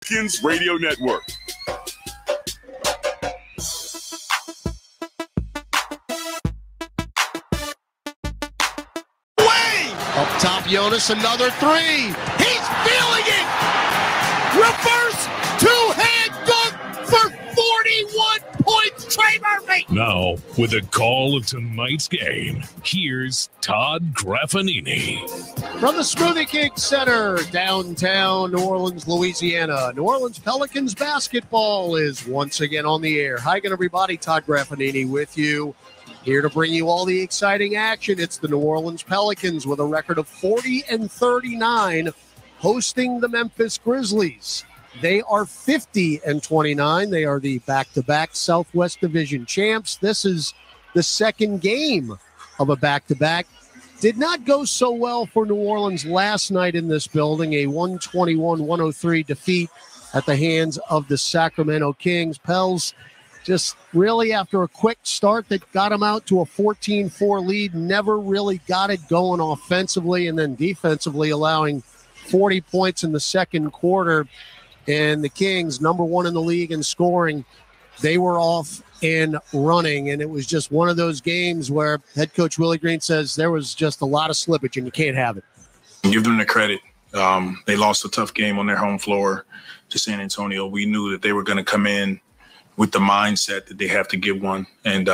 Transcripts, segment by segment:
Pelicans Radio Network. Up top, Jonas, another three. He's feeling it. Reverse two-hand dunk for 41 points, Trey Murphy. Now, with a call of tonight's game, here's Todd Graffanini. From the Smoothie King Center, downtown New Orleans, Louisiana, New Orleans Pelicans basketball is once again on the air. Hi again, everybody. Todd Graffanini with you. Here to bring you all the exciting action. It's the New Orleans Pelicans with a record of 40-39 hosting the Memphis Grizzlies. They are 50-29. They are the back-to-back Southwest Division champs. This is the second game of a back-to-back. Did not go so well for New Orleans last night in this building, a 121-103 defeat at the hands of the Sacramento Kings. Pels just really, after a quick start that got them out to a 14-4 lead, never really got it going offensively, and then defensively allowing 40 points in the second quarter. And the Kings, number one in the league in scoring, they were off and running. And it was just one of those games where head coach Willie Green says there was just a lot of slippage and you can't have it. Give them the credit. They lost a tough game on their home floor to San Antonio. We knew that they were going to come in with the mindset that they have to get one. And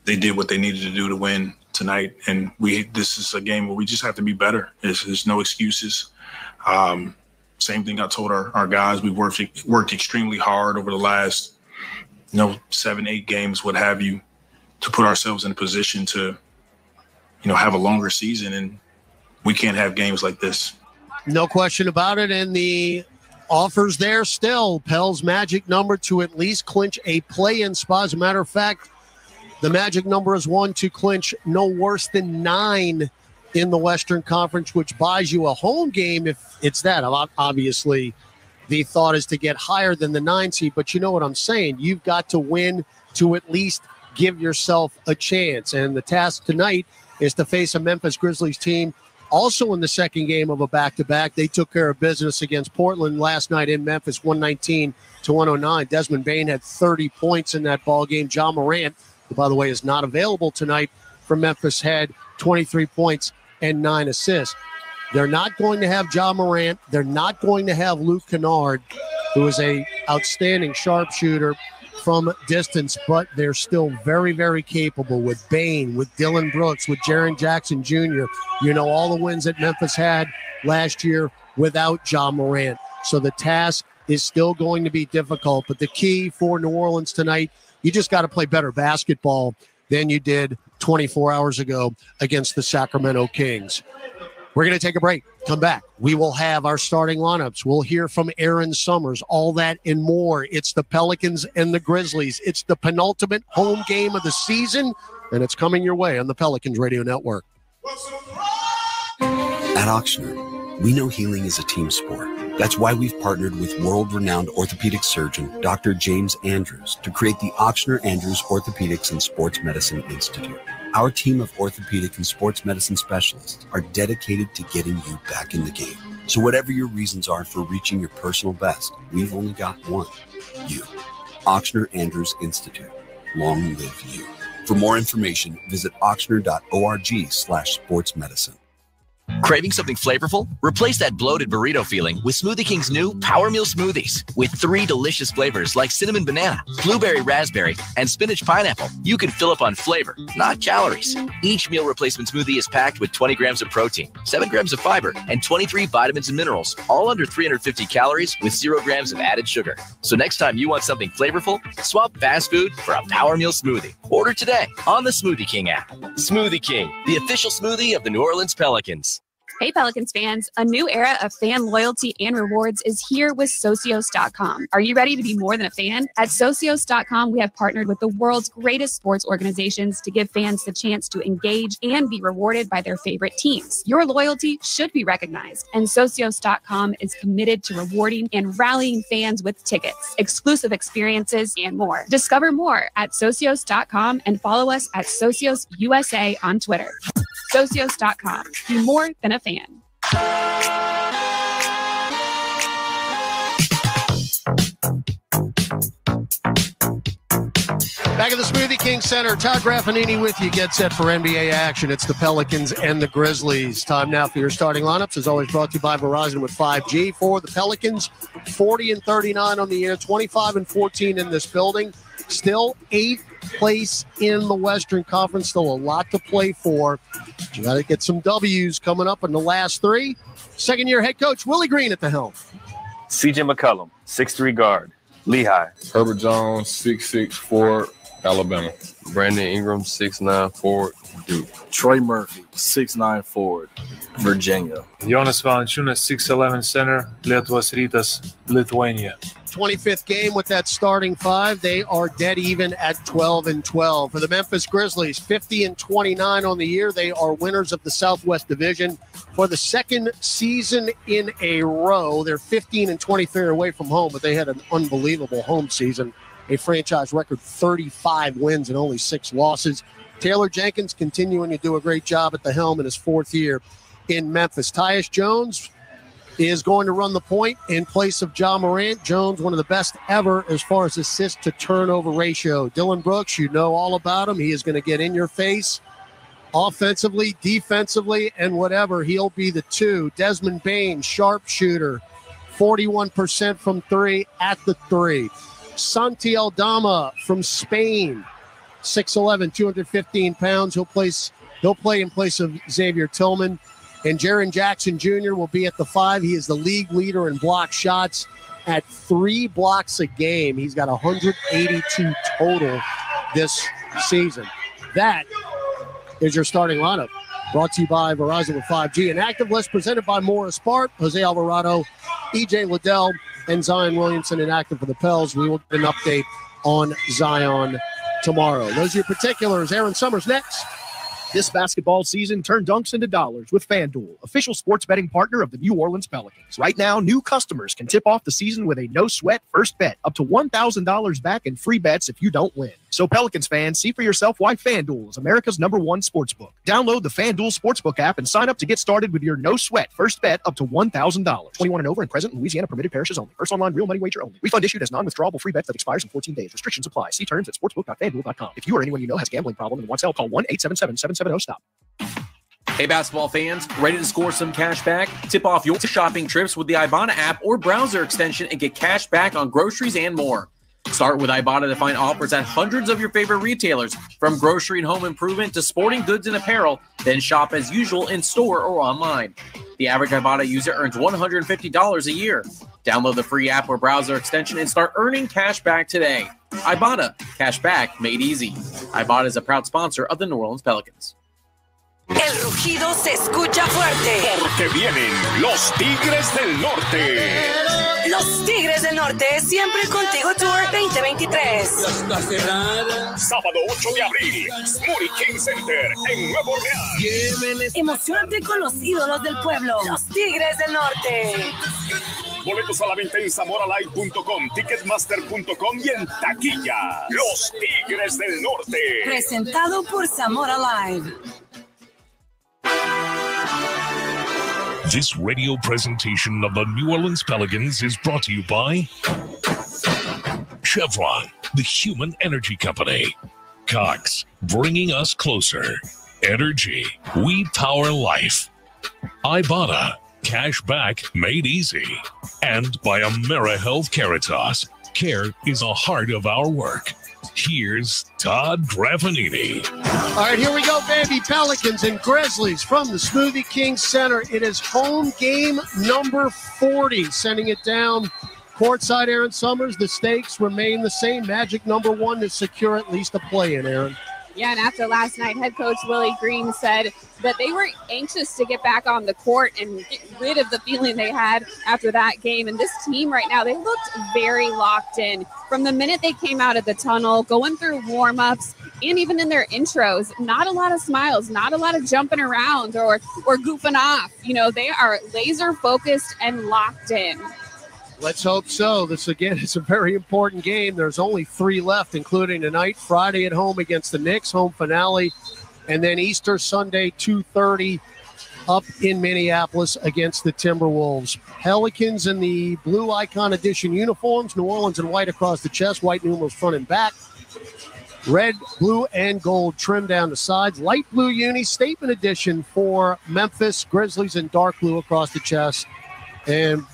they did what they needed to do to win tonight. And this is a game where we just have to be better. There's no excuses. Same thing I told our guys. We worked extremely hard over the last 7-8 games, what have you, to put ourselves in a position to have a longer season. And we can't have games like this. No question about it. And the offers there still. Pell's magic number to at least clinch a play-in spot. As a matter of fact, the magic number is one to clinch no worse than 9 in the Western Conference, which buys you a home game if it's that. Obviously, the thought is to get higher than the 9 seed, but you know what I'm saying. You've got to win to at least give yourself a chance. And the task tonight is to face a Memphis Grizzlies team also in the second game of a back-to-back. They took care of business against Portland last night in Memphis, 119-109. Desmond Bane had 30 points in that ball game. Ja Morant, who, by the way, is not available tonight for Memphis, had 23 points and 9 assists. They're not going to have Ja Morant. They're not going to have Luke Kennard, who is an outstanding sharpshooter from distance, but they're still very, very capable with Bane, with Dylan Brooks, with Jaren Jackson Jr. All the wins that Memphis had last year without Ja Morant. So the task is still going to be difficult, but the key for New Orleans tonight, you just got to play better basketball than you did 24 hours ago against the Sacramento Kings. We're going to take a break. Come back. We will have our starting lineups. We'll hear from Aaron Summers, all that and more. It's the Pelicans and the Grizzlies. It's the penultimate home game of the season, and it's coming your way on the Pelicans Radio Network. At Ochsner, we know healing is a team sport. That's why we've partnered with world-renowned orthopedic surgeon Dr. James Andrews to create the Ochsner Andrews Orthopedics and Sports Medicine Institute. Our team of orthopedic and sports medicine specialists are dedicated to getting you back in the game. So whatever your reasons are for reaching your personal best, we've only got one: you. Ochsner Andrews Institute. Long live you. For more information, visit ochsner.org/sportsmedicine. Craving something flavorful? Replace that bloated burrito feeling with Smoothie King's new Power Meal Smoothies. With 3 delicious flavors like cinnamon banana, blueberry raspberry, and spinach pineapple, you can fill up on flavor, not calories. Each meal replacement smoothie is packed with 20 grams of protein, 7 grams of fiber, and 23 vitamins and minerals, all under 350 calories with 0 grams of added sugar. So next time you want something flavorful, swap fast food for a Power Meal Smoothie. Order today on the Smoothie King app. Smoothie King, the official smoothie of the New Orleans Pelicans. Hey, Pelicans fans, a new era of fan loyalty and rewards is here with Socios.com. Are you ready to be more than a fan? At Socios.com, we have partnered with the world's greatest sports organizations to give fans the chance to engage and be rewarded by their favorite teams. Your loyalty should be recognized, and Socios.com is committed to rewarding and rallying fans with tickets, exclusive experiences, and more. Discover more at Socios.com and follow us at Socios USA on Twitter. Socios.com. Be more than a fan. King Center, Todd Graffanini with you. Get set for NBA action. It's the Pelicans and the Grizzlies. Time now for your starting lineups. As always, brought to you by Verizon with 5G. For the Pelicans, 40-39 on the year, 25-14 in this building. Still 8th place in the Western Conference. Still a lot to play for. You got to get some W's coming up in the last 3. Second-year head coach Willie Green at the helm. CJ McCollum, 6'3" guard, Lehigh. Herbert Jones, 6'6" forward, Alabama. Brandon Ingram, 6'9" forward, Duke. Trey Murphy, 6'9" forward, Virginia. Jonas Valanciunas, 6'11" center, Lietuvos Rytas, Lithuania. 25th game with that starting 5. They are dead even at 12-12. For the Memphis Grizzlies, 50-29 on the year. They are winners of the Southwest Division for the second season in a row. They're 15-23 away from home, but they had an unbelievable home season. A franchise record 35 wins and only 6 losses. Taylor Jenkins continuing to do a great job at the helm in his 4th year in Memphis. Tyus Jones is going to run the point in place of Ja Morant. Jones, one of the best ever as far as assist to turnover ratio. Dylan Brooks, you know all about him. He is going to get in your face offensively, defensively, and whatever. He'll be the 2. Desmond Bane, sharpshooter, 41% from 3 at the 3. Santi Aldama from Spain, 6'11", 215 pounds. He'll play in place of Xavier Tillman. And Jaren Jackson Jr. will be at the 5. He is the league leader in block shots at 3 blocks a game. He's got 182 total this season. That is your starting lineup. Brought to you by Verizon with 5G. An active list presented by Morris Bart, Jose Alvarado, EJ Liddell, and Zion Williamson inactive for the Pels. We will get an update on Zion tomorrow. Those are your particulars. Aaron Summers next. This basketball season, turn dunks into dollars with FanDuel, official sports betting partner of the New Orleans Pelicans. Right now, new customers can tip off the season with a no-sweat first bet, up to $1,000 back in free bets if you don't win. So Pelicans fans, see for yourself why FanDuel is America's #1 sportsbook. Download the FanDuel Sportsbook app and sign up to get started with your no-sweat first bet up to $1,000. 21 and over and present in Louisiana, permitted parishes only. First online real money wager only. Refund issued as non-withdrawable free bets that expires in 14 days. Restrictions apply. See terms at sportsbook.fanduel.com. If you or anyone you know has a gambling problem and wants help, call 1-877-770-STOP. Hey, basketball fans, ready to score some cash back? Tip off your shopping trips with the Ibotta app or browser extension and get cash back on groceries and more. Start with Ibotta to find offers at hundreds of your favorite retailers, from grocery and home improvement to sporting goods and apparel, then shop as usual in store or online. The average Ibotta user earns $150 a year. Download the free app or browser extension and start earning cash back today. Ibotta, cash back made easy. Ibotta is a proud sponsor of the New Orleans Pelicans. El rugido se escucha fuerte. Porque vienen los Tigres del Norte. Los Tigres del Norte, siempre contigo Tour 2023. Sábado 8 de abril, Smoothie King Center en Nuevo Orleans. Emocionate con los ídolos del pueblo. Los Tigres del Norte. Boletos a la venta en zamoralive.com, ticketmaster.com y en taquilla. Los Tigres del Norte. Presentado por Zamora Live. This radio presentation of the New Orleans Pelicans is brought to you by Chevron, the human energy company. Cox, bringing us closer. Energy, we power life. Ibotta, cash back made easy. And by AmeriHealth Caritas, care is a heart of our work. Here's Todd Graffanini. All right, here we go, baby. Pelicans and Grizzlies from the Smoothie King Center. It is home game number 40. Sending it down courtside, Aaron Summers. The stakes remain the same. Magic number 1 to secure at least a play-in, Aaron. Yeah, and after last night, head coach Willie Green said that they were anxious to get back on the court and get rid of the feeling they had after that game. And this team right now, they looked very locked in. From the minute they came out of the tunnel, going through warm-ups, and even in their intros, not a lot of smiles, not a lot of jumping around or goofing off. You know, they are laser-focused and locked in. Let's hope so. This, again, is a very important game. There's only 3 left, including tonight, Friday at home against the Knicks, home finale, and then Easter Sunday, 2:30, up in Minneapolis against the Timberwolves. Pelicans in the blue Icon Edition uniforms, New Orleans in white across the chest, white numerals front and back. Red, blue, and gold trim down the sides. Light blue uni, statement edition for Memphis Grizzlies, and dark blue across the chest. And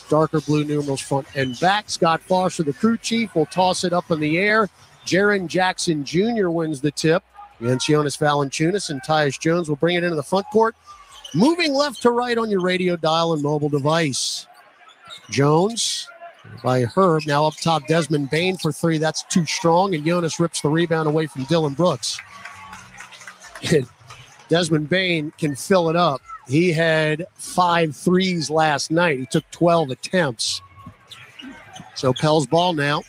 darker blue numerals front and back. Scott Foster, the crew chief, will toss it up in the air. Jaren Jackson Jr. wins the tip against Jonas Valanciunas, and Tyus Jones will bring it into the front court. Moving left to right on your radio dial and mobile device. Jones by Herb. Now up top, Desmond Bane for three. That's too strong, and Jonas rips the rebound away from Dillon Brooks. Desmond Bane can fill it up. He had 5 threes last night. He took 12 attempts. So Pell's ball now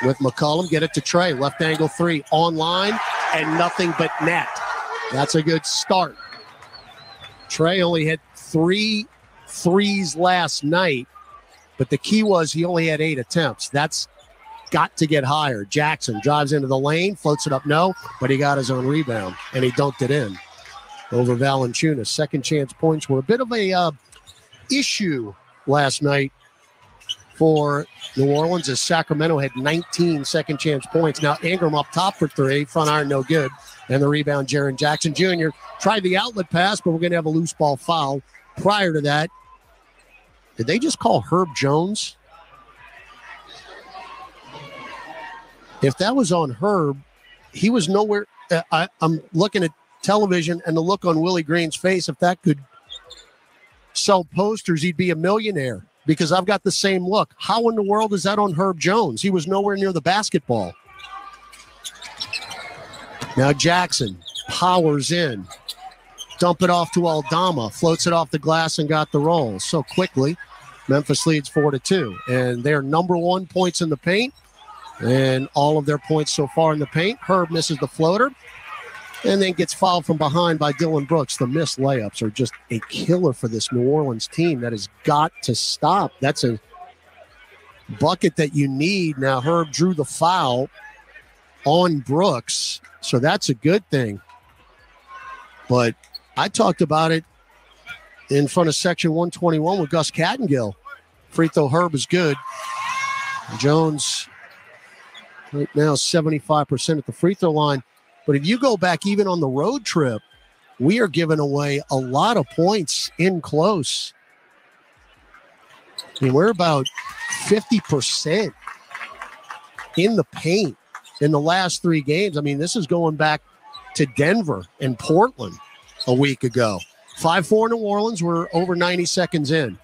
with McCollum. Get it to Trey. Left angle three. Online and nothing but net. That's a good start. Trey only had 3 threes last night, but the key was he only had 8 attempts. That's got to get higher. Jackson drives into the lane, floats it up, no, but he got his own rebound, and he dunked it in over Valanciunas. Second chance points were a bit of a issue last night for New Orleans, as Sacramento had 19 second chance points. Now Ingram up top for 3, front iron no good, and the rebound Jaren Jackson Jr. tried the outlet pass, but we're going to have a loose ball foul. Prior to that, did they just call Herb Jones? If that was on Herb, he was nowhere. I'm looking at television and the look on Willie Green's face. If that could sell posters, he'd be a millionaire, because I've got the same look. How in the world is that on Herb Jones? He was nowhere near the basketball. Now Jackson powers in. Dump it off to Aldama. Floats it off the glass and got the roll. So quickly, Memphis leads 4-2. And they're number 1 points in the paint. And all of their points so far in the paint. Herb misses the floater and then gets fouled from behind by Dillon Brooks. The missed layups are just a killer for this New Orleans team. That has got to stop. That's a bucket that you need. Now Herb drew the foul on Brooks, so that's a good thing. But I talked about it in front of Section 121 with Gus Cattengill. Free throw Herb is good. Jones right now 75% at the free throw line. But if you go back even on the road trip, we are giving away a lot of points in close. I mean, we're about 50% in the paint in the last 3 games. I mean, this is going back to Denver and Portland a week ago. 5-4 New Orleans. We're over 90 seconds in.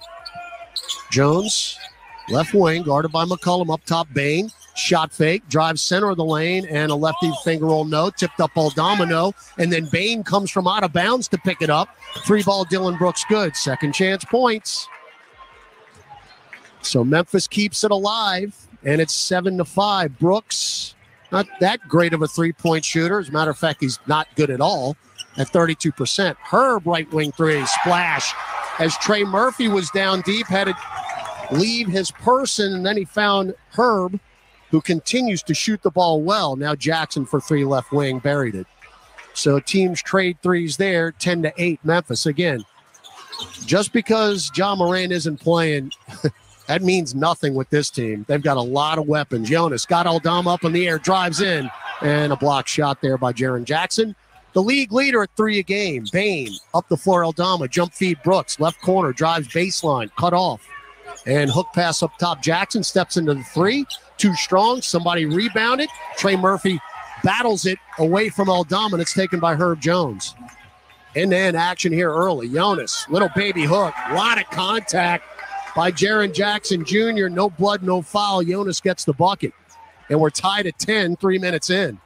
Jones, left wing, guarded by McCollum. Up top, Bane. Shot fake, drives center of the lane, and a lefty finger roll no. Tipped up Aldama no. And then Bane comes from out of bounds to pick it up. 3-ball Dillon Brooks good. Second chance points. So Memphis keeps it alive, and it's 7-5. Brooks, not that great of a three-point shooter. As a matter of fact, he's not good at all at 32%. Herb, right wing three, splash. As Trey Murphy was down deep, had to leave his person, and then he found Herb, who continues to shoot the ball well. Now Jackson for 3 left wing, buried it. So teams trade threes there, 10-8 Memphis. Again, just because Ja Morant isn't playing, that means nothing with this team. They've got a lot of weapons. Jonas got Aldama up in the air, drives in, and a block shot there by Jaren Jackson. The league leader at 3 a game. Bane up the floor, Aldama, jump feed Brooks, left corner, drives baseline, cut off. And hook pass up top. Jackson steps into the 3. Too strong. Somebody rebounded. Trey Murphy battles it away from Aldama, and it's taken by Herb Jones. End-to-end action here early. Jonas, little baby hook. A lot of contact by Jaren Jackson Jr. No blood, no foul. Jonas gets the bucket. And we're tied at 10, 3 minutes in.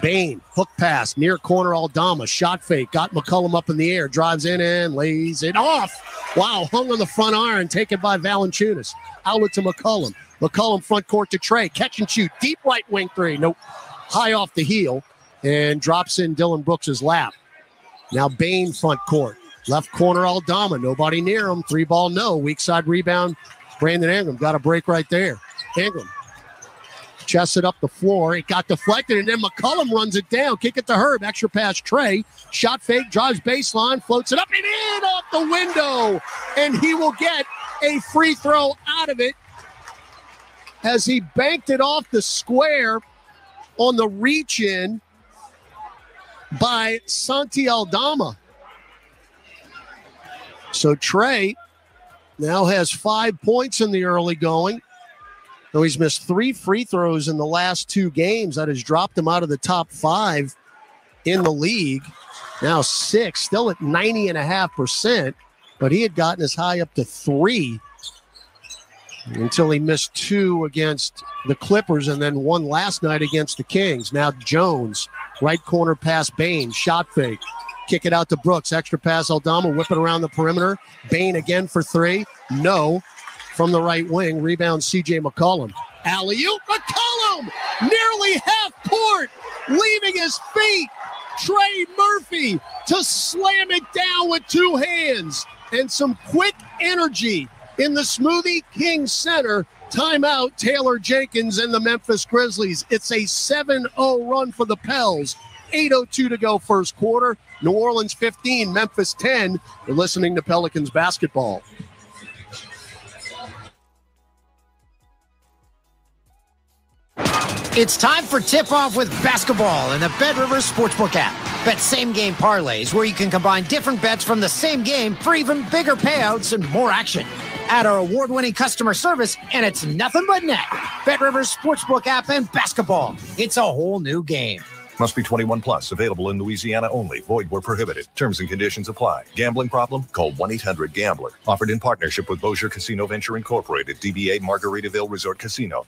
Bane, hook pass, near corner Aldama, shot fake, got McCollum up in the air, drives in and lays it off. Wow, hung on the front iron, taken by Valanciunas. Outlet to McCollum. McCollum front court to Trey, catch and shoot, deep right wing 3. Nope, high off the heel, and drops in Dillon Brooks' lap. Now Bane front court, left corner Aldama, nobody near him, 3-ball no, weak side rebound, Brandon Ingram, got a break right there. Ingram. Chests it up the floor. It got deflected, and then McCollum runs it down. Kick it to Herb. Extra pass, Trey. Shot fake, drives baseline, floats it up and in off the window. And he will get a free throw out of it as he banked it off the square. on the reach-in by Santi Aldama. So Trey now has 5 points in the early going. Though he's missed 3 free throws in the last 2 games. That has dropped him out of the top 5 in the league. Now 6, still at 90.5%, but he had gotten as high up to 3 until he missed 2 against the Clippers and then 1 last night against the Kings. Now Jones, right corner pass Bane, shot fake. Kick it out to Brooks. Extra pass Aldama, whip it around the perimeter. Bane again for 3. No. From the right wing, rebound C.J. McCollum. Alley-oop, McCollum! Nearly half court, leaving his feet. Trey Murphy to slam it down with 2 hands. And some quick energy in the Smoothie King Center. Timeout, Taylor Jenkins and the Memphis Grizzlies. It's a 7-0 run for the Pels. 8:02 to go first quarter. New Orleans 15, Memphis 10. You're listening to Pelicans basketball. It's time for tip-off with basketball in the BetRivers Sportsbook app. Bet same-game parlays where you can combine different bets from the same game for even bigger payouts and more action. Add our award-winning customer service, and it's nothing but net. BetRivers Sportsbook app and basketball. It's a whole new game. Must be 21 plus. Available in Louisiana only. Void where prohibited. Terms and conditions apply. Gambling problem? Call 1-800-GAMBLER. Offered in partnership with Bossier Casino Venture Incorporated. DBA Margaritaville Resort Casino.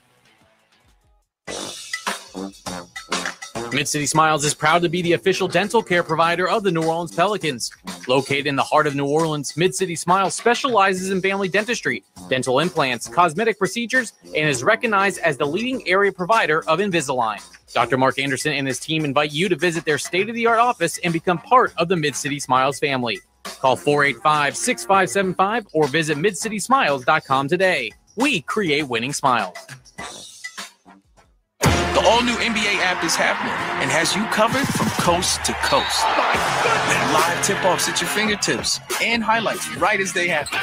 Mid-City Smiles is proud to be the official dental care provider of the New Orleans Pelicans. Located in the heart of New Orleans, Mid-City Smiles specializes in family dentistry, dental implants, cosmetic procedures, and is recognized as the leading area provider of Invisalign. Dr. Mark Anderson and his team invite you to visit their state-of-the-art office and become part of the Mid-City Smiles family. Call 485-6575 or visit midcitysmiles.com today. We create winning smiles. The all-new NBA app is happening and has you covered from coast to coast. Oh my goodness! Live tip-offs at your fingertips and highlights right as they happen.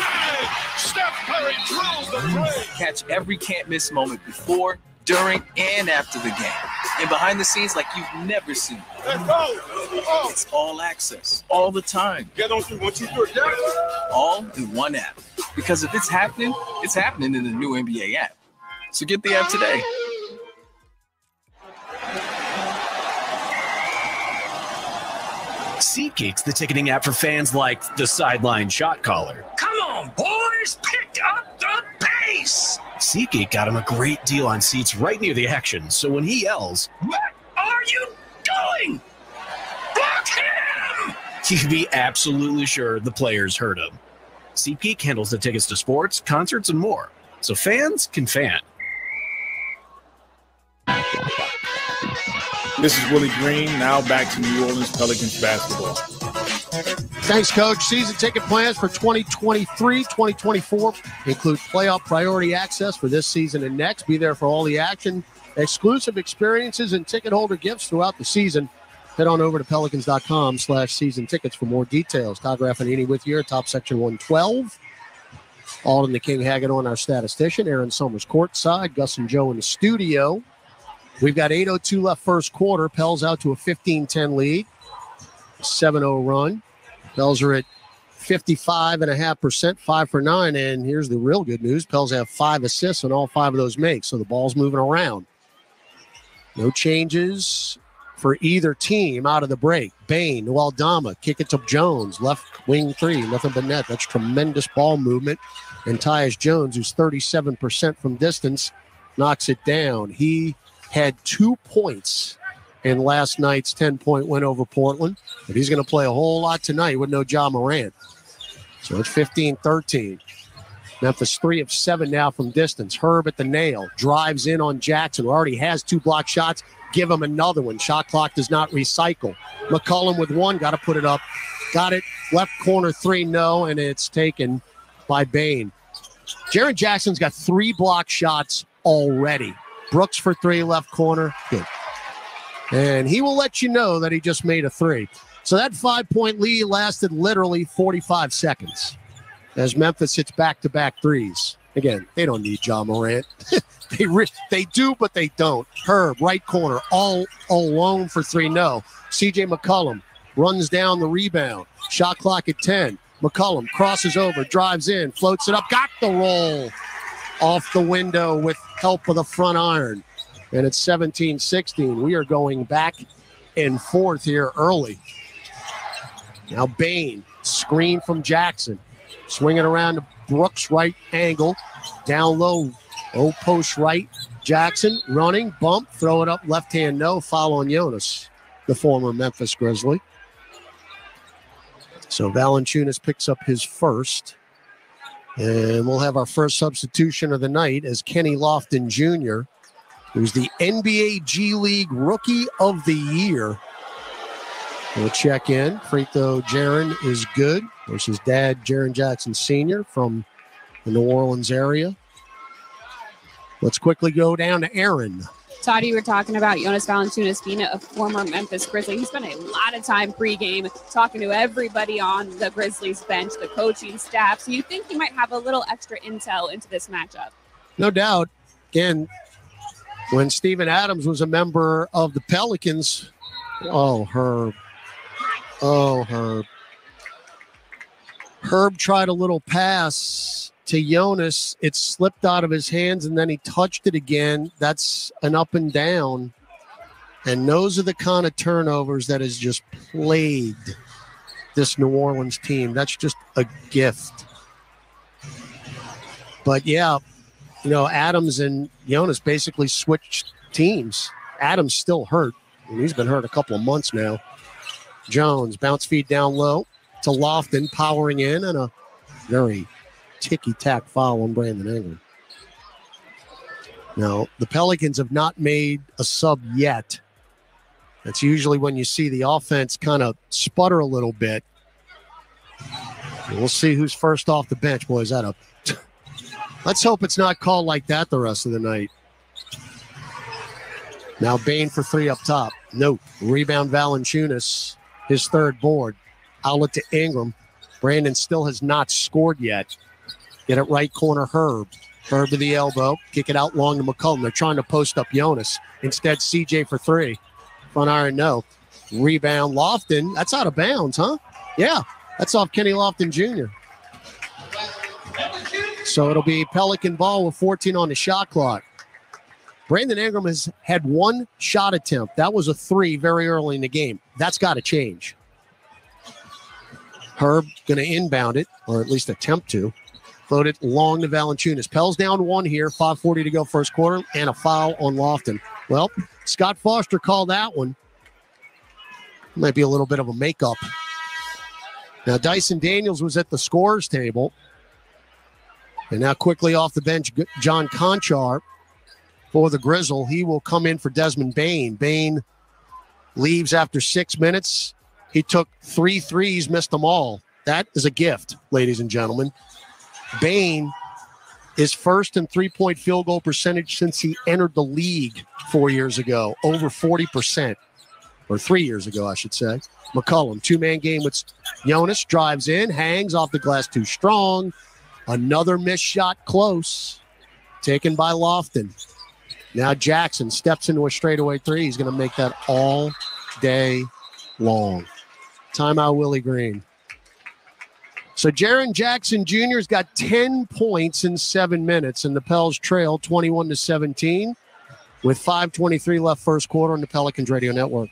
Steph Curry drills the play. Catch every can't-miss moment before, during, and after the game. And behind the scenes like you've never seen. Let's go! Oh. It's all access, all the time. Get on through 1, 2, 3. All in one app. Because if it's happening in the new NBA app. So get the app today. SeatGeek's the ticketing app for fans like the sideline shot caller. Come on, boys, pick up the pace! SeatGeek got him a great deal on seats right near the action, so when he yells, "What are you doing? Block him!" you can be absolutely sure the players heard him. SeatGeek handles the tickets to sports, concerts, and more, so fans can fan. This is Willie Green, now back to New Orleans Pelicans basketball. Thanks, Coach. Season ticket plans for 2023-2024 include playoff priority access for this season and next. Be there for all the action, exclusive experiences, and ticket holder gifts throughout the season. Head on over to pelicans.com/season tickets for more details. Todd Raffanini with you, top section 112. Alden the King Haggett on our statistician. Aaron Summers courtside. Gus and Joe in the studio. We've got 8:02 left first quarter. Pels out to a 15-10 lead. 7-0 run. Pels are at 55.5%, 5 for 9. And here's the real good news. Pels have 5 assists on all 5 of those makes. So the ball's moving around. No changes for either team out of the break. Bane, Aldama, kick it to Jones. Left wing 3, nothing but net. That's tremendous ball movement. And Tyus Jones, who's 37% from distance, knocks it down. He had 2 points in last night's 10-point win over Portland. But he's going to play a whole lot tonight with no Ja Morant. So it's 15-13. Memphis 3 of 7 now from distance. Herb at the nail. Drives in on Jackson, who already has 2 block shots. Give him another one. Shot clock does not recycle. McCollum with 1. Got to put it up. Got it. Left corner 3, no. And it's taken by Bane. Jaren Jackson's got 3 block shots already. Brooks for 3, left corner. Good. And he will let you know that he just made a 3. So that 5-point lead lasted literally 45 seconds as Memphis hits back-to-back threes. Again, they don't need Ja Morant. They do, but they don't. Herb, right corner, all alone for three. No. C.J. McCollum runs down the rebound. Shot clock at 10. McCollum crosses over, drives in, floats it up, got the roll off the window with help of the front iron. And it's 17-16. We are going back and forth here early. Now Bain, screen from Jackson. Swinging around to Brooks, right angle. Down low, post right. Jackson running, bump, throw it up, left hand, no. Foul on Jonas, the former Memphis Grizzly. So Valanciunas picks up his first. And we'll have our first substitution of the night as Kenny Lofton Jr., who's the NBA G League Rookie of the Year. We'll check in. Free throw, Jaren is good. There's his dad, Jaren Jackson Sr. from the New Orleans area. Let's quickly go down to Aaron. Todd, you were talking about Jonas Valanciunas being a former Memphis Grizzly. He spent a lot of time pregame talking to everybody on the Grizzlies bench, the coaching staff. So you think he might have a little extra intel into this matchup? No doubt. Again, when Steven Adams was a member of the Pelicans, Herb. Herb tried a little pass to Jonas. It slipped out of his hands, and then he touched it again. That's an up and down. And those are the kind of turnovers that has just plagued this New Orleans team. That's just a gift. But, yeah, Adams and Jonas basically switched teams. Adams still hurt. And he's been hurt a couple of months now. Jones, bounce feed down low to Lofton, powering in, and a very ticky-tack foul on Brandon Ingram. Now, the Pelicans have not made a sub yet. That's usually when you see the offense kind of sputter a little bit. We'll see who's first off the bench. Boy, is that let's hope it's not called like that the rest of the night. Now Bain for three up top. No. Rebound Valanciunas, his third board. Outlet to Ingram. Brandon still has not scored yet. Get it right corner, Herb. Herb to the elbow. Kick it out long to McCollum. They're trying to post up Jonas. Instead, CJ for three. Front iron, no. Rebound, Lofton. That's out of bounds, huh? Yeah, that's off Kenny Lofton Jr. So it'll be Pelican ball with 14 on the shot clock. Brandon Ingram has had one shot attempt. That was a three very early in the game. That's got to change. Herb going to inbound it, or at least attempt to. Float it long to Valanciunas. Pels down one here, 5:40 to go first quarter, and a foul on Lofton. Well, Scott Foster called that one. Might be a little bit of a makeup. Now, Dyson Daniels was at the scorer's table. And now quickly off the bench, John Conchar for the Grizzle. He will come in for Desmond Bain. Bain leaves after 6 minutes. He took 3 threes, missed them all. That is a gift, ladies and gentlemen. Bain is first in three-point field goal percentage since he entered the league 4 years ago, over 40%, or 3 years ago, I should say. McCollum, two-man game with Jonas, drives in, hangs off the glass too strong. Another missed shot close, taken by Lofton. Now Jackson steps into a straightaway three. He's going to make that all day long. Timeout, Willie Green. So Jaren Jackson Jr. has got 10 points in 7 minutes, and the Pels trail 21-17 with 5:23 left first quarter on the Pelicans Radio Network.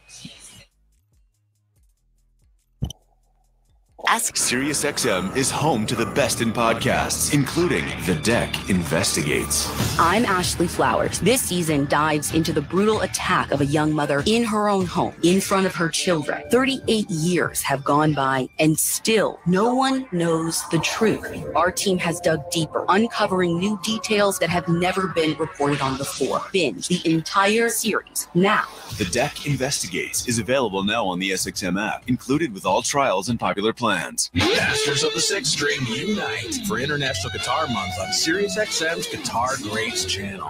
SiriusXM is home to the best in podcasts, including The Deck Investigates. I'm Ashley Flowers. This season dives into the brutal attack of a young mother in her own home, in front of her children. 38 years have gone by, and still no one knows the truth. Our team has dug deeper, uncovering new details that have never been reported on before. Binge the entire series now. The Deck Investigates is available now on the SXM app, included with all trials and popular plans. Masters of the Sixth String unite for International Guitar Month on SiriusXM's Guitar Greats channel.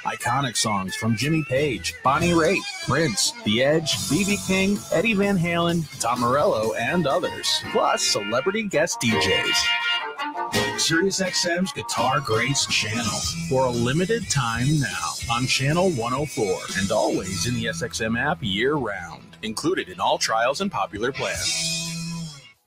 Iconic songs from Jimmy Page, Bonnie Raitt, Prince, The Edge, B.B. King, Eddie Van Halen, Tom Morello, and others, plus celebrity guest DJs. SiriusXM's Guitar Greats channel for a limited time now on Channel 104 and always in the SXM app year-round, included in all trials and popular plans.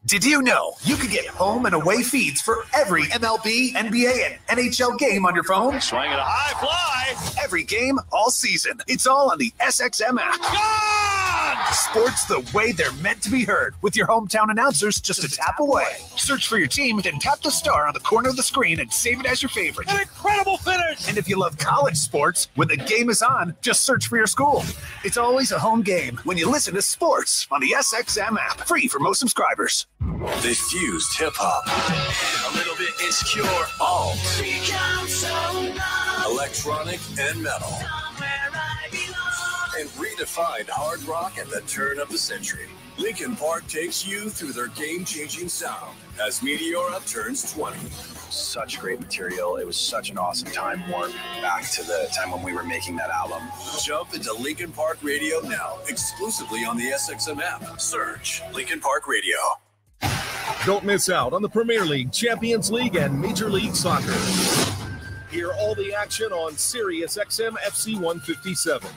Did you know you could get home and away feeds for every MLB, NBA, and NHL game on your phone? Swing it a high fly. Every game, all season. It's all on the SXM app. Gone! Sports the way they're meant to be heard, with your hometown announcers just a tap away. Search for your team, then tap the star on the corner of the screen and save it as your favorite. An incredible finish! And if you love college sports, when the game is on, just search for your school. It's always a home game when you listen to sports on the SXM app. Free for most subscribers. They fused hip-hop, a little bit insecure, alt, electronic and metal, and redefined hard rock at the turn of the century. Linkin Park takes you through their game-changing sound as Meteora turns 20. Such great material. It was such an awesome time warp back to the time when we were making that album. Jump into Linkin Park Radio now, exclusively on the SXM app. Search Linkin Park Radio. Don't miss out on the Premier League, Champions League, and Major League Soccer. Hear all the action on SiriusXM FC 157.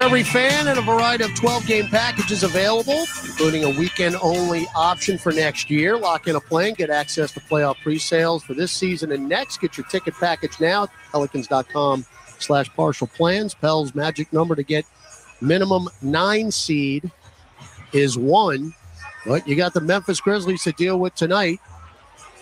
Every fan and a variety of 12-game packages available, including a weekend-only option for next year. Lock in a plan, get access to playoff pre-sales for this season and next. Get your ticket package now at pelicans.com/partial plans. Pell's magic number to get minimum 9 seed is 1. But you got the Memphis Grizzlies to deal with tonight.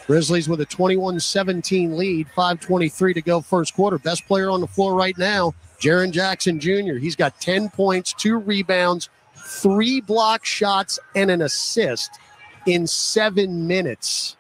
Grizzlies with a 21-17 lead, 5:23 to go first quarter. Best player on the floor right now, Jaren Jackson Jr. He's got 10 points, 2 rebounds, 3 block shots, and an assist in 7 minutes.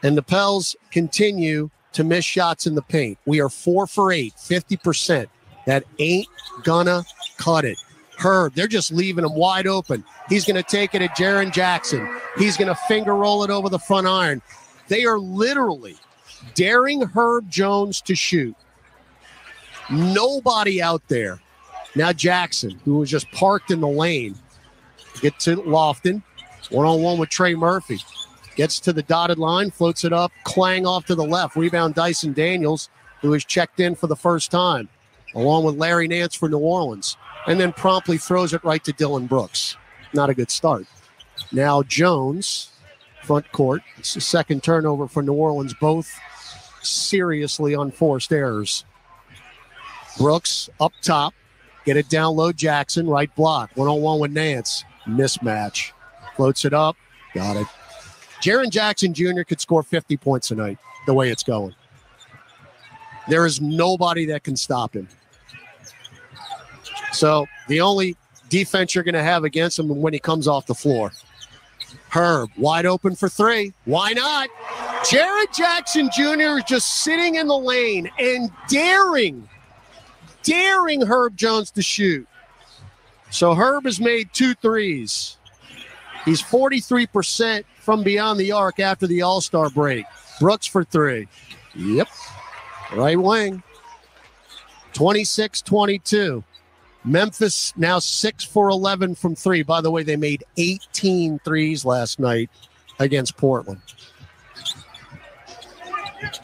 And the Pels continue to miss shots in the paint. We are 4 for 8, 50%. That ain't gonna cut it. Herb, they're just leaving him wide open. He's going to take it at Jaren Jackson. He's going to finger roll it over the front iron. They are literally daring Herb Jones to shoot. Nobody out there. Now Jackson, who was just parked in the lane, gets to Lofton. One-on-one with Trey Murphy. Gets to the dotted line, floats it up, clang off to the left. Rebound Dyson Daniels, who has checked in for the first time, along with Larry Nance for New Orleans. And then promptly throws it right to Dylan Brooks. Not a good start. Now Jones, front court. It's the second turnover for New Orleans, both seriously unforced errors. Brooks up top. Get it down low, Jackson, right block. One-on-one with Nance. Mismatch. Floats it up. Got it. Jaren Jackson Jr. could score 50 points tonight, the way it's going. There is nobody that can stop him. So the only defense you're going to have against him when he comes off the floor. Herb, wide open for 3. Why not? Jaren Jackson Jr. is just sitting in the lane and daring Herb Jones to shoot. So Herb has made 2 threes. He's 43% from beyond the arc after the All-Star break. Brooks for 3. Yep. Right wing. 26-22. Memphis now 6 for 11 from 3. By the way, they made 18 threes last night against Portland.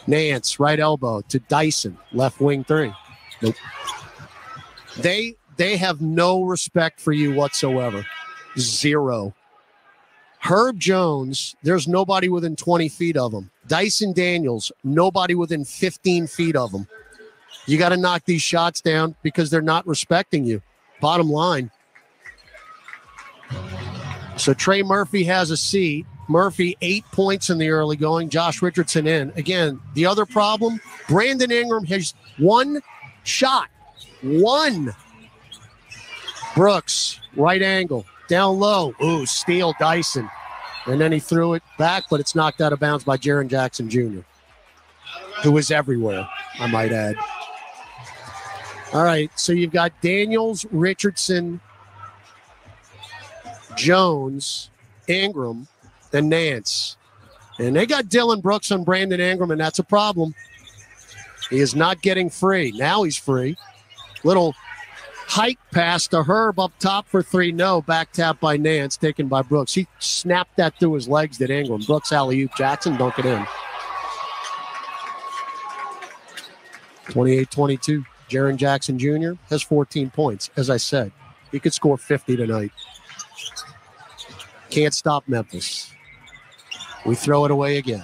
Nance, right elbow to Dyson, left wing 3. Nope. They have no respect for you whatsoever. 0. Herb Jones, there's nobody within 20 feet of him. Dyson Daniels, nobody within 15 feet of him. You got to knock these shots down because they're not respecting you. Bottom line. So Trey Murphy has a seat. Murphy, 8 points in the early going. Josh Richardson in. Again, the other problem, Brandon Ingram has 1 shot. 1. Brooks, right angle, down low. Ooh, steal Dyson. And then he threw it back, but it's knocked out of bounds by Jaren Jackson Jr., who is everywhere, I might add. All right, so you've got Daniels, Richardson, Jones, Ingram, and Nance. And they got Dylan Brooks on Brandon Ingram, and that's a problem. He is not getting free. Now he's free. Little hike pass to Herb up top for 3. No, back tap by Nance, taken by Brooks. He snapped that through his legs, did Ingram. Brooks alley-oop, Jackson, dunk it in. 28-22. Jaren Jackson Jr. has 14 points. As I said, he could score 50 tonight. Can't stop Memphis. We throw it away again.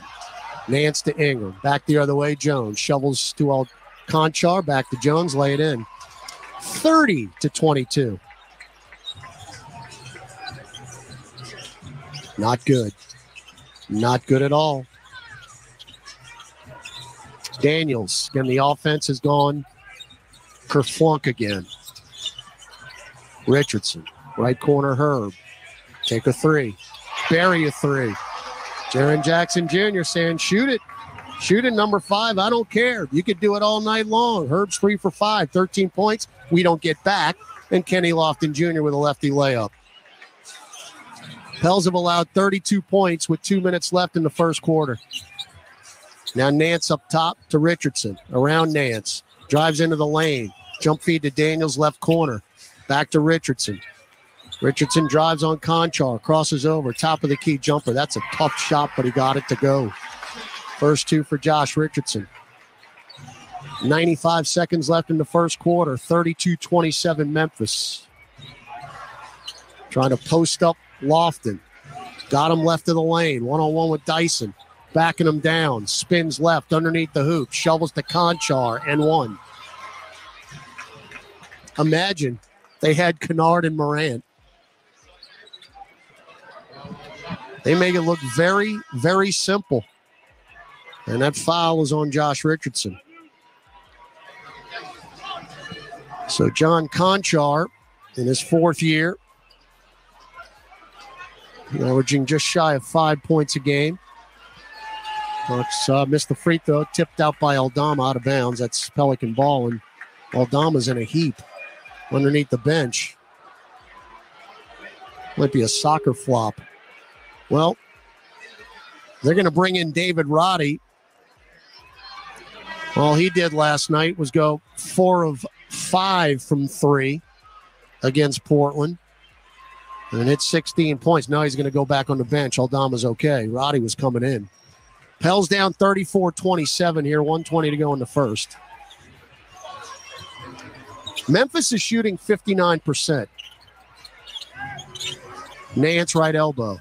Nance to Ingram. Back the other way, Jones. Shovels to Conchar. Back to Jones. Lay it in. 30-22. Not good. Not good at all. Daniels. Again, the offense has gone kerflunk again. Richardson. Right corner, Herb. Take a three. Bury a three. Jaren Jackson Jr. saying, shoot it. Shoot it, number 5. I don't care. You could do it all night long. Herb's 3 for 5, 13 points. We don't get back. And Kenny Lofton Jr. with a lefty layup. Pels have allowed 32 points with 2 minutes left in the first quarter. Now Nance up top to Richardson. Around Nance. Drives into the lane. Jump feed to Daniels, left corner. Back to Richardson. Richardson drives on Conchar, crosses over, top of the key jumper. That's a tough shot, but he got it to go. First 2 for Josh Richardson. 95 seconds left in the first quarter. 32-27 Memphis. Trying to post up Lofton. Got him left of the lane. One-on-one with Dyson. Backing him down. Spins left underneath the hoop. Shovels to Conchar and 1. Imagine they had Kennard and Morant. They make it look very, very simple. And that foul is on Josh Richardson. So John Conchar, in his 4th year, averaging just shy of 5 points a game. Missed the free throw, tipped out by Aldama out of bounds. That's Pelican ball, and Aldama's in a heap underneath the bench. Might be a soccer flop. Well, they're going to bring in David Roddy. All he did last night was go 4 of 5 from 3 against Portland. And hit 16 points. Now he's going to go back on the bench. Aldama's okay. Roddy was coming in. Pels down 34-27 here. 1:20 to go in the first. Memphis is shooting 59%. Nance right elbow.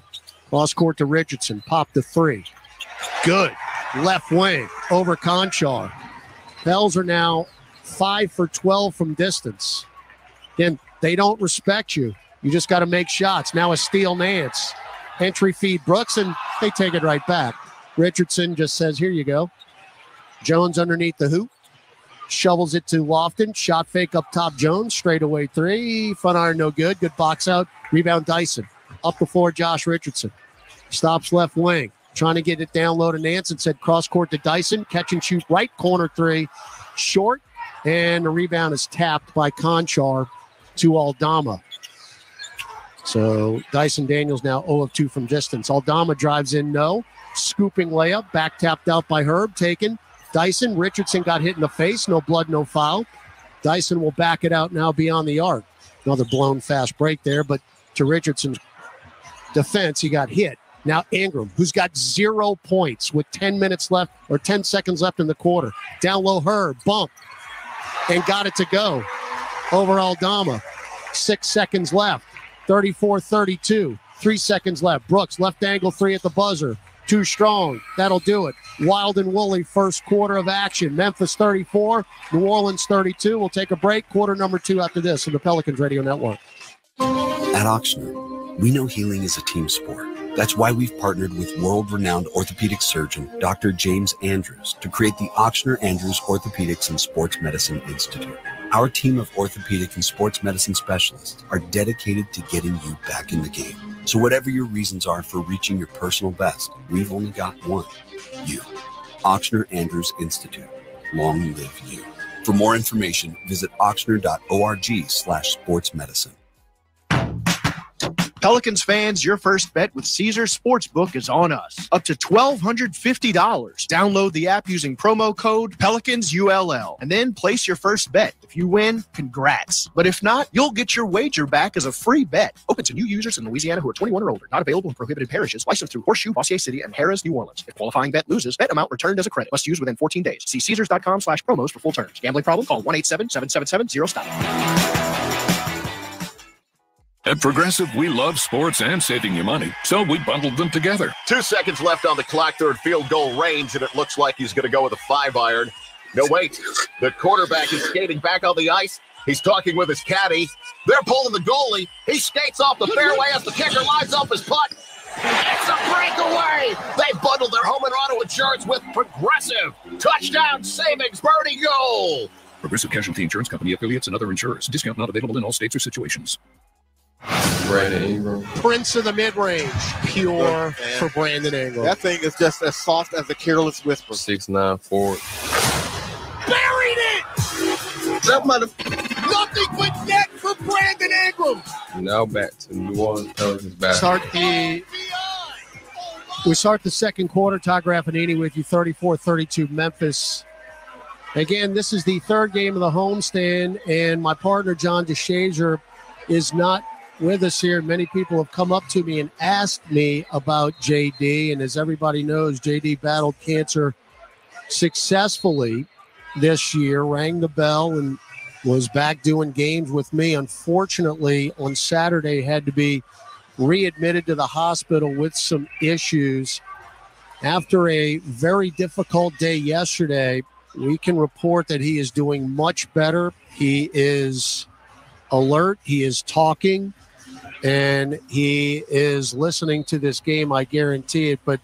Cross court to Richardson. Pop the 3. Good. Left wing over Conchar. Pels are now 5 for 12 from distance. Again, they don't respect you. You just got to make shots. Now a steal, Nance. Entry feed Brooks, and they take it right back. Richardson just says, here you go. Jones underneath the hoop. Shovels it to Lofton. Shot fake up top, Jones. Straightaway 3. Front iron, no good. Good box out. Rebound, Dyson. Up the floor, Josh Richardson. Stops left wing. Trying to get it down low to Nance and said cross court to Dyson. Catch and shoot right corner 3. Short. And the rebound is tapped by Conchar to Aldama. So Dyson Daniels now 0 of 2 from distance. Aldama drives in, no. Scooping layup. Back tapped out by Herb. Taken. Dyson. Richardson got hit in the face. No blood, no foul. Dyson will back it out now beyond the arc. Another blown fast break there, but to Richardson's defense, he got hit. Now Ingram, who's got 0 points with 10 minutes left or 10 seconds left in the quarter. Down low, Herb, bump, and got it to go. Over Aldama, 6 seconds left, 34-32, 3 seconds left. Brooks, left angle 3 at the buzzer. Too strong. That'll do it. Wild and woolly first quarter of action. Memphis 34, New Orleans 32. We'll take a break. Quarter number 2 after this on the Pelicans Radio Network. At Oxnard, we know healing is a team sport. That's why we've partnered with world-renowned orthopedic surgeon Dr. James Andrews to create the Ochsner Andrews Orthopedics and Sports Medicine Institute. Our team of orthopedic and sports medicine specialists are dedicated to getting you back in the game. So whatever your reasons are for reaching your personal best, we've only got one: you. Ochsner Andrews Institute. Long live you. For more information, visit ochsner.org/sportsmedicine. Pelicans fans, your first bet with Caesars Sportsbook is on us. Up to $1,250. Download the app using promo code PelicansULL and then place your first bet. If you win, congrats. But if not, you'll get your wager back as a free bet. Open to new users in Louisiana who are 21 or older. Not available in prohibited parishes. Licensed through Horseshoe, Bossier City, and Harrah's, New Orleans. If qualifying bet loses, bet amount returned as a credit. Must use within 14 days. See Caesars.com/promos for full terms. Gambling problem? Call 1-877-777-0-STOP. At Progressive, we love sports and saving you money, so we bundled them together. 2 seconds left on the clock, third field goal range, and it looks like he's going to go with a 5-iron. No, wait. The quarterback is skating back on the ice. He's talking with his caddy. They're pulling the goalie. He skates off the fairway as the kicker lines up his putt. It's a breakaway. They bundled their home and auto insurance with Progressive. Touchdown savings, birdie goal. Progressive Casualty Insurance Company, affiliates, and other insurers. Discount not available in all states or situations. Brandon Ingram. Prince of the mid-range. Pure for Brandon Ingram. That thing is just as soft as a careless whisper. 6'9" forward. Buried it! Nothing but net for Brandon Ingram. Now back to New Orleans Pelicans basketball. We start the second quarter. Ty Graffinini with you, 34-32 Memphis. Again, this is the third game of the homestand, and my partner, John DeShazier, is not with us here. Many people have come up to me and asked me about JD, and as everybody knows, JD battled cancer successfully this year, rang the bell, and was back doing games with me. Unfortunately, on Saturday, had to be readmitted to the hospital with some issues. After a very difficult day yesterday, we can report that he is doing much better. He is alert, he is talking, and he is listening to this game, I guarantee it. But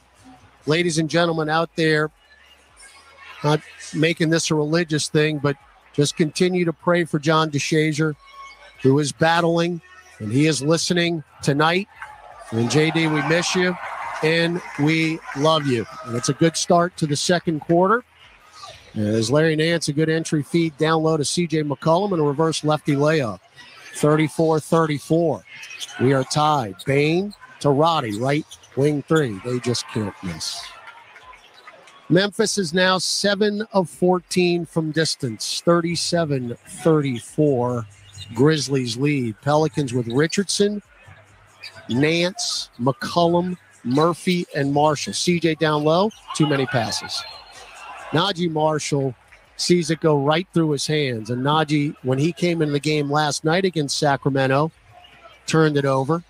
ladies and gentlemen out there, not making this a religious thing, but just continue to pray for John DeShazier, who is battling, and he is listening tonight. And JD, we miss you, and we love you. And it's a good start to the second quarter. As Larry Nance, a good entry feed down low to C.J. McCollum and a reverse lefty layup. 34-34. We are tied. Bain to Roddy, right wing three. They just can't miss. Memphis is now 7 of 14 from distance. 37-34. Grizzlies lead. Pelicans with Richardson, Nance, McCollum, Murphy, and Marshall. CJ down low. Too many passes. Najee Marshall sees it go right through his hands. And Najee, when he came into the game last night against Sacramento, turned it over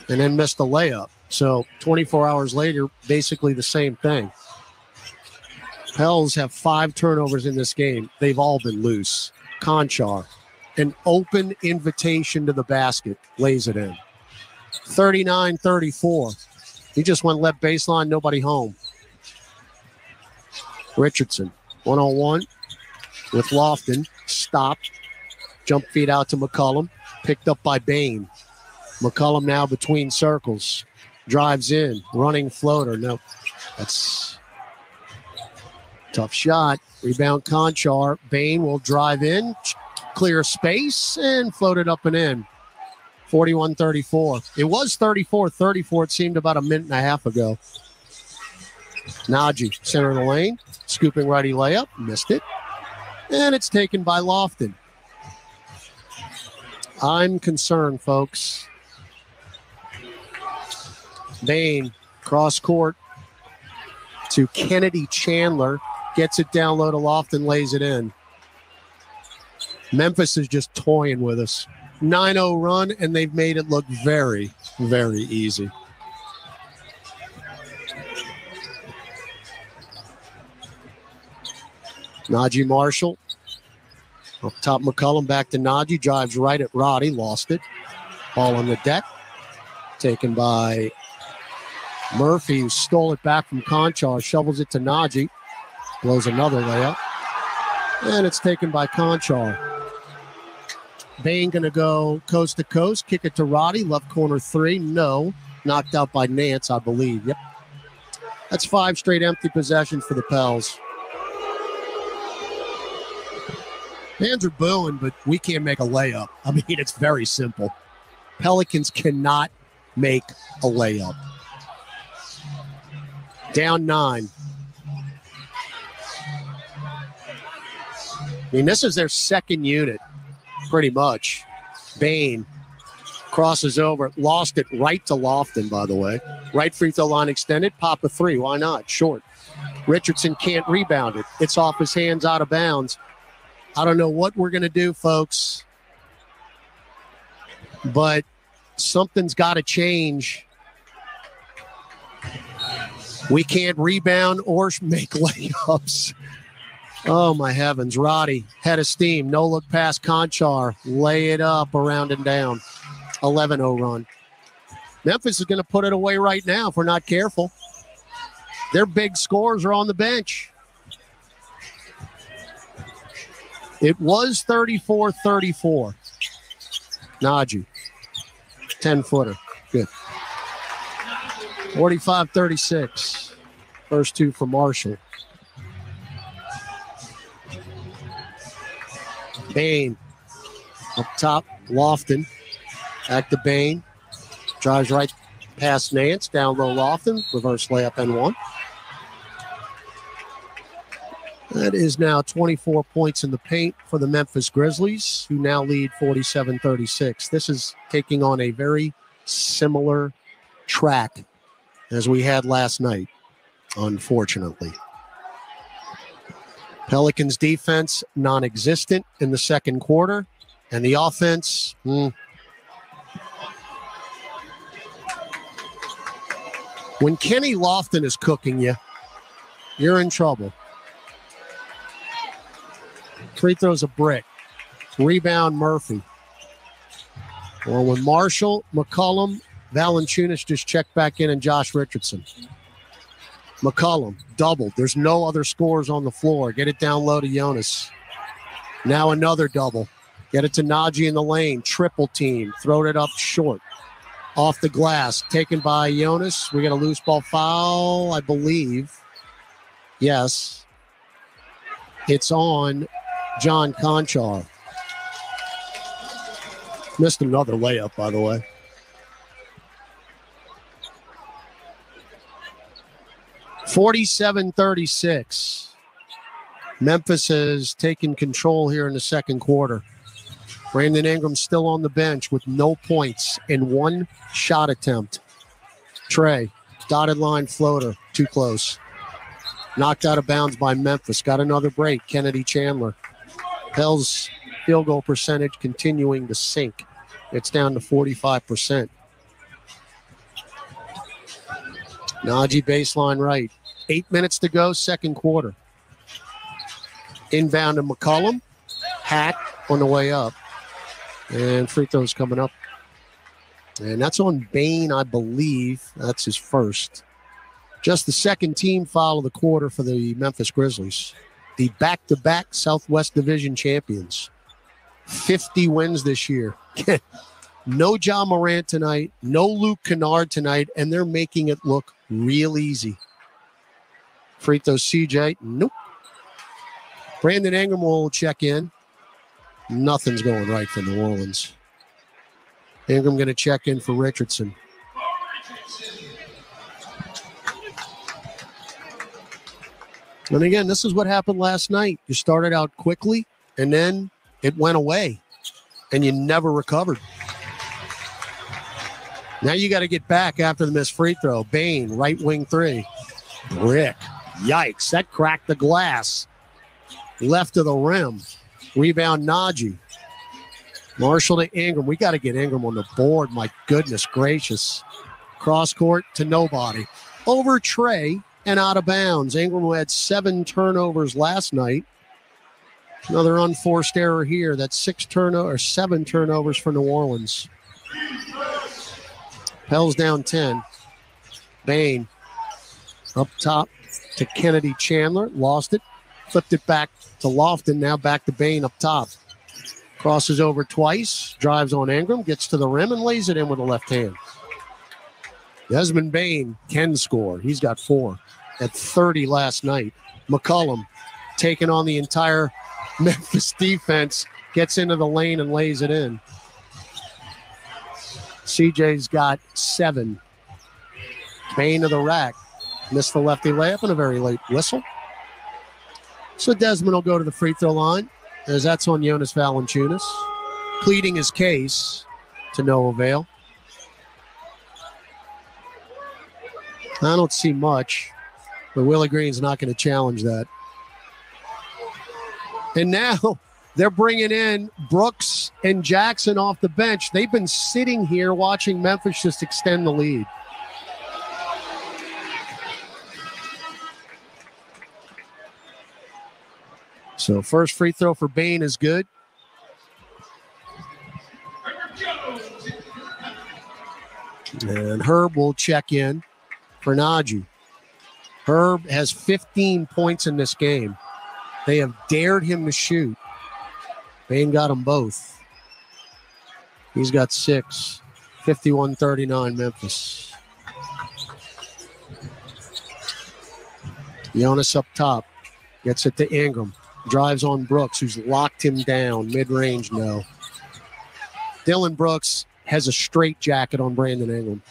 and then missed a layup. So 24 hours later, basically the same thing. Pels have 5 turnovers in this game. They've all been loose. Conchar, an open invitation to the basket, lays it in. 39-34. He just went left baseline, nobody home. Richardson, 1-on-1 with Lofton. Stopped. Jump feed out to McCollum. Picked up by Bain. McCollum now between circles. Drives in. Running floater. No. That's tough shot. Rebound Conchar. Bain will drive in. Clear space and float it up and in. 41-34. It was 34-34. It seemed about a minute and a half ago. Najee, center of the lane. Scooping righty layup. Missed it. And it's taken by Lofton. I'm concerned, folks. Bain, cross court to Kennedy Chandler. Gets it down low to Lofton, lays it in. Memphis is just toying with us. 9-0 run, and they've made it look very, very easy. Najee Marshall. Up top, McCollum back to Najee. Drives right at Roddy. Lost it. Ball on the deck. Taken by Murphy, who stole it back from Conchar. Shovels it to Najee. Blows another layup. And it's taken by Conchar. Bain going to go coast to coast. Kick it to Roddy. Left corner 3. No. Knocked out by Nance, I believe. Yep. That's 5 straight empty possessions for the Pels. Fans are booing, but we can't make a layup. I mean, it's very simple. Pelicans cannot make a layup. Down 9. I mean, this is their second unit, pretty much. Bain crosses over, lost it right to Lofton, by the way. Right free throw line extended, pop a 3. Why not? Short. Richardson can't rebound it. It's off his hands, out of bounds. I don't know what we're going to do, folks, but something's got to change. We can't rebound or make layups. Oh, my heavens. Roddy, head of steam. No look past Conchar. Lay it up around and down. 11-0 run. Memphis is going to put it away right now if we're not careful. Their big scores are on the bench. It was 34-34. Najee. 10-footer. Good. 45-36. First 2 for Marshall. Bain. Up top, Lofton. Back to Bain. Drives right past Nance. Down low, Lofton. Reverse layup and 1. That is now 24 points in the paint for the Memphis Grizzlies, who now lead 47-36. This is taking on a very similar track as we had last night, unfortunately. Pelicans defense non-existent in the second quarter, and the offense, when Kenny Lofton is cooking you, you're in trouble. Free throws a brick. Rebound Murphy. Well, when Marshall, McCollum, Valanciunas just checked back in, and Josh Richardson. McCollum, doubled. There's no other scores on the floor. Get it down low to Jonas. Now another double. Get it to Najee in the lane. Triple team. Throwed it up short. Off the glass. Taken by Jonas. We got a loose ball foul, I believe. Yes. It's on John Conchar. Missed another layup, by the way. (47-36). Memphis has taken control here in the second quarter. Brandon Ingram still on the bench with no points in 1 shot attempt. Trey, dotted line floater, too close. Knocked out of bounds by Memphis. Got another break. Kennedy Chandler. Pell's field goal percentage continuing to sink. It's down to 45%. Najee baseline right. 8 minutes to go, second quarter. Inbound to McCollum. Hack on the way up. And free throws coming up. And that's on Bain, I believe. That's his first. Just the second team foul of the quarter for the Memphis Grizzlies. The back-to-back Southwest Division champions. 50 wins this year. No Ja Morant tonight. No Luke Kennard tonight. And they're making it look real easy. Free throw CJ. Nope. Brandon Ingram will check in. Nothing's going right for New Orleans. Ingram going to check in for Richardson. And again, this is what happened last night. You started out quickly, and then it went away, and you never recovered. Now you got to get back after the missed free throw. Bain, right wing 3. Rick, yikes, that cracked the glass. Left of the rim. Rebound Najee. Marshall to Ingram. We got to get Ingram on the board. My goodness gracious. Cross court to nobody. Over Trey and out of bounds. Ingram, who had 7 turnovers last night. Another unforced error here. That's 7 turnovers for New Orleans. Pell's down 10. Bain up top to Kennedy Chandler. Lost it. Flipped it back to Lofton. Now back to Bain up top. Crosses over twice. Drives on Ingram. Gets to the rim and lays it in with the left hand. Desmond Bain can score. He's got 4 at 30 last night. McCollum taking on the entire Memphis defense. Gets into the lane and lays it in. CJ's got 7. Bane to the rack. Missed the lefty layup and a very late whistle. So Desmond will go to the free throw line, as that's on Jonas Valanciunas, pleading his case to no avail. I don't see much, but Willie Green's not going to challenge that. And now they're bringing in Brooks and Jackson off the bench. They've been sitting here watching Memphis just extend the lead. So first free throw for Bane is good. And Herb will check in for Najee. Herb has 15 points in this game. They have dared him to shoot. Bane got them both. He's got 6. 51-39 Memphis. Jonas up top. Gets it to Ingram. Drives on Brooks, who's locked him down. Mid-range, no. Dylan Brooks has a straight jacket on Brandon Ingram.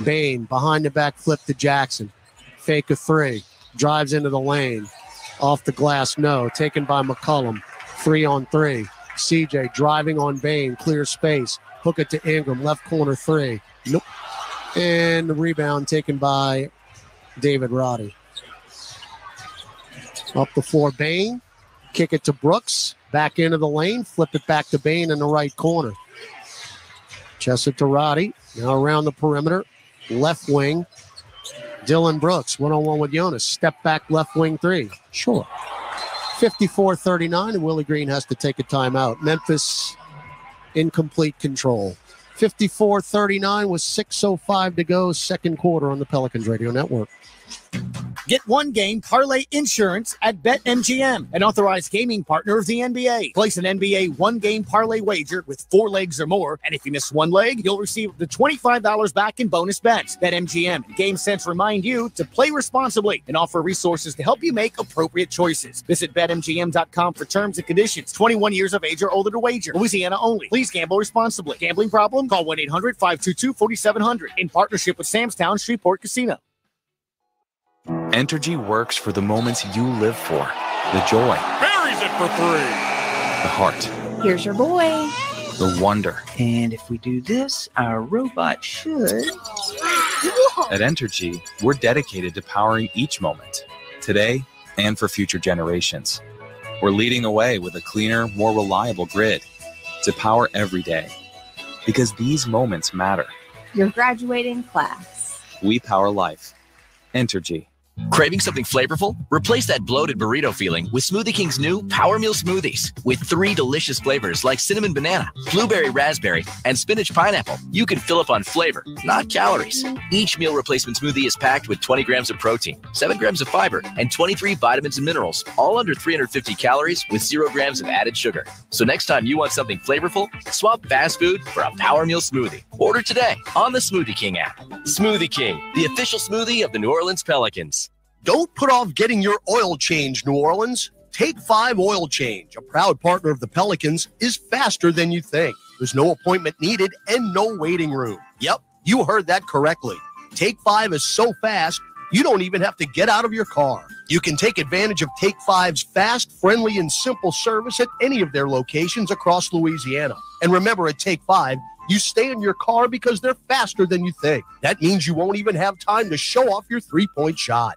Bane, behind the back flip to Jackson. Fake a 3. Drives into the lane. Off the glass, no. Taken by McCollum. 3-on-3. CJ driving on Bane. Clear space. Hook it to Ingram. Left corner 3. Nope. And the rebound taken by David Roddy. Up the floor, Bane. Kick it to Brooks. Back into the lane. Flip it back to Bane in the right corner. Chest it to Roddy. Now around the perimeter. Left wing. Dylan Brooks, one-on-one with Jonas. Step back left wing 3. Sure. 54-39, and Willie Green has to take a timeout. Memphis in complete control. 54-39 with 6:05 to go, second quarter on the Pelicans Radio Network. Get one game parlay insurance at BetMGM, an authorized gaming partner of the NBA. Place an NBA one-game parlay wager with 4 legs or more, and if you miss one leg, you'll receive the $25 back in bonus bets. BetMGM and GameSense remind you to play responsibly and offer resources to help you make appropriate choices. Visit BetMGM.com for terms and conditions. 21 years of age or older to wager. Louisiana only. Please gamble responsibly. Gambling problem? Call 1-800-522-4700 in partnership with Samstown Shreveport Casino. Entergy works for the moments you live for. The joy. Buries it for 3. The heart. Here's your boy. The wonder. And if we do this, our robot should. At Entergy, we're dedicated to powering each moment, today and for future generations. We're leading the way with a cleaner, more reliable grid to power every day. Because these moments matter. Your graduating class. We power life. Entergy. Craving something flavorful? Replace that bloated burrito feeling with Smoothie King's new Power Meal Smoothies. With 3 delicious flavors like cinnamon banana, blueberry raspberry, and spinach pineapple, you can fill up on flavor, not calories. Each meal replacement smoothie is packed with 20 grams of protein, 7 grams of fiber, and 23 vitamins and minerals, all under 350 calories with 0 grams of added sugar. So next time you want something flavorful, swap fast food for a Power Meal Smoothie. Order today on the Smoothie King app. Smoothie King, the official smoothie of the New Orleans Pelicans. Don't put off getting your oil change, New Orleans. Take 5 Oil Change, a proud partner of the Pelicans, is faster than you think. There's no appointment needed and no waiting room. Yep, you heard that correctly. Take 5 is so fast, you don't even have to get out of your car. You can take advantage of Take 5's fast, friendly, and simple service at any of their locations across Louisiana. And remember, at Take 5, you stay in your car because they're faster than you think. That means you won't even have time to show off your 3-point shot.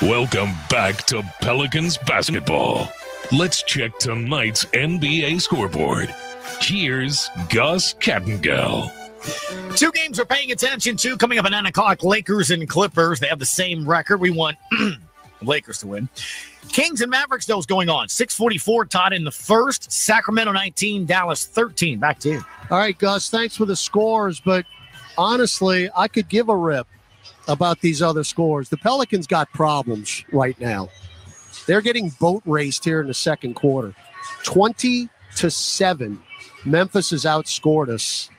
Welcome back to Pelicans basketball. Let's check tonight's NBA scoreboard. Here's Gus Kattengell. 2 games we're paying attention to coming up at 9 o'clock. Lakers and Clippers. They have the same record. We want Lakers to win. Kings and Mavericks, though, is going on. 6:44 tied in the first. Sacramento 19, Dallas 13. Back to you. All right, Gus, thanks for the scores, but honestly, I could give a rip about these other scores. The Pelicans got problems right now. They're getting boat raced here in the second quarter. 20-7. Memphis has outscored us,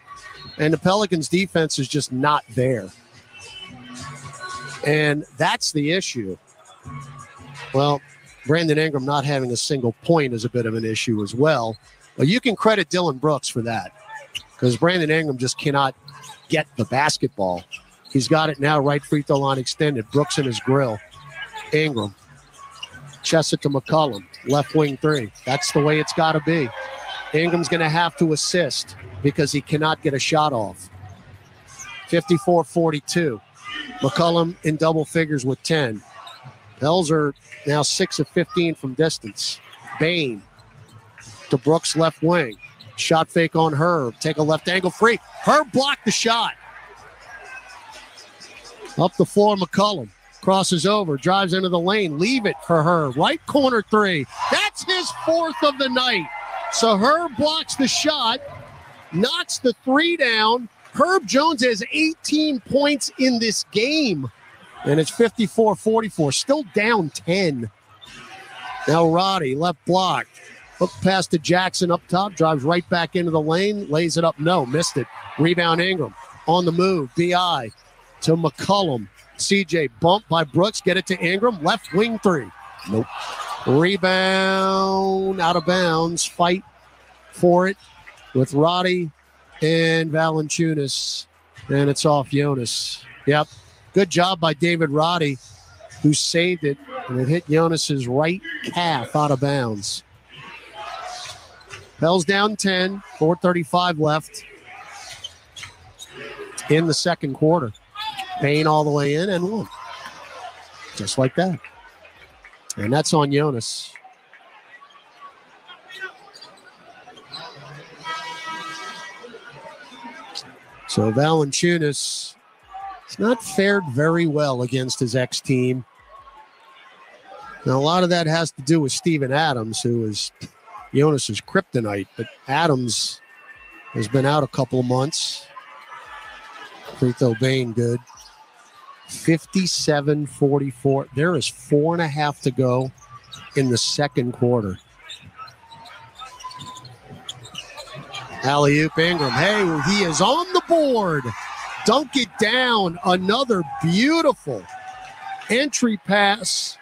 and the Pelicans defense is just not there. And that's the issue. Well, Brandon Ingram not having a single point is a bit of an issue as well. But you can credit Dylan Brooks for that because Brandon Ingram just cannot get the basketball. He's got it now, right free throw line extended. Brooks in his grill. Ingram. Chest it to McCollum. Left wing three. That's the way it's got to be. Ingram's going to have to assist because he cannot get a shot off. 54-42. McCollum in double figures with 10. Pels are now 6 of 15 from distance. Bain to Brooks left wing. Shot fake on Herb. Take a left angle free. Herb blocked the shot. Up the floor, McCollum. Crosses over, drives into the lane. Leave it for Herb. Right corner three. That's his 4th of the night. So Herb blocks the shot, knocks the 3 down. Herb Jones has 18 points in this game. And it's 54-44, still down 10. Now Roddy, left block. Hook pass to Jackson up top, drives right back into the lane, lays it up. No, missed it. Rebound Ingram. On the move, B.I. to McCollum. CJ bumped by Brooks, get it to Ingram. Left wing three. Nope. Rebound, out of bounds. Fight for it with Roddy and Valanciunas. And it's off Jonas. Yep. Good job by David Roddy, who saved it. And it hit Jonas's right calf out of bounds. Pels down 10, 4:35 left in the second quarter. Bain all the way in and one. Just like that. And that's on Jonas. So Valanciunas has not fared very well against his ex-team. Now, a lot of that has to do with Steven Adams, who is Jonas's kryptonite, but Adams has been out a couple of months. Free throw Bain good. 57-44. There is 4.5 to go in the second quarter. Alley-oop Ingram. Hey, he is on the board. Dunk it down. Another beautiful entry pass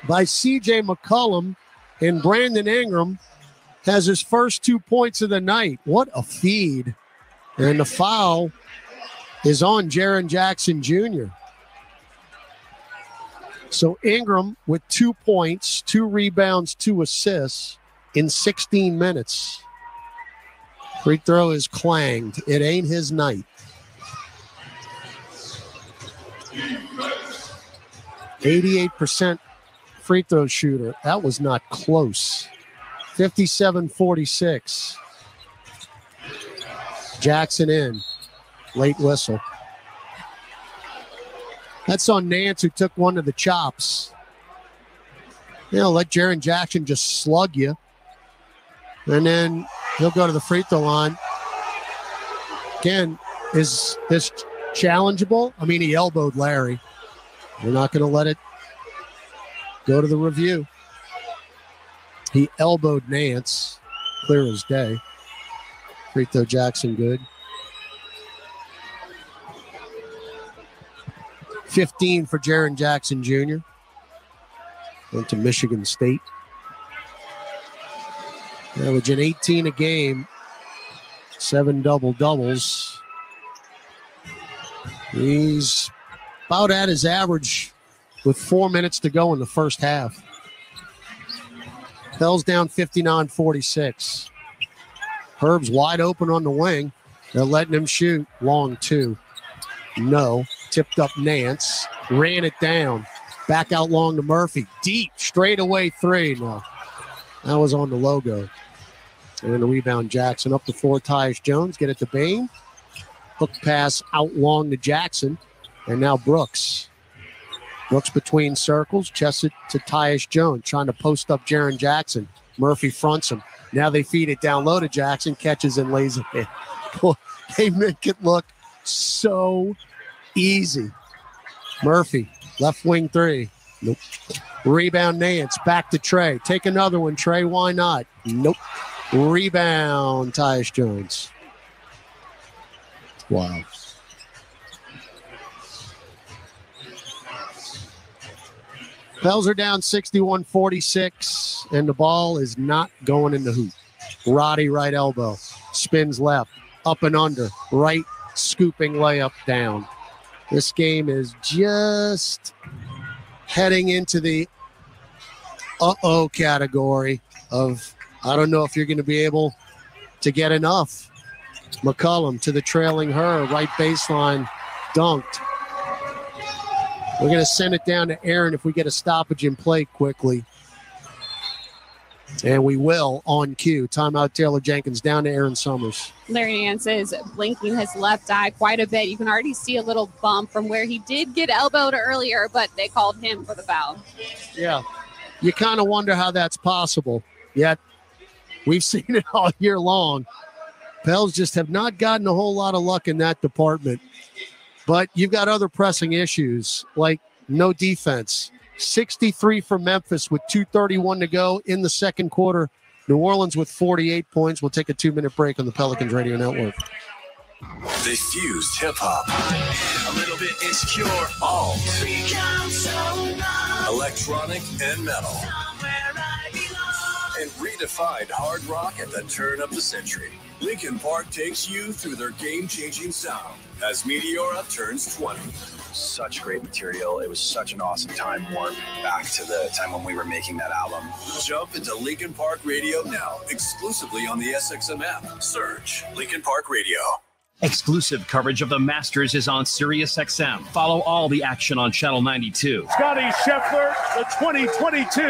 by C.J. McCollum, and Brandon Ingram has his first 2 points of the night. What a feed. And the foul is on Jaren Jackson Jr. So Ingram with 2 points, 2 rebounds, 2 assists in 16 minutes. Free throw is clanged. It ain't his night. 88% free throw shooter. That was not close. 57-46. Jackson in. Late whistle. That's on Nance, who took one of the chops. Let Jaren Jackson just slug you. And then he'll go to the free throw line. Again, is this challengeable? I mean, he elbowed Larry. We're not going to let it go to the review. He elbowed Nance. Clear as day. Free throw Jackson good. 15 for Jaren Jackson Jr. Went to Michigan State. Averaging 18 a game. 7 double-doubles. He's about at his average with 4 minutes to go in the first half. Pels down 59-46. Herb's wide open on the wing. They're letting him shoot. Long 2. No. Tipped up Nance. Ran it down. Back out long to Murphy. Deep. Straightaway 3. No. That was on the logo. And then the rebound Jackson. Up the floor, Tyus Jones. Get it to Bain. Hook pass out long to Jackson. And now Brooks. Brooks between circles. Chests it to Tyus Jones. Trying to post up Jaren Jackson. Murphy fronts him. Now they feed it down low to Jackson. Catches and lays it in. They make it look so easy. Murphy. Left wing 3. Nope. Rebound Nance. Back to Trey. Take another one, Trey. Why not? Nope. Rebound Tyus Jones. Wow. Pels are down 61-46, and the ball is not going in the hoop. Roddy right elbow, spins left, up and under, right scooping layup down. This game is just heading into the uh-oh category of, I don't know if you're going to be able to get enough. McCollum to the trailing her, right baseline, dunked. We're going to send it down to Aaron if we get a stoppage in play quickly. And we will on cue. Timeout Taylor Jenkins, down to Aaron Summers. Larry Nance is blinking his left eye quite a bit. You can already see a little bump from where he did get elbowed earlier, but they called him for the foul. Yeah, you kind of wonder how that's possible. Yet we've seen it all year long. Pels just have not gotten a whole lot of luck in that department. But you've got other pressing issues, like no defense. 63 for Memphis with 2:31 to go in the second quarter. New Orleans with 48 points. We'll take a 2-minute break on the Pelicans Radio Network. They fused hip-hop, a little bit insecure, all electronic and metal, and redefined hard rock at the turn of the century. Linkin Park takes you through their game-changing sound as Meteora turns 20. Such great material. It was such an awesome time warp back to the time when we were making that album. Jump into Linkin Park Radio now, exclusively on the SXM app. Search Linkin Park Radio. Exclusive coverage of the Masters is on SiriusXM. Follow all the action on Channel 92. Scotty Scheffler, the 2022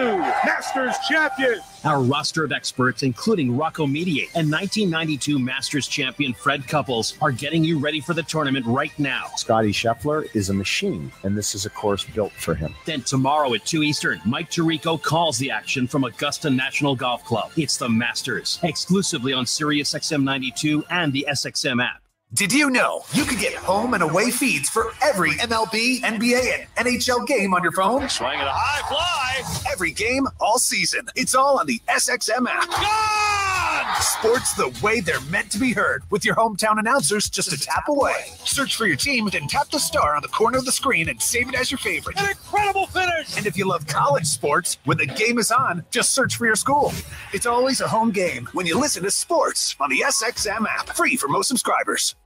Masters champion. Our roster of experts, including Rocco Mediate and 1992 Masters champion Fred Couples, are getting you ready for the tournament right now. Scotty Scheffler is a machine, and this is a course built for him. Then tomorrow at 2 Eastern, Mike Tirico calls the action from Augusta National Golf Club. It's the Masters, exclusively on SiriusXM 92 and the SXM app. Did you know you could get home and away feeds for every MLB, NBA, and NHL game on your phone? Swing it a high fly. Every game, all season. It's all on the SXM app. Gone! Sports the way they're meant to be heard, with your hometown announcers just a tap away. Search for your team, then tap the star on the corner of the screen and save it as your favorite. An incredible finish! And if you love college sports, when the game is on, just search for your school. It's always a home game when you listen to sports on the SXM app. Free for most subscribers.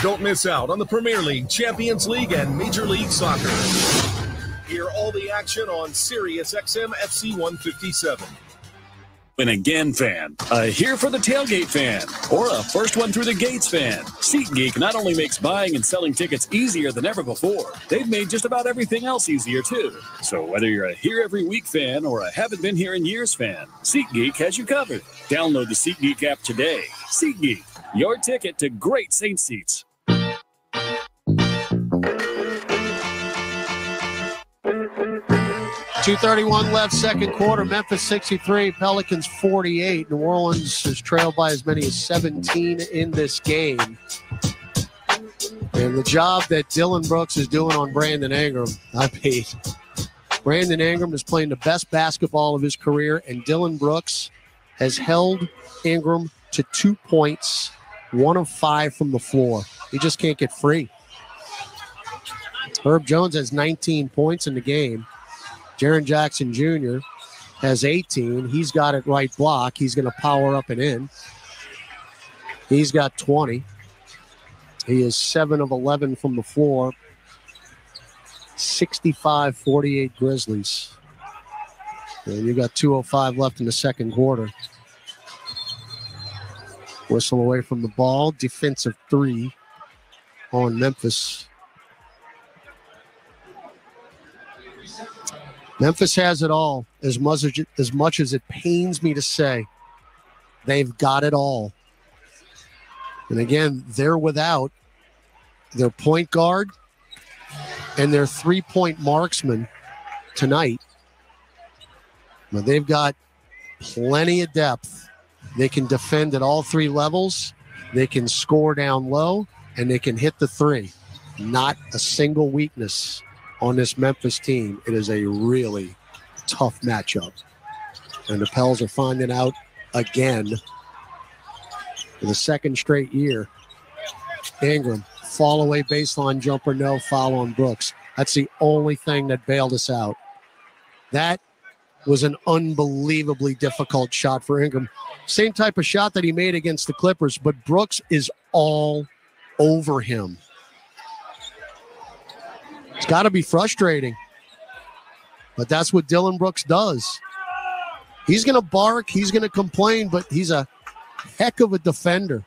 Don't miss out on the Premier League, Champions League, and Major League Soccer. Hear all the action on SiriusXM FC 157. An again fan, a here for the tailgate fan, or a first one through the gates fan. SeatGeek not only makes buying and selling tickets easier than ever before, they've made just about everything else easier too. So whether you're a here every week fan or a haven't been here in years fan, SeatGeek has you covered. Download the SeatGeek app today. SeatGeek, your ticket to great Saints seats. 2:31 left, second quarter. Memphis 63, Pelicans 48. New Orleans is trailed by as many as 17 in this game. And the job that Dylan Brooks is doing on Brandon Ingram, Brandon Ingram is playing the best basketball of his career, and Dylan Brooks has held Ingram to 2 points, 1 of 5 from the floor. He just can't get free. Herb Jones has 19 points in the game. Jaren Jackson Jr. has 18. He's got it right block. He's going to power up and in. He's got 20. He is 7 of 11 from the floor. 65-48 Grizzlies. And you got 2:05 left in the second quarter. Whistle away from the ball. Defensive 3 on Memphis. Memphis has it all, as much as it pains me to say. They've got it all. And again, they're without their point guard and their three-point marksman tonight. But they've got plenty of depth. They can defend at all 3 levels. They can score down low, and they can hit the 3. Not a single weakness on this Memphis team. It is a really tough matchup. And the Pels are finding out again for the second straight year. Ingram, fall away baseline jumper, no foul on Brooks. That's the only thing that bailed us out. That was an unbelievably difficult shot for Ingram. Same type of shot that he made against the Clippers, but Brooks is all over him. It's got to be frustrating. But that's what Dylan Brooks does. He's going to bark, he's going to complain, but he's a heck of a defender.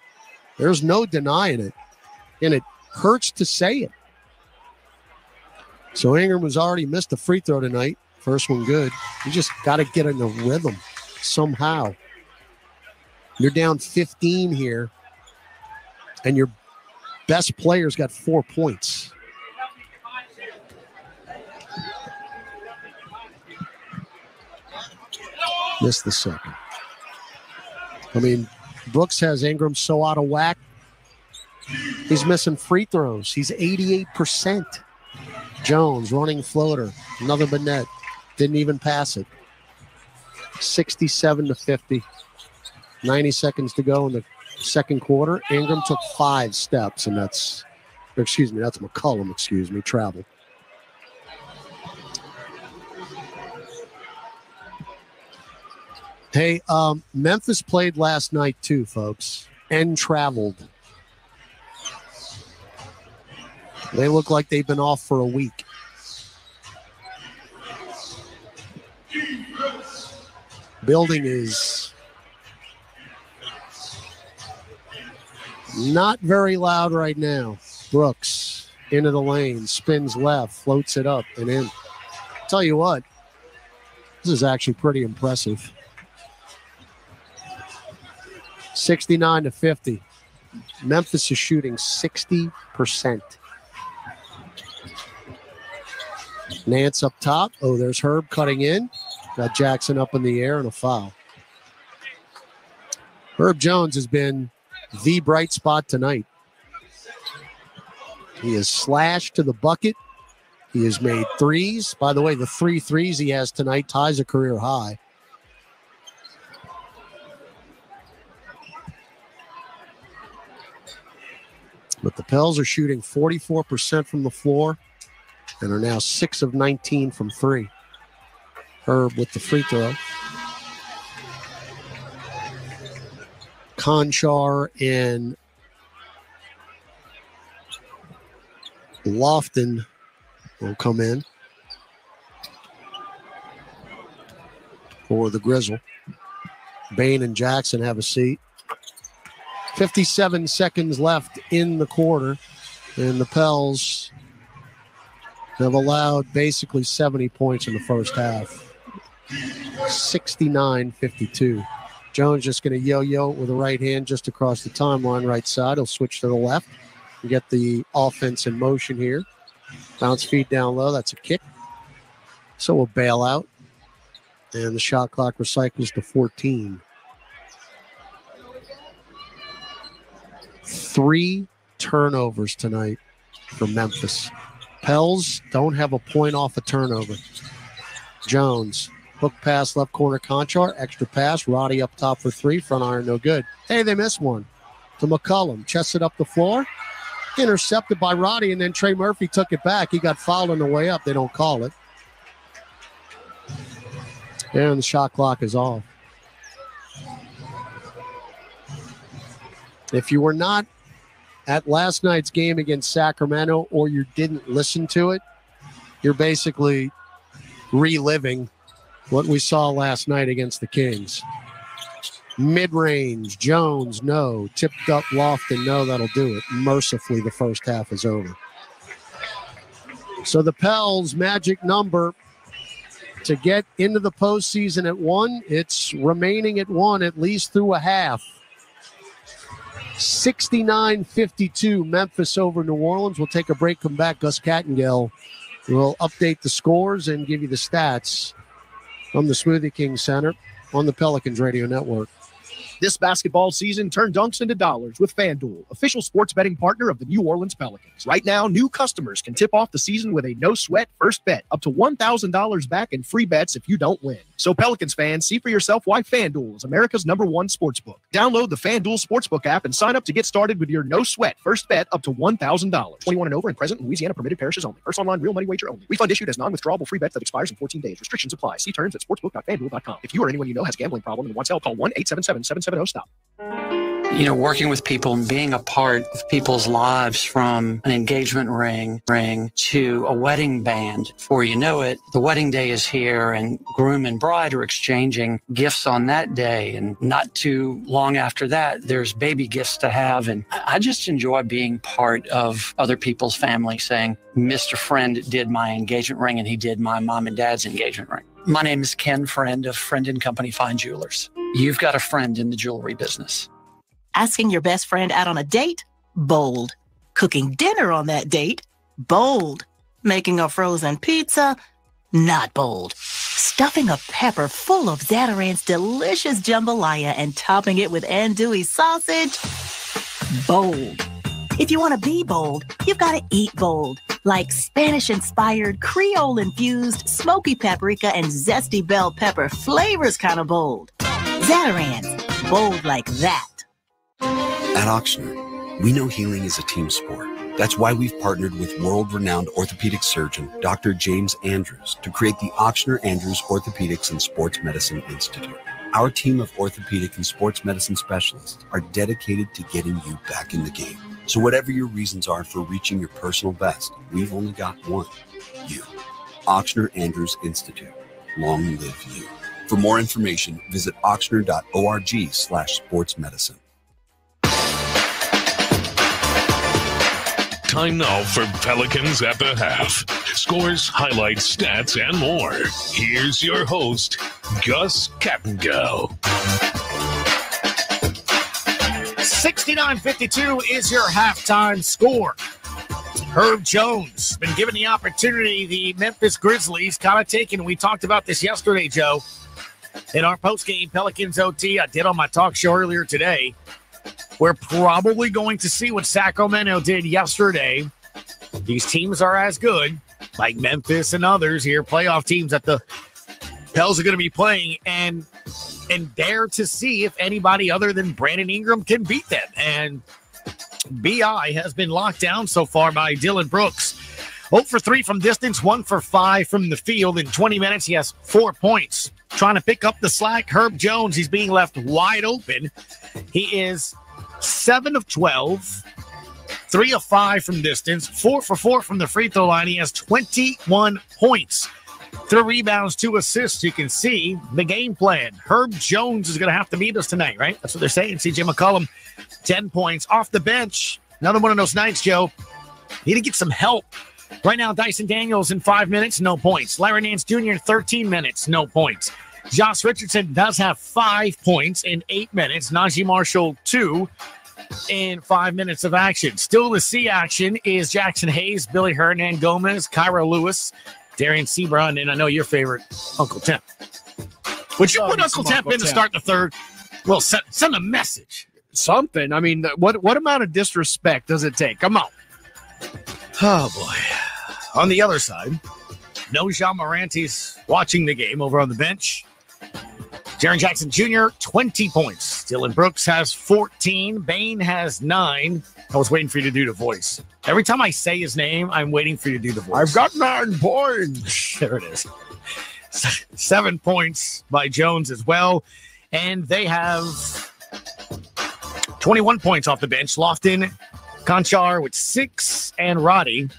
There's no denying it. And it hurts to say it. So Ingram has already missed a free throw tonight. First one good. You just got to get in the rhythm somehow. You're down 15 here, and your best player's got 4 points. Missed the second. I mean, Brooks has Ingram so out of whack. He's missing free throws. He's 88%. Jones running floater. Another Bennett. Didn't even pass it. 67-50. 90 seconds to go in the second quarter. Ingram took 5 steps, and that's McCollum, travel. Hey, Memphis played last night too, folks, and traveled. They look like they've been off for a week. Building is not very loud right now. Brooks into the lane, spins left, floats it up and in. Tell you what, this is actually pretty impressive. 69-50. Memphis is shooting 60%. Nance up top. Oh, there's Herb cutting in. Got Jackson up in the air and a foul. Herb Jones has been the bright spot tonight. He has slashed to the bucket. He has made threes. By the way, the 3 threes he has tonight ties a career high. But the Pels are shooting 44% from the floor and are now 6 of 19 from 3. Herb with the free throw. Conchar and Lofton will come in for the Grizzle. Bain and Jackson have a seat. 57 seconds left in the quarter, and the Pels have allowed basically 70 points in the first half. 69-52. Jones just going to yo-yo with the right hand just across the timeline, right side. He'll switch to the left and get the offense in motion here. Bounce feed down low. That's a kick. So we'll bail out. And the shot clock recycles to 14. 3 turnovers tonight for Memphis. Pels don't have a point off a turnover. Jones, hook pass, left corner, Conchar, extra pass, Roddy up top for 3, front iron, no good. Hey, they missed one. To McCollum, chested up the floor, intercepted by Roddy, and then Trey Murphy took it back. He got fouled on the way up. They don't call it. And the shot clock is off. If you were not at last night's game against Sacramento or you didn't listen to it, you're basically reliving what we saw last night against the Kings. Mid-range, Jones, no. Tipped up, Lofton, no. That'll do it. Mercifully, the first half is over. So the Pels' magic number to get into the postseason at 1, it's remaining at 1 at least through a half. 69-52, Memphis over New Orleans. We'll take a break, come back. Gus Kattengell will update the scores and give you the stats from the Smoothie King Center on the Pelicans Radio Network. This basketball season, turn dunks into dollars with FanDuel, official sports betting partner of the New Orleans Pelicans. Right now, new customers can tip off the season with a no-sweat first bet, up to $1,000 back in free bets if you don't win. So Pelicans fans, see for yourself why FanDuel is America's #1 sportsbook. Download the FanDuel Sportsbook app and sign up to get started with your no-sweat first bet up to $1,000. 21 and over and present in Louisiana, permitted parishes only. First online real money wager only. Refund issued as non-withdrawable free bet that expires in 14 days. Restrictions apply. See terms at sportsbook.fanduel.com. If you or anyone you know has a gambling problem and wants help, call 1-877-770-STOP. You know, working with people and being a part of people's lives, from an engagement ring to a wedding band. Before you know it, the wedding day is here and groom and bride are exchanging gifts on that day. And not too long after that, there's baby gifts to have. And I just enjoy being part of other people's family, saying, Mr. Friend did my engagement ring and he did my mom and dad's engagement ring. My name is Ken Friend of Friend & Company Fine Jewelers. You've got a friend in the jewelry business. Asking your best friend out on a date? Bold. Cooking dinner on that date? Bold. Making a frozen pizza? Not bold. Stuffing a pepper full of Zatarain's delicious jambalaya and topping it with andouille sausage? Bold. If you want to be bold, you've got to eat bold. Like Spanish-inspired, Creole-infused, smoky paprika and zesty bell pepper flavors kind of bold. Zatarain's. Bold like that. At Ochsner, we know healing is a team sport. That's why we've partnered with world-renowned orthopedic surgeon Dr. James Andrews to create the Ochsner Andrews Orthopedics and Sports Medicine Institute. Our team of orthopedic and sports medicine specialists are dedicated to getting you back in the game. So whatever your reasons are for reaching your personal best, we've only got one: you. Ochsner Andrews Institute. Long live you. For more information, visit ochsner.org/sportsmedicine. Time now for Pelicans at the Half. Scores, highlights, stats, and more. Here's your host, Gus Kattengell. 69-52 is your halftime score. Herb Jones been given the opportunity. The Memphis Grizzlies kind of taken. We talked about this yesterday, Joe, in our postgame Pelicans OT. I did on my talk show earlier today. We're probably going to see what Sacramento did yesterday. These teams are as good, like Memphis and others here, playoff teams that the Pels are going to be playing, and dare to see if anybody other than Brandon Ingram can beat them. And B.I. has been locked down so far by Dylan Brooks. 0 for 3 from distance, 1 for 5 from the field. In 20 minutes, he has 4 points. Trying to pick up the slack, Herb Jones, he's being left wide open. He is 7 of 12, 3 of 5 from distance, 4 for 4 from the free throw line. He has 21 points, 3 rebounds, 2 assists. You can see the game plan. Herb Jones is going to have to beat us tonight, right? That's what they're saying. CJ McCollum, 10 points. Off the bench, another one of those nights, Joe. Need to get some help. Right now, Dyson Daniels in 5 minutes, no points. Larry Nance Jr. 13 minutes, no points. Josh Richardson does have 5 points in 8 minutes. Najee Marshall, 2 in 5 minutes of action. Still to see action is Jackson Hayes, Billy Hernan Gomez, Kyra Lewis, Darian Sebron, and I know your favorite, Uncle Temp. Would you put Uncle Temp in to start the third? Well, send a message. Something. I mean, what amount of disrespect does it take? Come on. Oh, boy. On the other side, no Ja Morant. He's watching the game over on the bench. Jaren Jackson Jr., 20 points. Dylan Brooks has 14. Bane has 9. I was waiting for you to do the voice. Every time I say his name, I'm waiting for you to do the voice. I've got 9 points. There it is. 7 points by Jones as well. And they have 21 points off the bench. Lofton, Conchar with 6, and Roddy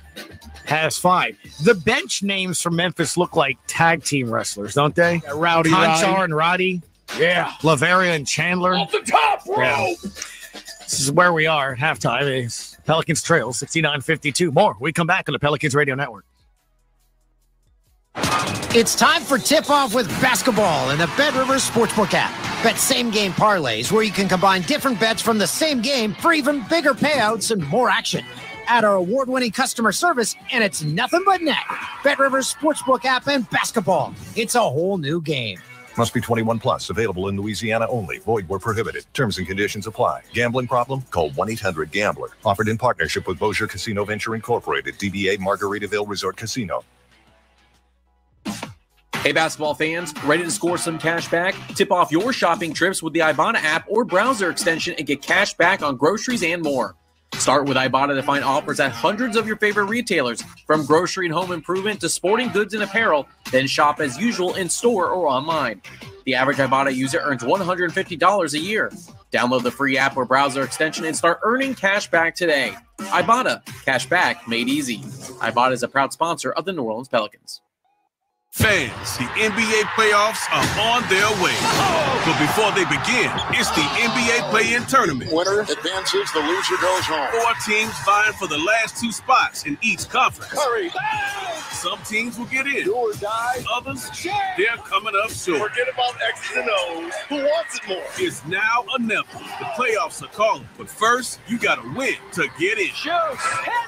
has 5. The bench names for Memphis look like tag team wrestlers, don't they? Yeah, Rowdy Conchar and Roddy. Yeah. Lavaria and Chandler. Off the top rope. Yeah. This is where we are at halftime. It's Pelicans trail 69-52. More. We come back on the Pelicans Radio Network. It's time for tip-off with basketball in the Bet Rivers Sportsbook app. Bet same-game parlays where you can combine different bets from the same game for even bigger payouts and more action. Add our award-winning customer service, and it's nothing but net. Bet Rivers Sportsbook app and basketball. It's a whole new game. Must be 21 plus. Available in Louisiana only. Void where prohibited. Terms and conditions apply. Gambling problem? Call 1-800-GAMBLER. Offered in partnership with Bossier Casino Venture Incorporated. DBA Margaritaville Resort Casino. Hey, basketball fans, ready to score some cash back? Tip off your shopping trips with the Ibotta app or browser extension and get cash back on groceries and more. Start with Ibotta to find offers at hundreds of your favorite retailers, from grocery and home improvement to sporting goods and apparel, then shop as usual in store or online. The average Ibotta user earns $150 a year. Download the free app or browser extension and start earning cash back today. Ibotta, cash back made easy. Ibotta is a proud sponsor of the New Orleans Pelicans. Fans, the NBA playoffs are on their way. But before they begin, it's the NBA Play-In Tournament. Winner advances, the loser goes home. 4 teams vying for the last 2 spots in each conference. Hurry! Some teams will get in. Do or die. Others, they're coming up short. Forget about X's and O's. Who wants it more? It's now or never. The playoffs are calling. But first, you got to win to get in.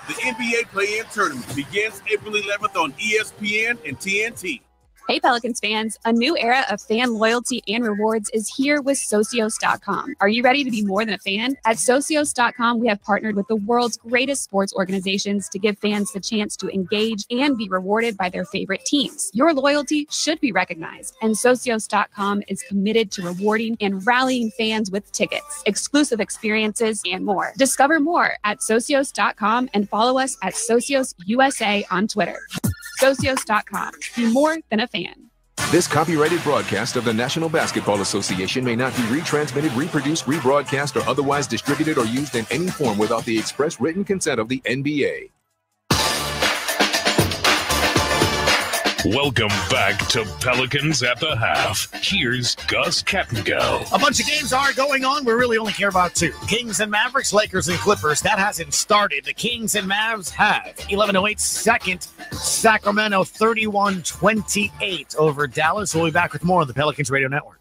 The NBA Play-In Tournament begins April 11th on ESPN and TNT. Hey, Pelicans fans, a new era of fan loyalty and rewards is here with Socios.com. Are you ready to be more than a fan? At Socios.com, we have partnered with the world's greatest sports organizations to give fans the chance to engage and be rewarded by their favorite teams. Your loyalty should be recognized, and Socios.com is committed to rewarding and rallying fans with tickets, exclusive experiences, and more. Discover more at Socios.com and follow us at Socios USA on Twitter. Socios.com. Be more than a fan. This copyrighted broadcast of the National Basketball Association may not be retransmitted, reproduced, rebroadcast, or otherwise distributed or used in any form without the express written consent of the NBA. Welcome back to Pelicans at the Half. Here's Gus Kattengo. A bunch of games are going on. We really only care about 2. Kings and Mavericks, Lakers and Clippers. That hasn't started. The Kings and Mavs have 11:08 second. Sacramento 31-28 over Dallas. We'll be back with more on the Pelicans Radio Network.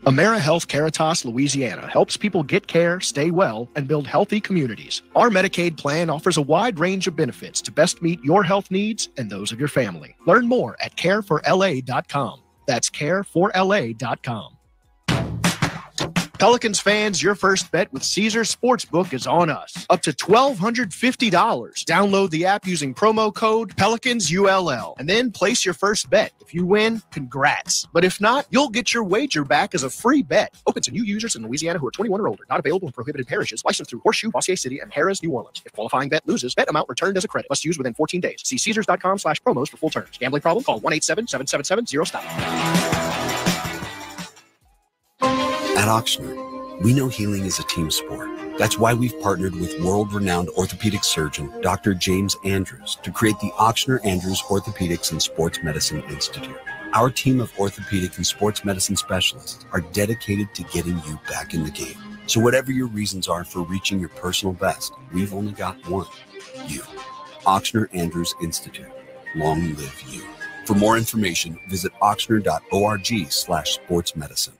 AmeriHealth Caritas Louisiana helps people get care, stay well, and build healthy communities. Our Medicaid plan offers a wide range of benefits to best meet your health needs and those of your family. Learn more at careforla.com. That's careforla.com. Pelicans fans, your first bet with Caesars Sportsbook is on us. Up to $1,250. Download the app using promo code PelicansULL and then place your first bet. If you win, congrats. But if not, you'll get your wager back as a free bet. Open to new users in Louisiana who are 21 or older. Not available in prohibited parishes. Licensed through Horseshoe, Bossier City, and Harrah's, New Orleans. If qualifying bet loses, bet amount returned as a credit. Must use within 14 days. See Caesars.com/promos for full terms. Gambling problem? Call 1-877-777-0-STOP. At Auctioner, we know healing is a team sport. That's why we've partnered with world-renowned orthopedic surgeon Dr. James Andrews to create the Auctioner Andrews Orthopedics and Sports Medicine Institute. Our team of orthopedic and sports medicine specialists are dedicated to getting you back in the game. So whatever your reasons are for reaching your personal best, we've only got one: you. Auctioner Andrews Institute. Long live you. For more information, visit auctioner.org/sportsmedicine.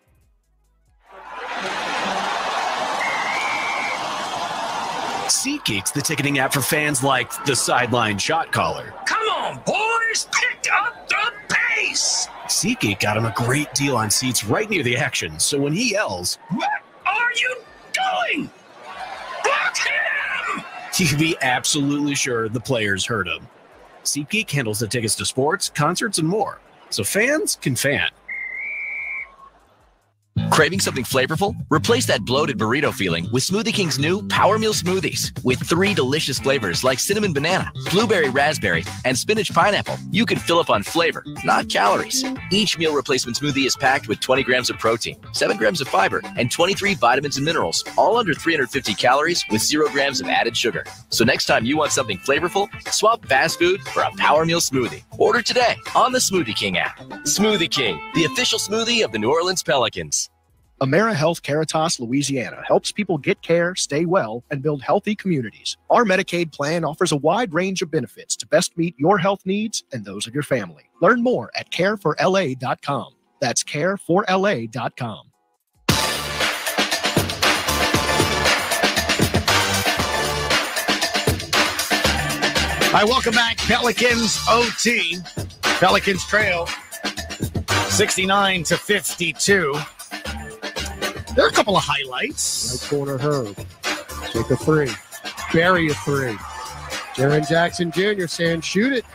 SeatGeek's the ticketing app for fans like the sideline shot caller. Come on, boys, pick up the pace! SeatGeek got him a great deal on seats right near the action, so when he yells, "What are you doing? Block him!" you can be absolutely sure the players heard him. SeatGeek handles the tickets to sports, concerts, and more, so fans can fan. Craving something flavorful? Replace that bloated burrito feeling with Smoothie King's new Power Meal Smoothies. With 3 delicious flavors like cinnamon banana, blueberry raspberry, and spinach pineapple, you can fill up on flavor, not calories. Each meal replacement smoothie is packed with 20 grams of protein, 7 grams of fiber, and 23 vitamins and minerals, all under 350 calories with 0 grams of added sugar. So next time you want something flavorful, swap fast food for a Power Meal Smoothie. Order today on the Smoothie King app. Smoothie King, the official smoothie of the New Orleans Pelicans. AmeriHealth Caritas Louisiana helps people get care, stay well, and build healthy communities. Our Medicaid plan offers a wide range of benefits to best meet your health needs and those of your family. Learn more at careforla.com. That's careforla.com. All right, welcome back. Pelicans OT. Pelicans trail 69-52. There are a couple of highlights. Right corner, Herb. Take a 3. Bury a 3. Jaren Jackson Jr. saying, shoot it.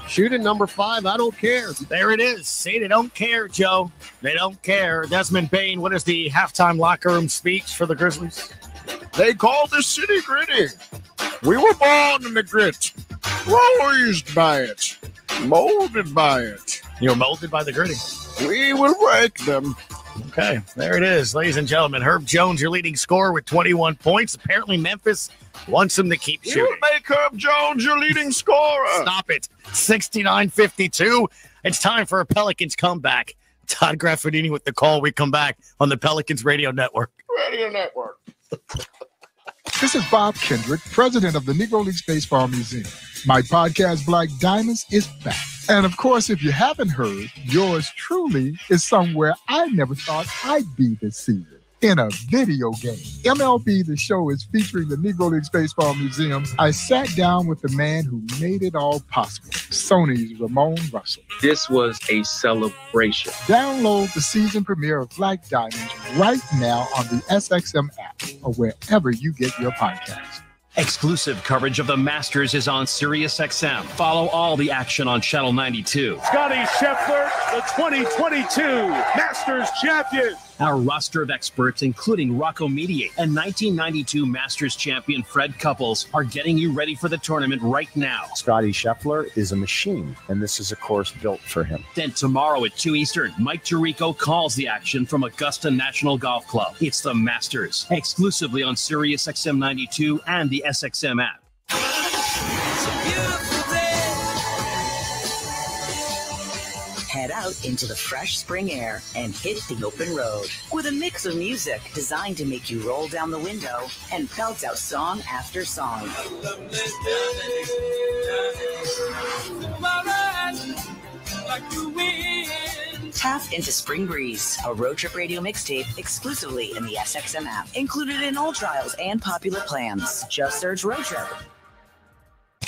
Shoot it, number 5. I don't care. There it is. See, they don't care, Joe. They don't care. Desmond Bain, what is the halftime locker room speech for the Grizzlies? They call the city gritty. We were born in the grit, raised by it, molded by it. You're molded by the gritty. We will break them. Okay, there it is, ladies and gentlemen. Herb Jones, your leading scorer with 21 points. Apparently Memphis wants him to keep shooting. You make Herb Jones your leading scorer. Stop it. 69-52. It's time for a Pelicans comeback. Todd Graffinini with the call. We come back on the Pelicans Radio Network. Radio Network. This is Bob Kendrick, president of the Negro Leagues Baseball Museum. My podcast, Black Diamonds, is back. And of course, if you haven't heard, yours truly is somewhere I never thought I'd be this season. In a video game. MLB The Show is featuring the Negro Leagues Baseball Museum. I sat down with the man who made it all possible, Sony's Ramon Russell. This was a celebration. Download the season premiere of Black Diamonds right now on the SXM app or wherever you get your podcasts. Exclusive coverage of the Masters is on SiriusXM. Follow all the action on Channel 92. Scotty Scheffler, the 2022 Masters champion. Our roster of experts, including Rocco Mediate and 1992 Masters champion Fred Couples, are getting you ready for the tournament right now. Scotty Scheffler is a machine, and this is a course built for him. Then tomorrow at 2 Eastern, Mike Tirico calls the action from Augusta National Golf Club. It's the Masters, exclusively on SiriusXM 92 and the SXM app. Head out into the fresh spring air and hit the open road with a mix of music designed to make you roll down the window and belt out song after song. Tap into Spring Breeze, a road trip radio mixtape exclusively in the SXM app, included in all trials and popular plans. Just search Road Trip.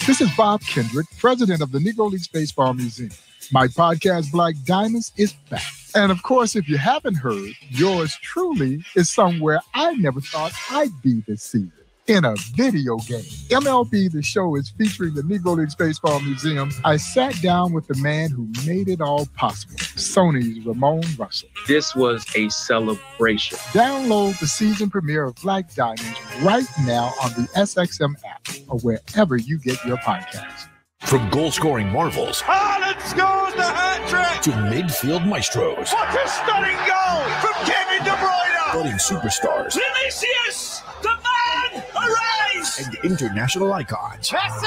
This is Bob Kendrick, president of the Negro Leagues Baseball Museum. My podcast, Black Diamonds, is back. And of course, if you haven't heard, yours truly is somewhere I never thought I'd be this season. In a video game. MLB The Show is featuring the Negro Leagues Baseball Museum. I sat down with the man who made it all possible, Sony's Ramon Russell. This was a celebration. Download the season premiere of Black Diamonds right now on the SXM app or wherever you get your podcasts. From goal-scoring marvels Haaland scores the hat trick! to midfield maestros, What a stunning goal from Kevin De Bruyne! budding superstars, Vinicius, the man, arise! and international icons, Messi!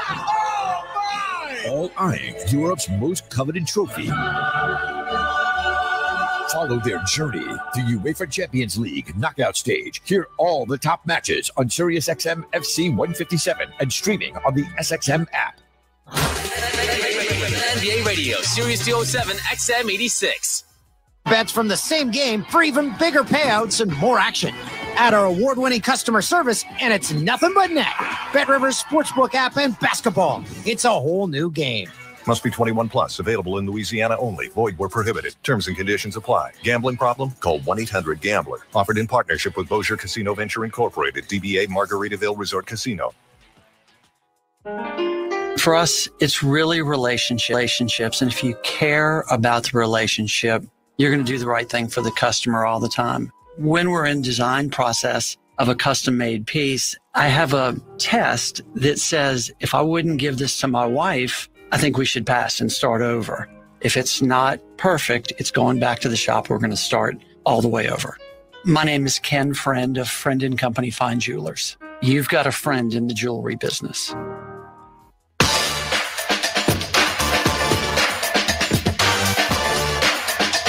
Oh my! all eyeing Europe's most coveted trophy. Follow their journey to UEFA Champions League knockout stage. Hear all the top matches on SiriusXM FC 157 and streaming on the SXM app. NBA Radio, Sirius 207, XM 86. Bets from the same game for even bigger payouts and more action. Add our award-winning customer service, and it's nothing but net. BetRivers Sportsbook app and basketball. It's a whole new game. Must be 21 plus. Available in Louisiana only. Void where prohibited. Terms and conditions apply. Gambling problem? Call 1-800-GAMBLER. Offered in partnership with Bossier Casino Venture Incorporated. DBA Margaritaville Resort Casino. For us, it's really relationships. And if you care about the relationship, you're going to do the right thing for the customer all the time. When we're in design process of a custom-made piece, I have a test that says, if I wouldn't give this to my wife, I think we should pass and start over. If it's not perfect, it's going back to the shop. We're going to start all the way over. My name is Ken Friend of Friend & Company Fine Jewelers. You've got a friend in the jewelry business.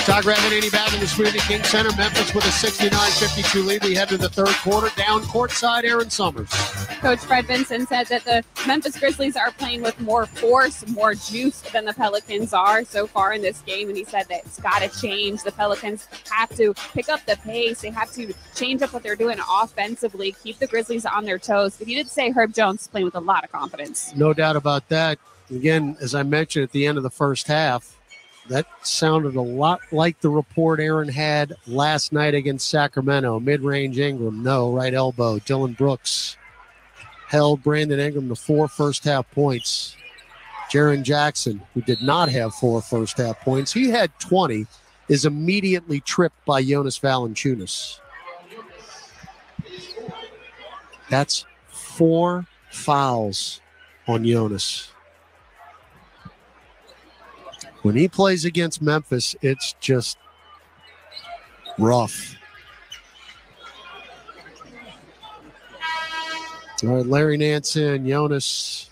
Todd Graffinini back in the Smoothie King Center. Memphis with a 69-52 lead. We head to the third quarter. Down courtside, Aaron Summers. Coach Fred Vinson said that the Memphis Grizzlies are playing with more force, more juice than the Pelicans are so far in this game. And he said that it's got to change. The Pelicans have to pick up the pace. They have to change up what they're doing offensively, keep the Grizzlies on their toes. But he did say Herb Jones is playing with a lot of confidence. No doubt about that. Again, as I mentioned at the end of the first half, that sounded a lot like the report Aaron had last night against Sacramento. Mid-range Ingram, no. Right elbow. Dylan Brooks held Brandon Ingram to 4 first-half points. Jaren Jackson, who did not have 4 first-half points, he had 20, is immediately tripped by Jonas Valanciunas. That's 4 fouls on Jonas. When he plays against Memphis, it's just rough. All right, Larry Nance and Jonas,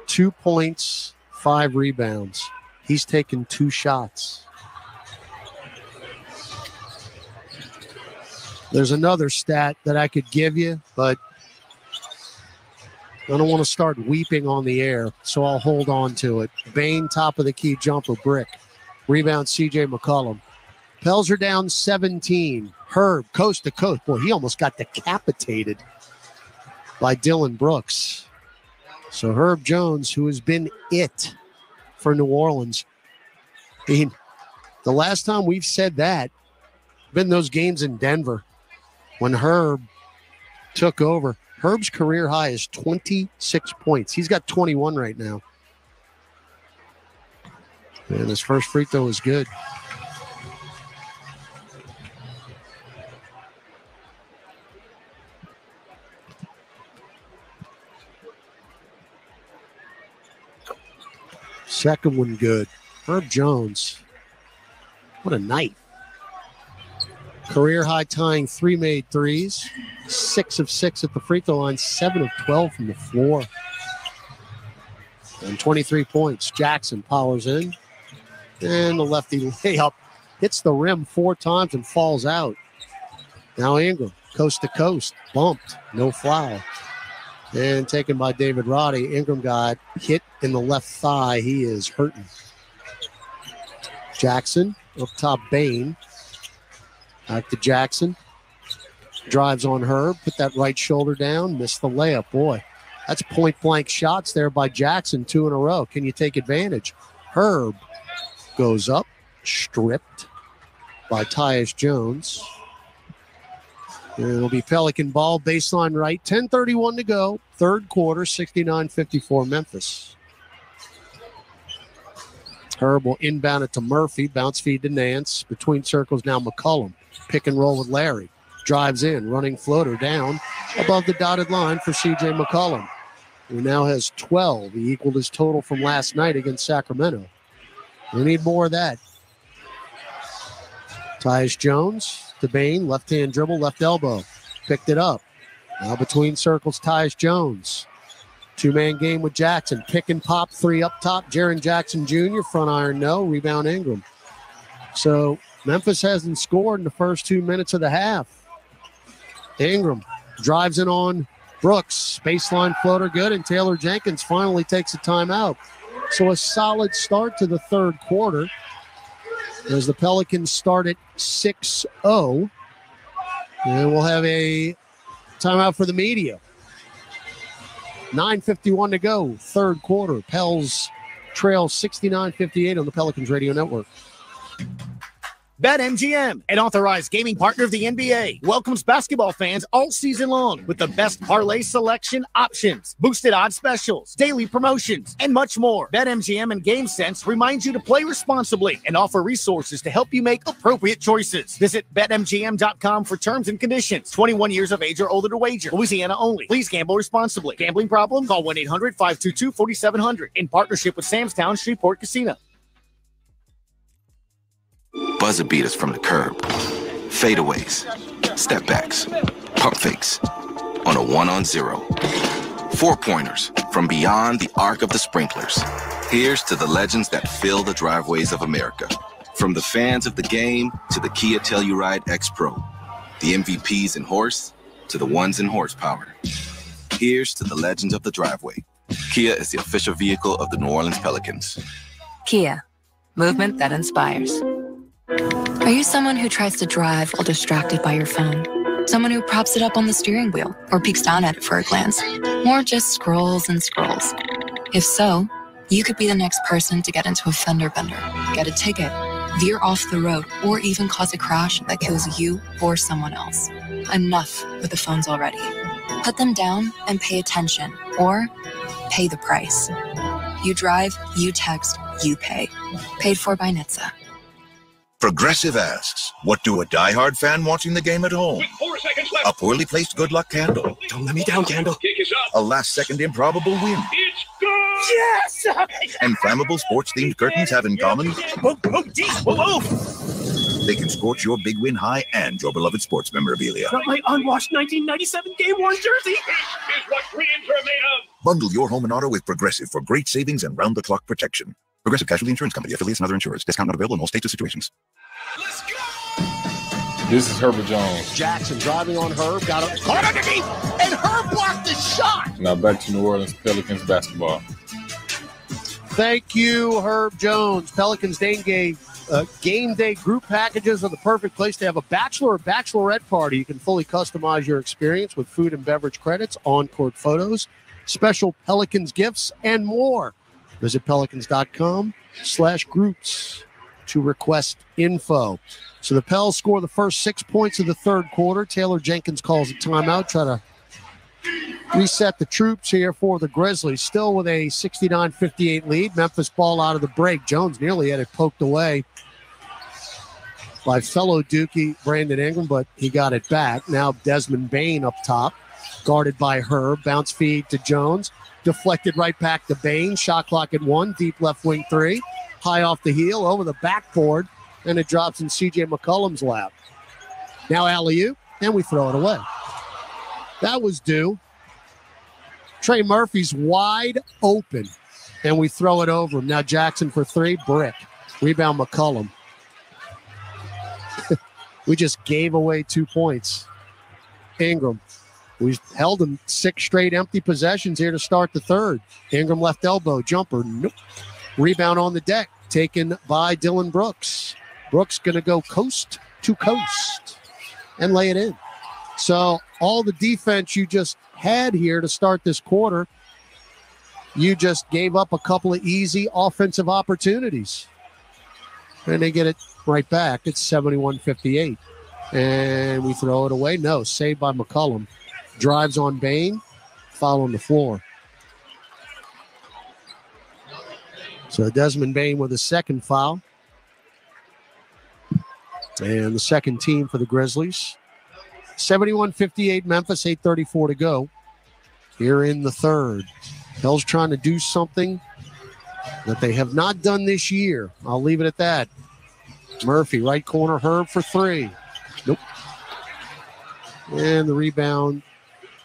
2 points, 5 rebounds. He's taken 2 shots. There's another stat that I could give you, but I don't want to start weeping on the air, so I'll hold on to it. Bain, top of the key jumper, brick. Rebound, C.J. McCollum. Pels are down 17. Herb, coast to coast. Boy, he almost got decapitated by Dylan Brooks. So Herb Jones, who has been it for New Orleans. I mean, the last time we've said that, been those games in Denver when Herb took over. Herb's career high is 26 points. He's got 21 right now. And his first free throw is good. Second one good. Herb Jones. What a night. Career high tying 3 made threes. 6 of 6 at the free throw line. 7 of 12 from the floor. And 23 points. Jackson powers in. And the lefty layup hits the rim 4 times and falls out. Now Ingram, coast to coast. Bumped. No foul. And taken by David Roddy. Ingram got hit in the left thigh. He is hurting. Jackson up top, Bain. Back to Jackson. Drives on Herb. Put that right shoulder down. Missed the layup. Boy, that's point-blank shots there by Jackson, 2 in a row. Can you take advantage? Herb goes up. Stripped by Tyus Jones. And it'll be Pelican ball, baseline right. 10:31 to go. Third quarter, 69-54 Memphis. Herb will inbound it to Murphy. Bounce feed to Nance. Between circles now McCollum. Pick and roll with Larry. Drives in. Running floater down above the dotted line for C.J. McCollum, who now has 12. He equaled his total from last night against Sacramento. We need more of that. Tyus Jones to Bain. Left-hand dribble, left elbow. Picked it up. Now between circles, Tyus Jones. 2-man game with Jackson. Pick and pop, 3 up top. Jaren Jackson Jr. Front iron, no. Rebound Ingram. So Memphis hasn't scored in the first 2 minutes of the half. Ingram drives in on Brooks. Baseline floater good, and Taylor Jenkins finally takes a timeout. So a solid start to the third quarter as the Pelicans start at 6-0. And we'll have a timeout for the media. 9:51 to go, third quarter. Pels trail 69-58 on the Pelicans Radio Network. BetMGM, an authorized gaming partner of the NBA, welcomes basketball fans all season long with the best parlay selection options, boosted odds specials, daily promotions, and much more. BetMGM and GameSense remind you to play responsibly and offer resources to help you make appropriate choices. Visit BetMGM.com for terms and conditions. 21 years of age or older to wager. Louisiana only. Please gamble responsibly. Gambling problem? Call 1-800-522-4700 in partnership with Samstown Shreveport Casino. Buzzer beaters from the curb, fadeaways, step backs, pump fakes, on a 1-on-0. 4-pointers from beyond the arc of the sprinklers. Here's to the legends that fill the driveways of America. From the fans of the game to the Kia Telluride X Pro, the MVPs in horse to the ones in horsepower. Here's to the legends of the driveway. Kia is the official vehicle of the New Orleans Pelicans. Kia, movement that inspires. Are you someone who tries to drive while distracted by your phone? Someone who props it up on the steering wheel or peeks down at it for a glance? Or just scrolls and scrolls? If so, you could be the next person to get into a fender bender, get a ticket, veer off the road, or even cause a crash that kills you or someone else. Enough with the phones already. Put them down and pay attention, or pay the price. You drive, you text, you pay. Paid for by NHTSA. Progressive asks, what do a diehard fan watching the game at home? 4 seconds left. A poorly placed good luck candle. Don't let me down, candle. Kick is up. A last-second improbable win. It's good. Yes. And flammable sports-themed curtains have in common, Whoa. they can scorch your big win high and your beloved sports memorabilia. Got my unwashed 1997 game-worn jersey. This is what dreams are made of. Bundle your home and auto with Progressive for great savings and round-the-clock protection. Progressive Casualty Insurance Company, affiliates, and other insurers. Discount not available in all states or situations. This is Herbert Jones. Jackson driving on Herb, got it caught underneath, and Herb blocked the shot. Now back to New Orleans Pelicans basketball. Thank you, Herb Jones. Pelicans game day group packages are the perfect place to have a bachelor or bachelorette party. You can fully customize your experience with food and beverage credits, on-court photos, special Pelicans gifts, and more. Visit pelicans.com/groups to request info. So the Pels score the first 6 points of the third quarter. Taylor Jenkins calls a timeout, try to reset the troops here for the Grizzlies. Still with a 69-58 lead. Memphis ball out of the break. Jones nearly had it poked away by fellow Dookie Brandon Ingram, but he got it back. Now Desmond Bane up top, guarded by Herb. Bounce feed to Jones. Deflected right back to Bane. Shot clock at 1. Deep left wing 3. High off the heel, over the backboard, and it drops in C.J. McCollum's lap. Now alley-oop, and we throw it away. That was due. Trey Murphy's wide open, and we throw it over him. Now Jackson for 3, brick. Rebound McCollum. We just gave away 2 points. Ingram. We've held him 6 straight empty possessions here to start the third. Ingram left elbow, jumper, nope. Rebound on the deck, taken by Dylan Brooks. Brooks going to go coast to coast and lay it in. So all the defense you just had here to start this quarter, you just gave up a couple of easy offensive opportunities. And they get it right back. It's 71-58. And we throw it away. No, saved by McCollum. Drives on Bane, foul on the floor. So Desmond Bane with a second foul. And the second team for the Grizzlies. 71-58 Memphis, 8:34 to go. Here in the third. Pels trying to do something that they have not done this year. I'll leave it at that. Murphy, right corner, Herb for 3. Nope. And the rebound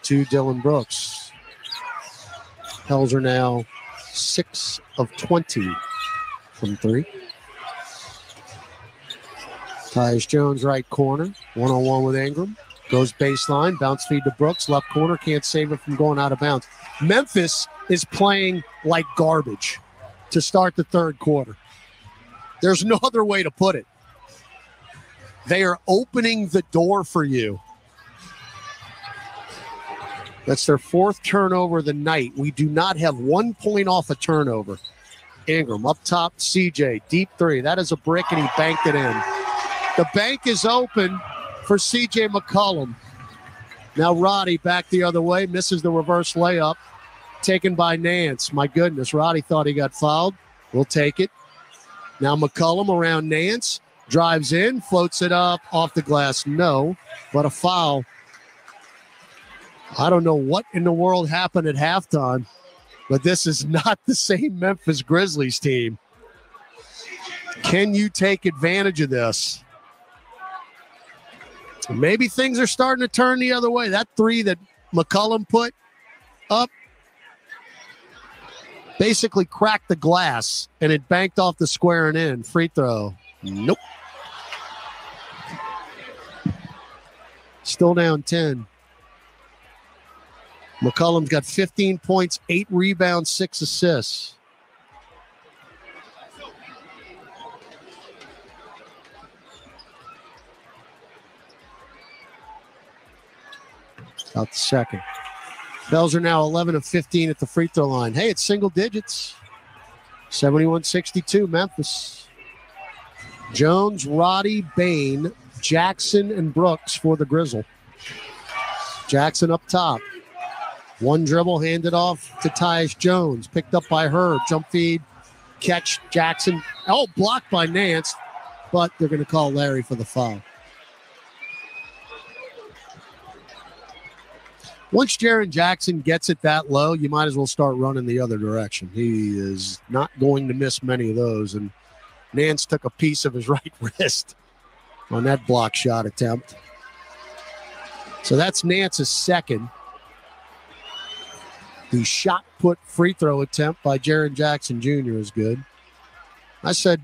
to Dylan Brooks. Pels are now 6 of 20 from 3. Tyus Jones, right corner. 1-on-1 with Ingram. Goes baseline. Bounce feed to Brooks. Left corner. Can't save it from going out of bounds. Memphis is playing like garbage to start the third quarter. There's no other way to put it. They are opening the door for you. That's their 4th turnover of the night. We do not have 1 point off a turnover. Ingram up top, CJ, deep 3. That is a brick, and he banked it in. The bank is open for CJ McCollum. Now Roddy back the other way, misses the reverse layup, taken by Nance. My goodness, Roddy thought he got fouled. We'll take it. Now McCollum around Nance, drives in, floats it up, off the glass. No, but a foul. I don't know what in the world happened at halftime, but this is not the same Memphis Grizzlies team. Can you take advantage of this? Maybe things are starting to turn the other way. That 3 that McCollum put up basically cracked the glass, and it banked off the square and in. Free throw. Nope. Still down 10. McCollum's got 15 points, 8 rebounds, 6 assists. Out the second. Pels are now 11 of 15 at the free throw line. Hey, it's single digits. 71-62 Memphis. Jones, Roddy, Bane, Jackson, and Brooks for the Grizzle. Jackson up top. One dribble, handed off to Tyus Jones. Picked up by Herb. Jump feed. Catch Jackson. Oh, blocked by Nance. But they're going to call Larry for the foul. Once Jaren Jackson gets it that low, you might as well start running the other direction. He is not going to miss many of those. And Nance took a piece of his right wrist on that block shot attempt. So that's Nance's second. The shot put free throw attempt by Jaren Jackson Jr. is good. I said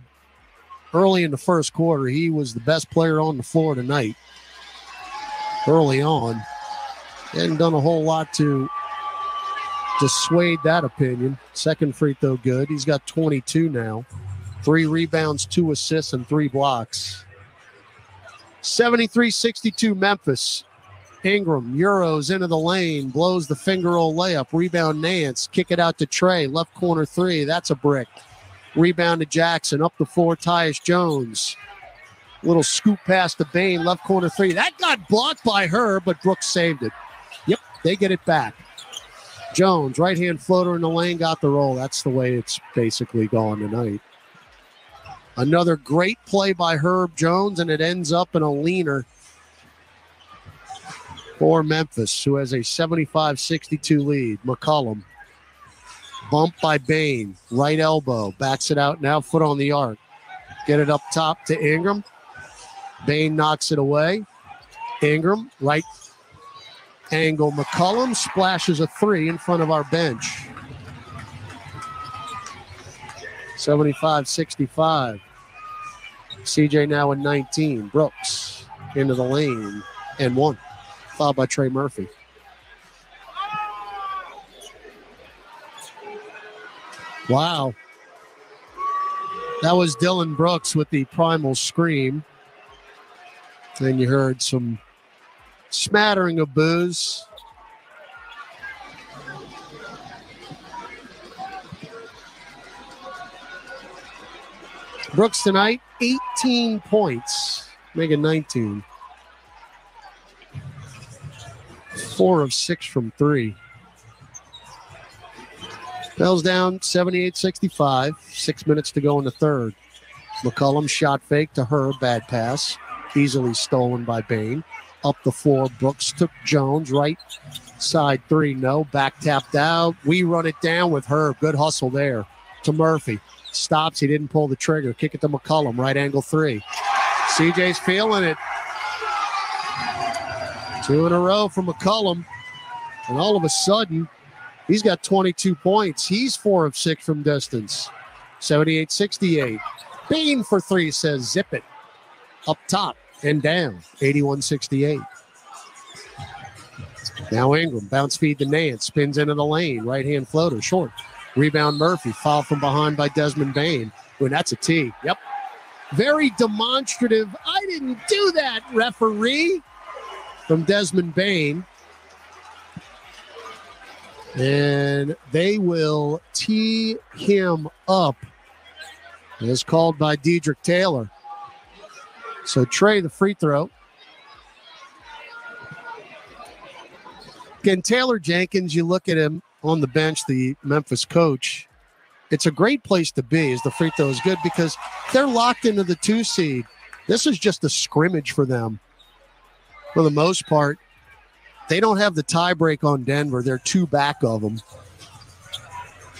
early in the first quarter, he was the best player on the floor tonight. Early on. Hadn't done a whole lot to dissuade that opinion. Second free throw good. He's got 22 now. 3 rebounds, 2 assists, and 3 blocks. 73-62 Memphis. Ingram, Euros into the lane, blows the finger roll layup. Rebound Nance, kick it out to Trey. Left corner 3, that's a brick. Rebound to Jackson, up the floor, Tyus Jones. Little scoop pass to Bain, left corner 3. That got blocked by her, but Brooks saved it. Yep, they get it back. Jones, right-hand floater in the lane, got the roll. That's the way it's basically gone tonight. Another great play by Herb Jones, and it ends up in a leaner for Memphis, who has a 75-62 lead. McCollum, bump by Bain, right elbow, backs it out now, foot on the arc. Get it up top to Ingram. Bain knocks it away. Ingram, right angle. McCollum splashes a 3 in front of our bench. 75-65. CJ now in 19. Brooks into the lane and 1. Fouled by Trey Murphy. Wow. That was Dylan Brooks with the primal scream. Then you heard some smattering of boos. Brooks tonight, 18 points, making 19. 4 of 6 from 3. Bell's down 78-65. 6 minutes to go in the third. McCollum shot fake to her. Bad pass. Easily stolen by Bain. Up the floor. Brooks took Jones. Right side 3. No. Back tapped out. We run it down with her. Good hustle there to Murphy. Stops. He didn't pull the trigger. Kick it to McCollum. Right angle 3. CJ's feeling it. 2 in a row for McCollum. And all of a sudden, he's got 22 points. He's 4 of 6 from distance. 78-68. Bain for 3 says zip it. Up top and down. 81-68. Now Ingram. Bounce feed to Nance. Spins into the lane. Right-hand floater. Short. Rebound Murphy. Foul from behind by Desmond Bain. Well, that's a T. Yep. Very demonstrative. I didn't do that, referee. From Desmond Bain. And they will tee him up as called by Dedrick Taylor. So Trey, the free throw. Again, Taylor Jenkins, you look at him on the bench, the Memphis coach. It's a great place to be as the free throw is good because they're locked into the 2 seed. This is just a scrimmage for them. For the most part, they don't have the tie break on Denver. They're 2 back of them.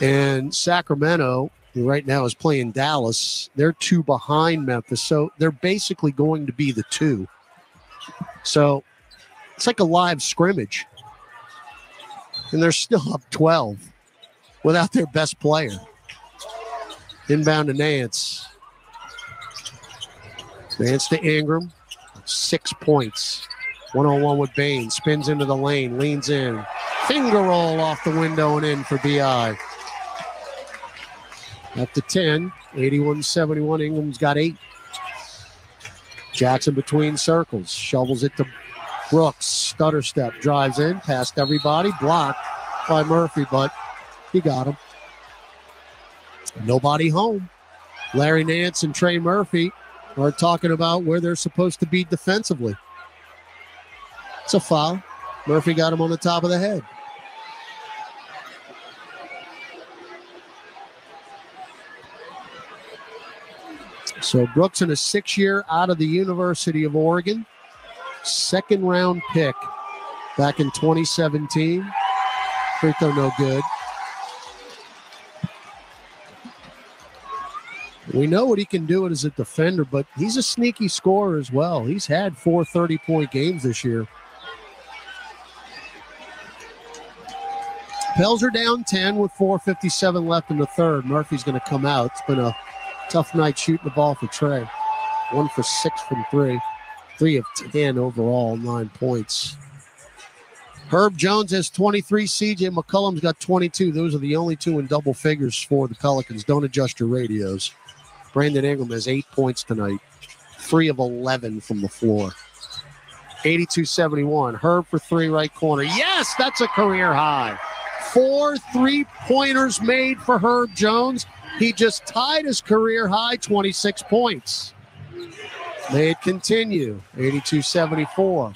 And Sacramento, who right now is playing Dallas, they're 2 behind Memphis. So they're basically going to be the 2. So it's like a live scrimmage. And they're still up 12 without their best player. Inbound to Nance. Nance to Ingram. 6 points. 1-on-1 with Bain. Spins into the lane. Leans in. Finger roll off the window and in for B.I. Up to 10. 81-71. Ingram's got 8. Jackson between circles. Shovels it to Brooks. Stutter step. Drives in. Past everybody. Blocked by Murphy, but he got him. Nobody home. Larry Nance and Trey Murphy are talking about where they're supposed to be defensively. It's a foul. Murphy got him on the top of the head. So Brooks in a 6-year out of the University of Oregon. Second-round pick back in 2017. Free throw no good. We know what he can do as a defender, but he's a sneaky scorer as well. He's had 4 30-point games this year. Pels are down 10 with 4:57 left in the third. Murphy's going to come out. It's been a tough night shooting the ball for Trey. 1 for 6 from 3. 3 of 10 overall, 9 points. Herb Jones has 23. CJ McCollum's got 22. Those are the only 2 in double figures for the Pelicans. Don't adjust your radios. Brandon Ingram has 8 points tonight. 3 of 11 from the floor. 82-71. Herb for 3, right corner. Yes, that's a career high. 4 3-pointers made for Herb Jones. He just tied his career high, 26 points. May it continue. 82-74.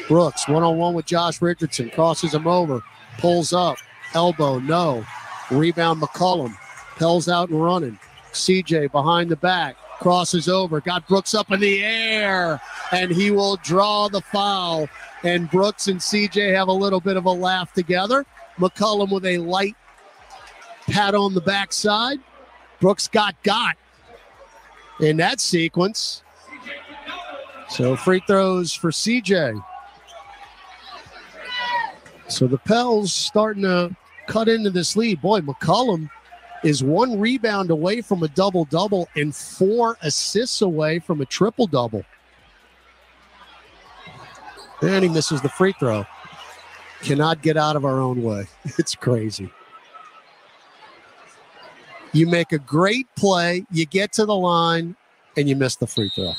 Brooks, one-on-one with Josh Richardson. Crosses him over. Pulls up. Elbow, no. Rebound McCollum. Pels out and running. CJ behind the back. Crosses over. Got Brooks up in the air. And he will draw the foul. And Brooks and CJ have a little bit of a laugh together. McCollum with a light pat on the backside. Brooks got in that sequence. So free throws for CJ. So the Pels starting to cut into this lead. Boy, McCollum is 1 rebound away from a double-double and 4 assists away from a triple-double. And he misses the free throw. Cannot get out of our own way. It's crazy. You make a great play, you get to the line, and you miss the free throw.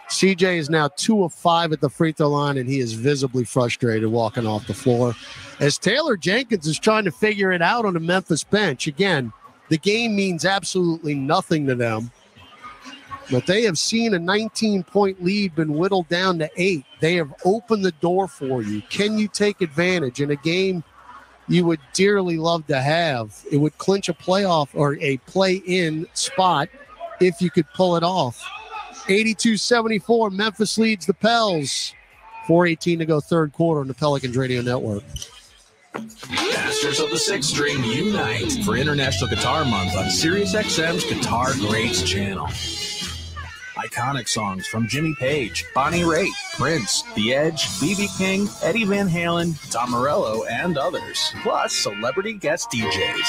CJ is now 2 of 5 at the free throw line, and he is visibly frustrated walking off the floor. As Taylor Jenkins is trying to figure it out on the Memphis bench. Again, the game means absolutely nothing to them. But they have seen a 19-point lead been whittled down to 8. They have opened the door for you. Can you take advantage in a game you would dearly love to have? It would clinch a playoff or a play-in spot if you could pull it off. 82-74, Memphis leads the Pels. 4:18 to go third quarter on the Pelicans Radio Network. Masters of the Sixth String unite for International Guitar Month on SiriusXM's Guitar Greats channel. Iconic songs from Jimmy Page, Bonnie Raitt, Prince, The Edge, B.B. King, Eddie Van Halen, Tom Morello, and others, plus celebrity guest DJs.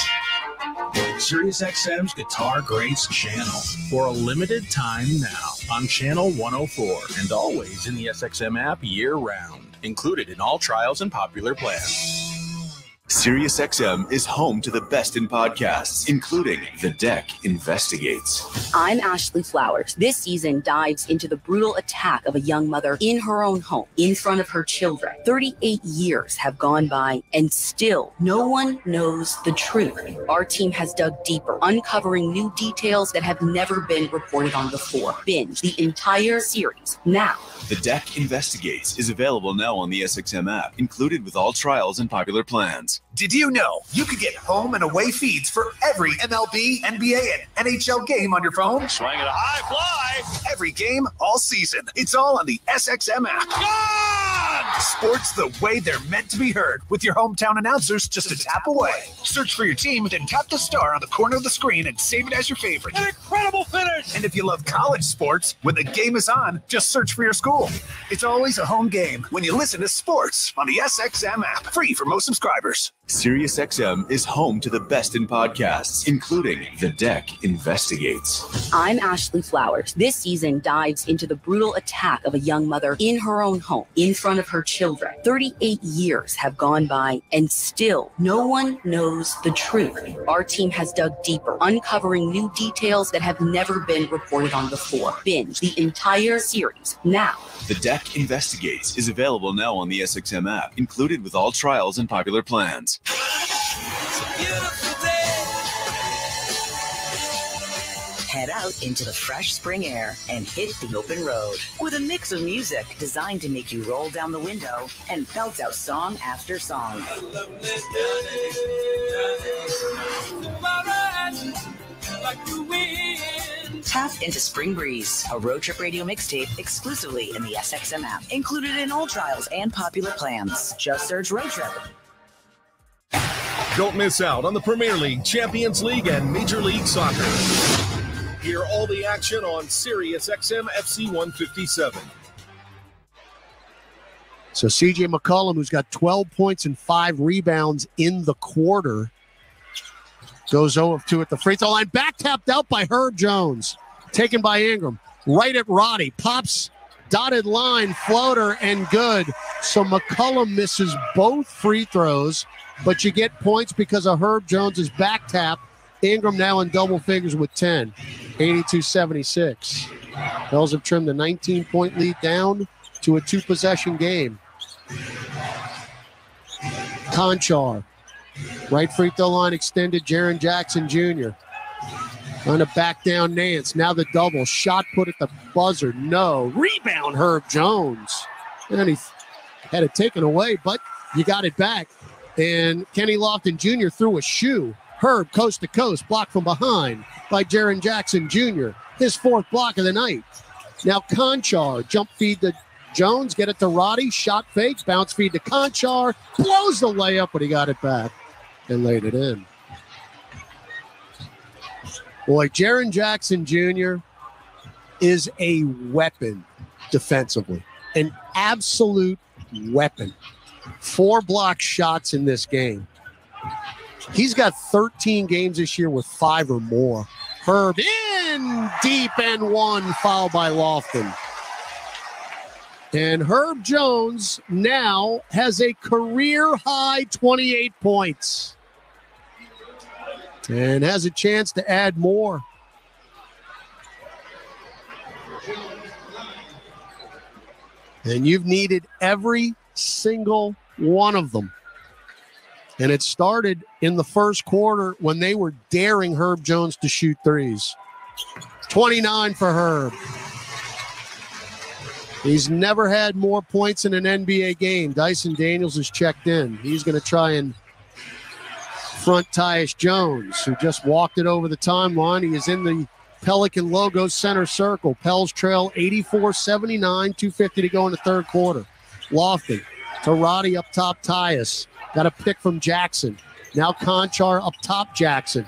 SiriusXM's Guitar Greats channel for a limited time now on channel 104 and always in the SXM app year-round, included in all trials and popular plans. SiriusXM is home to the best in podcasts, including The Deck Investigates. I'm Ashley Flowers. This season dives into the brutal attack of a young mother in her own home, in front of her children. 38 years have gone by, and still no one knows the truth. Our team has dug deeper, uncovering new details that have never been reported on before. Binge the entire series now. The Deck Investigates is available now on the SXM app, included with all trials and popular plans. Did you know you could get home and away feeds for every MLB, NBA, and NHL game on your phone? Swing it a high fly. Every game, all season. It's all on the SXM app. Gone! Sports the way they're meant to be heard, with your hometown announcers just a tap away. Search for your team, then tap the star on the corner of the screen and save it as your favorite. An incredible finish! And if you love college sports, when the game is on, just search for your school. It's always a home game when you listen to sports on the SXM app. Free for most subscribers. SiriusXM is home to the best in podcasts, including The Deck Investigates. I'm Ashley Flowers. This season dives into the brutal attack of a young mother in her own home, in front of her children. 38 years have gone by, and still no one knows the truth. Our team has dug deeper, uncovering new details that have never been reported on before. Binge the entire series now. The Deck Investigates is available now on the SXM app, included with all trials and popular plans. Head out into the fresh spring air and hit the open road with a mix of music designed to make you roll down the window and belt out song after song. Tap into Spring Breeze, a road trip radio mixtape exclusively in the SXM app. Included in all trials and popular plans. Just search Road Trip. Don't miss out on the Premier League, Champions League, and Major League Soccer. Hear all the action on Sirius XM FC 157. So C.J. McCollum, who's got 12 points and 5 rebounds in the quarter, goes 0-2 at the free throw line. Back tapped out by Herb Jones. Taken by Ingram. Right at Roddy. Pops, dotted line, floater, and good. So McCollum misses both free throws, but you get points because of Herb Jones' back tap. Ingram now in double figures with 10. 82-76. Pels have trimmed the 19-point lead down to a 2-possession game. Conchar. Right free throw line extended. Jaren Jackson Jr. Trying to back down Nance. Now the double. Shot put at the buzzer. No. Rebound Herb Jones. And he had it taken away, but you got it back. And Kenny Lofton Jr. threw a shoe. Herb coast to coast. Blocked from behind by Jaren Jackson Jr. His 4th block of the night. Now Conchar. Jump feed to Jones. Get it to Roddy. Shot fake. Bounce feed to Conchar. Blows the layup, but he got it back and laid it in. Boy, Jaren Jackson Jr. is a weapon defensively. An absolute weapon. 4 block shots in this game. He's got 13 games this year with 5 or more. Herb in deep and 1, foul by Lofton. And Herb Jones now has a career-high 28 points. And has a chance to add more. And you've needed every single one of them. And it started in the first quarter when they were daring Herb Jones to shoot threes. 29 for Herb. He's never had more points in an NBA game. Dyson Daniels is checked in. He's going to try and front Tyus Jones, who just walked it over the timeline. He is in the Pelican logo center circle. Pels trail 84-79, 2:50 to go in the third quarter. Lofton to Roddy up top, Tyus. Got a pick from Jackson. Now Conchar up top, Jackson.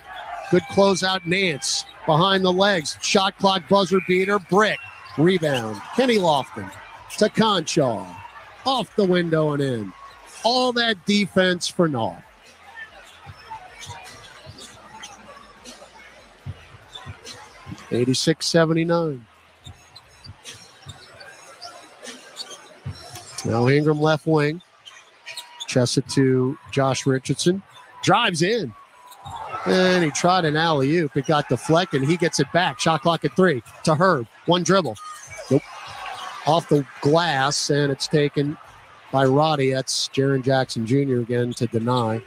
Good closeout, Nance. Behind the legs. Shot clock buzzer beater. Brick. Rebound. Kenny Lofton to Conchar. Off the window and in. All that defense for naught. $86-79. Now Ingram left wing. Chest it to Josh Richardson. Drives in. And he tried an alley-oop. It got deflected. He gets it back. Shot clock at 3 to Herb. 1 dribble. Nope. Off the glass, and it's taken by Roddy. That's Jaren Jackson Jr. again to deny.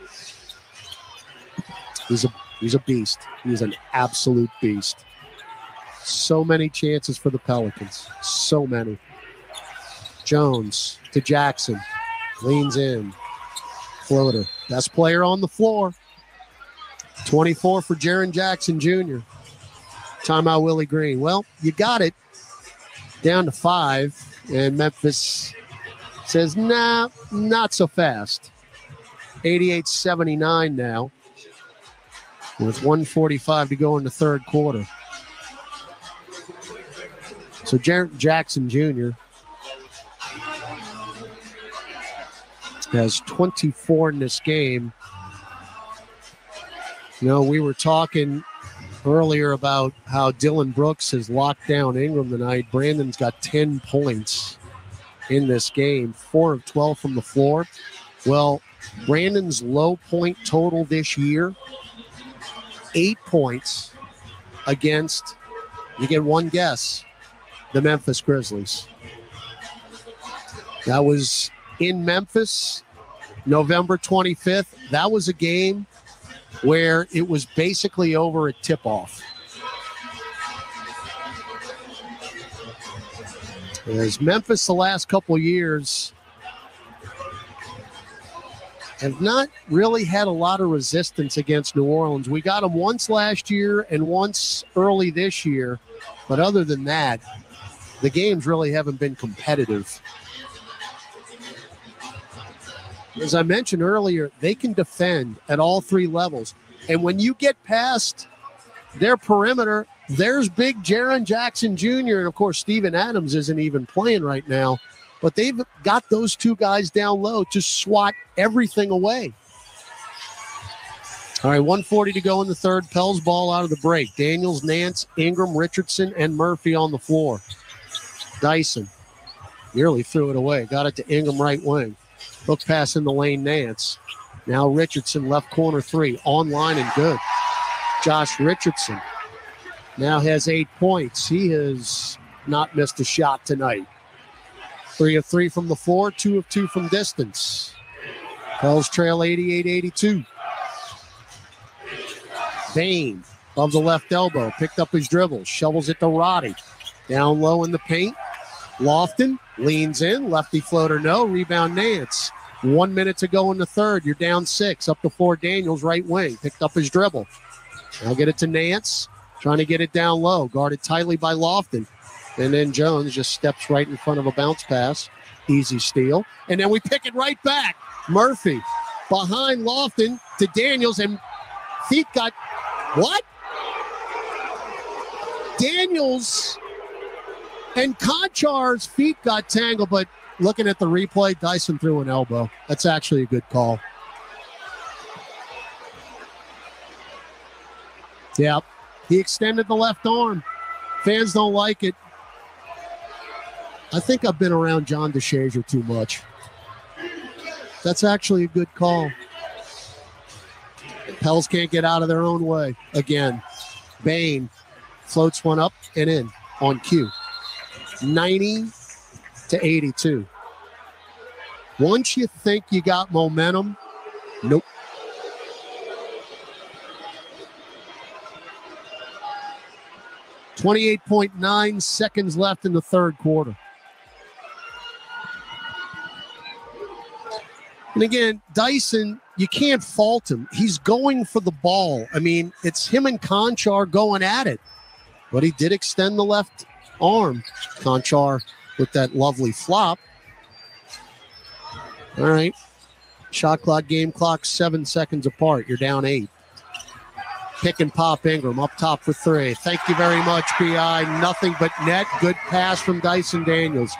He's a beast. He's an absolute beast. So many chances for the Pelicans. So many. Jones to Jackson. Leans in. Floater. Best player on the floor. 24 for Jaren Jackson Jr. Timeout Willie Green. Well, you got it. Down to 5. And Memphis says, nah, not so fast. 88-79 now. With 1:45 to go in the third quarter. So Jaren Jackson Jr. has 24 in this game. You know, we were talking earlier about how Dylan Brooks has locked down Ingram tonight. Brandon's got 10 points in this game, 4 of 12 from the floor. Well, Brandon's low point total this year, 8 points against, you get one guess, the Memphis Grizzlies. That was in Memphis, November 25th. That was a game where it was basically over at tip-off. As Memphis the last couple years have not really had a lot of resistance against New Orleans. We got them once last year and once early this year. But other than that, the games really haven't been competitive. As I mentioned earlier, they can defend at all three levels. And when you get past their perimeter, there's big Jaren Jackson Jr. And, of course, Steven Adams isn't even playing right now. But they've got those two guys down low to swat everything away. All right, 1:40 to go in the third. Pels ball out of the break. Daniels, Nance, Ingram, Richardson, and Murphy on the floor. Dyson nearly threw it away. Got it to Ingram, right wing. Hook pass in the lane, Nance. Now Richardson, left corner three. Online and good. Josh Richardson now has 8 points. He has not missed a shot tonight. 3 of 3 from the floor, 2 of 2 from distance. Pels trail 88-82. Bain of the left elbow, picked up his dribble, shovels it to Roddy. Down low in the paint. Lofton leans in, lefty floater, no. Rebound, Nance. 1 minute to go in the third. You're down 6. Up to 4, Daniels, right wing. Picked up his dribble. Now get it to Nance. Trying to get it down low. Guarded tightly by Lofton. And then Jones just steps right in front of a bounce pass. Easy steal. And then we pick it right back. Murphy behind Lofton to Daniels. And feet got... What? Daniels and Konchar's feet got tangled, but looking at the replay, Dyson threw an elbow. That's actually a good call. Yep. He extended the left arm. Fans don't like it. I think I've been around John DeShazier too much. That's actually a good call. Pels can't get out of their own way again. Bain floats one up and in on cue. 90-82. Once you think you got momentum, nope. .9 seconds left in the third quarter. And again, Dyson, you can't fault him. He's going for the ball. I mean, it's him and Konchar going at it. But he did extend the left arm. Konchar with that lovely flop. All right. Shot clock, game clock, 7 seconds apart. You're down 8. Pick and pop Ingram up top for 3. Thank you very much, B.I. Nothing but net. Good pass from Dyson Daniels.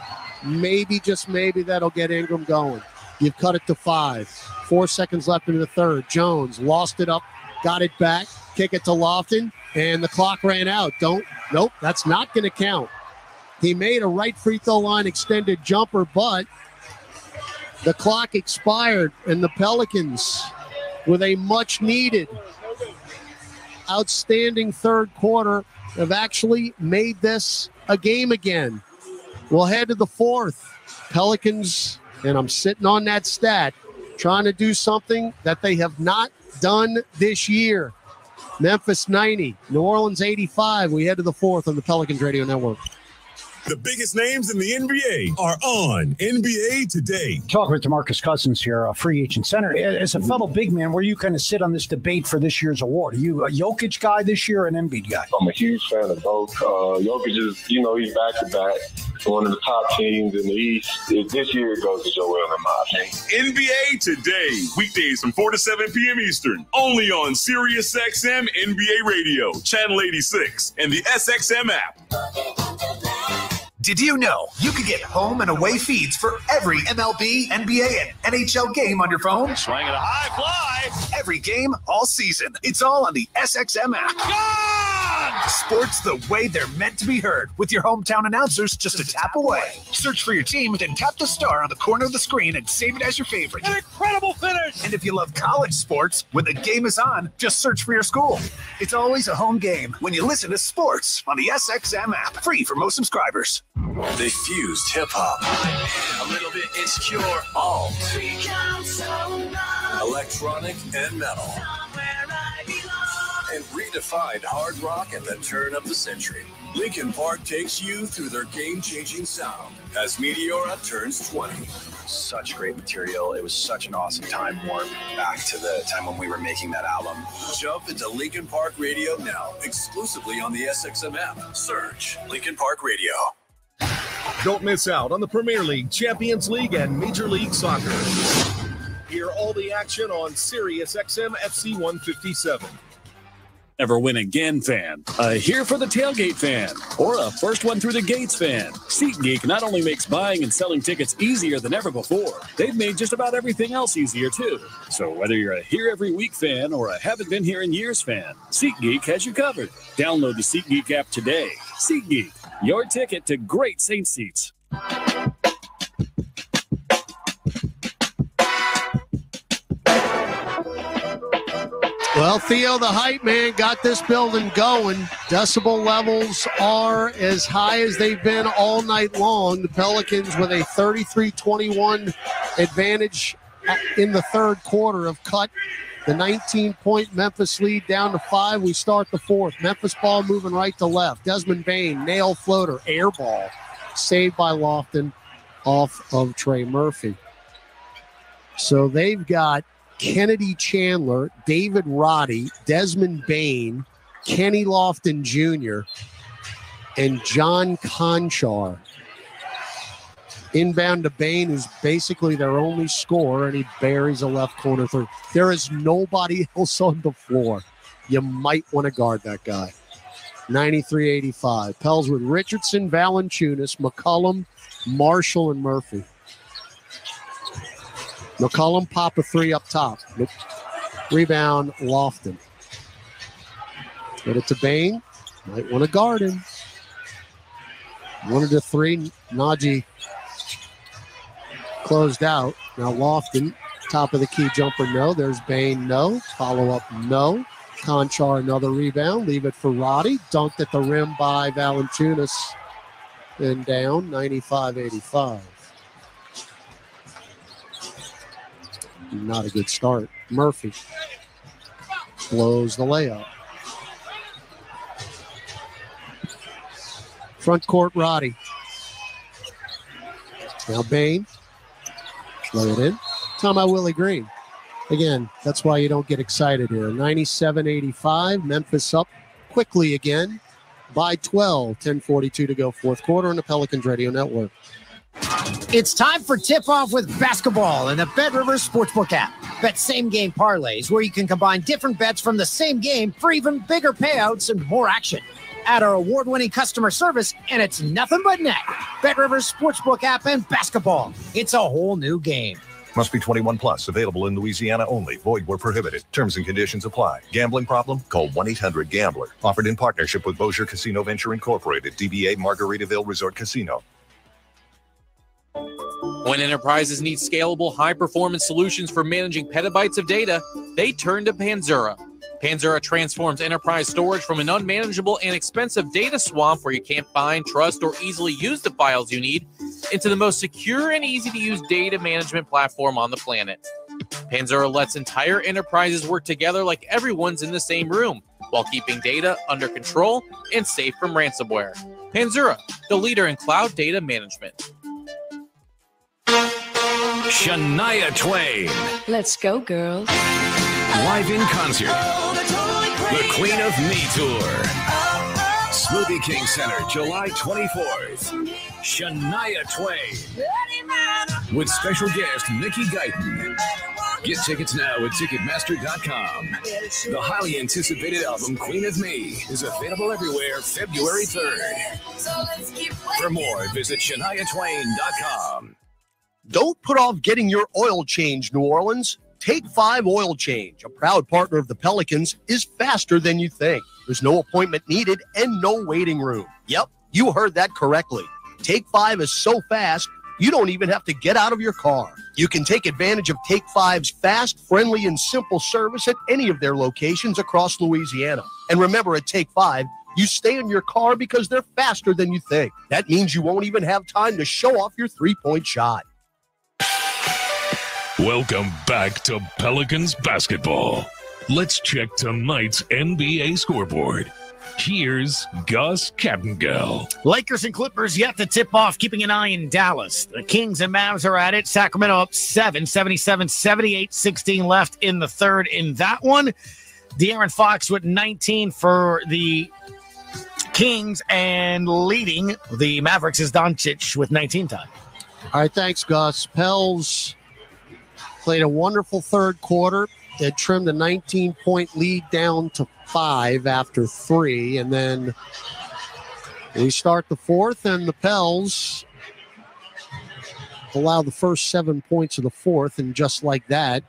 Maybe, just maybe, that'll get Ingram going. You've cut it to 5. 4 seconds left in the third. Jones lost it up, got it back, kick it to Lofton, and the clock ran out. Nope, that's not going to count. He made a right free throw line extended jumper, but the clock expired, and the Pelicans, with a much-needed, outstanding third quarter, have actually made this a game again. We'll head to the fourth. Pelicans, and I'm sitting on that stat, trying to do something that they have not done this year. Memphis 90, New Orleans 85. We head to the fourth on the Pelicans Radio Network. The biggest names in the NBA are on NBA Today. Talking with DeMarcus Cousins here, a free agent center. As a fellow big man, where you kind of sit on this debate for this year's award? Are you a Jokic guy this year or an Embiid guy? I'm a huge fan of both. Jokic is, he's back-to-back. One of the top teams in the East. This year it goes to Joel, in my opinion. NBA Today, weekdays from 4 to 7 p.m. Eastern, only on SiriusXM NBA Radio, Channel 86, and the SXM app. Did you know you could get home and away feeds for every MLB, NBA, and NHL game on your phone? Swing at a high fly. Every game, all season. It's all on the SXM app. Gone! Sports the way they're meant to be heard, with your hometown announcers just a tap away. Search for your team, then tap the star on the corner of the screen and save it as your favorite. An incredible finish! And if you love college sports, when the game is on, just search for your school. It's always a home game when you listen to sports on the SXM app, free for most subscribers. They fused hip-hop, a little bit insecure, alt, electronic and metal, and redefined hard rock at the turn of the century. Linkin Park takes you through their game-changing sound as Meteora turns 20. Such great material. It was such an awesome time warp back to the time when we were making that album. Jump into Linkin Park Radio now, exclusively on the SXM app. Search Linkin Park Radio. Don't miss out on the Premier League, Champions League, and Major League Soccer. Hear all the action on Sirius XM FC 157. Ever win again fan, a here for the tailgate fan, or a first one through the gates fan. SeatGeek not only makes buying and selling tickets easier than ever before, they've made just about everything else easier too. So whether you're a here every week fan or a haven't been here in years fan, SeatGeek has you covered. Download the SeatGeek app today. SeatGeek, your ticket to great Saints seats. Well, Theo, the hype man, got this building going. Decibel levels are as high as they've been all night long. The Pelicans, with a 33-21 advantage in the third quarter, have cut the 19-point Memphis lead down to 5. We start the fourth. Memphis ball moving right to left. Desmond Bane, nail floater, air ball, saved by Lofton off of Trey Murphy. So they've got Kennedy Chandler, David Roddy, Desmond Bane, Kenny Lofton Jr., and John Conchar. Inbound to Bane, who's basically their only scorer, and he buries a left corner three. There is nobody else on the floor. You might want to guard that guy. 93-85. Pels with Richardson, Valanciunas, McCollum, Marshall, and Murphy. McCollum pop a three up top. Rebound, Lofton. Get it to Bane. Might want to guard him. 1-3. Najee closed out. Now Lofton, top of the key jumper, no. There's Bane, no. Follow up, no. Conchar, another rebound. Leave it for Roddy. Dunked at the rim by Valanciunas. Then down, 95-85. Not a good start. Murphy blows the layup. Front court, Roddy. Now Bane. Lay it in. Timeout, Willie Green. Again, that's why you don't get excited here. 97-85. Memphis up quickly again by 12. 10:42 to go, fourth quarter on the Pelicans Radio Network. It's time for tip-off with basketball in the Bet Rivers Sportsbook app. Bet same-game parlays where you can combine different bets from the same game for even bigger payouts and more action. Add our award-winning customer service, and it's nothing but net. Bet Rivers Sportsbook app and basketball. It's a whole new game. Must be 21 plus. Available in Louisiana only. Void where prohibited. Terms and conditions apply. Gambling problem? Call 1-800-GAMBLER. Offered in partnership with Bossier Casino Venture Incorporated. DBA Margaritaville Resort Casino. When enterprises need scalable, high-performance solutions for managing petabytes of data, they turn to Panzura. Panzura transforms enterprise storage from an unmanageable and expensive data swamp where you can't find, trust, or easily use the files you need into the most secure and easy-to-use data management platform on the planet. Panzura lets entire enterprises work together like everyone's in the same room while keeping data under control and safe from ransomware. Panzura, the leader in cloud data management. Shania Twain. Let's go, girls. Live in concert. The Queen of Me Tour. Smoothie King Center, July 24th. Shania Twain. With special guest Nikki Guyton. Get tickets now at Ticketmaster.com. The highly anticipated album Queen of Me is available everywhere February 3rd. For more, visit ShaniaTwain.com. Don't put off getting your oil change, New Orleans. Take 5 Oil Change, a proud partner of the Pelicans, is faster than you think. There's no appointment needed and no waiting room. Yep, you heard that correctly. Take 5 is so fast, you don't even have to get out of your car. You can take advantage of Take 5's fast, friendly, and simple service at any of their locations across Louisiana. And remember, at Take 5, you stay in your car because they're faster than you think. That means you won't even have time to show off your three-point shot. Welcome back to Pelicans basketball. Let's check tonight's NBA scoreboard. Here's Gus Kattengell. Lakers and Clippers yet to tip off, keeping an eye in Dallas. The Kings and Mavs are at it. Sacramento up 7, 77-78, 16 left in the third in that one. De'Aaron Fox with 19 for the Kings, and leading the Mavericks is Doncic with 19 time. All right, thanks, Gus. Pels played a wonderful third quarter. It trimmed a 19-point lead down to 5 after 3, and then we start the fourth, and the Pels allow the first 7 points of the fourth, and just like that,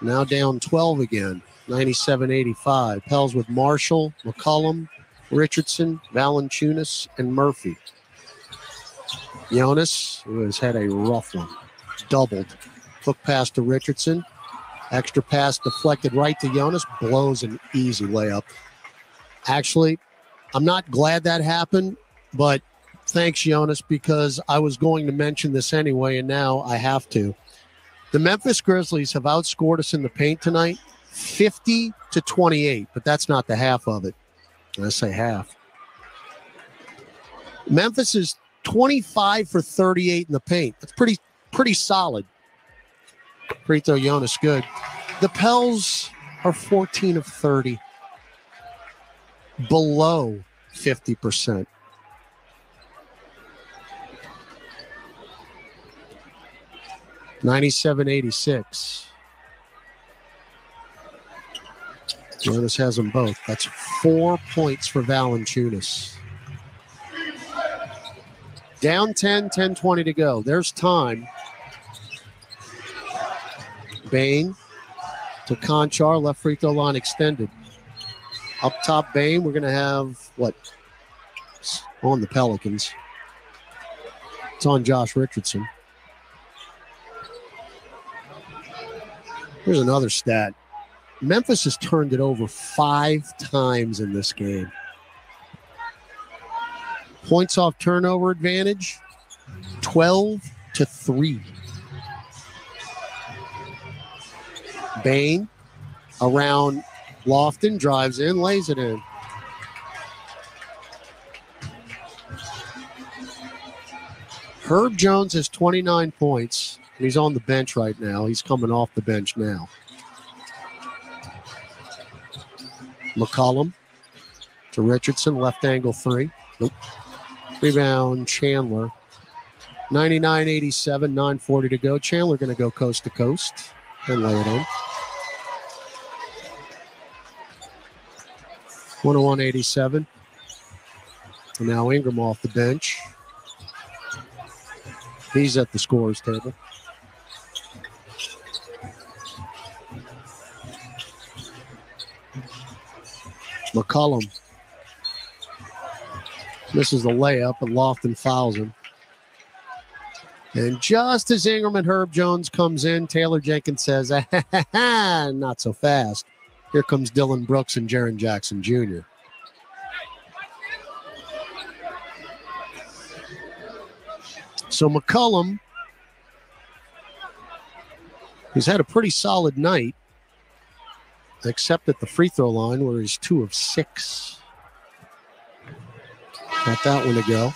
now down 12 again, 97-85. Pels with Marshall, McCollum, Richardson, Valanciunas, and Murphy. Jonas, who has had a rough one, doubled. Took pass to Richardson. Extra pass deflected right to Jonas. Blows an easy layup. Actually, I'm not glad that happened, but thanks, Jonas, because I was going to mention this anyway, and now I have to. The Memphis Grizzlies have outscored us in the paint tonight, 50-28, but that's not the half of it. I say half. Memphis is 25 for 38 in the paint. That's pretty solid. Free throw, Jonas, good. The Pels are 14 of 30, below 50%. $97-86. Jonas has them both. That's 4 points for Valanciunas. Down 10, 10-20 to go. There's time. Bain to Conchar, left free throw line extended. Up top, Bain, we're going to have, on the Pelicans. It's on Josh Richardson. Here's another stat. Memphis has turned it over 5 times in this game. Points off turnover advantage, 12-3. Bain around Lofton, drives in, lays it in. Herb Jones has 29 points, and he's on the bench right now. He's coming off the bench now. McCollum to Richardson, left angle 3. Nope. Rebound, Chandler. 99-87, 9:40 to go. Chandler going to go coast to coast and lay it in. 101-87. And now Ingram off the bench. He's at the scorer's table. McCollum misses the layup, and Lofton fouls him. And just as Ingram and Herb Jones comes in, Taylor Jenkins says, not so fast. Here comes Dylan Brooks and Jaren Jackson Jr. So McCollum, he's had a pretty solid night, except at the free throw line where he's 2 of 6. Got that one to go.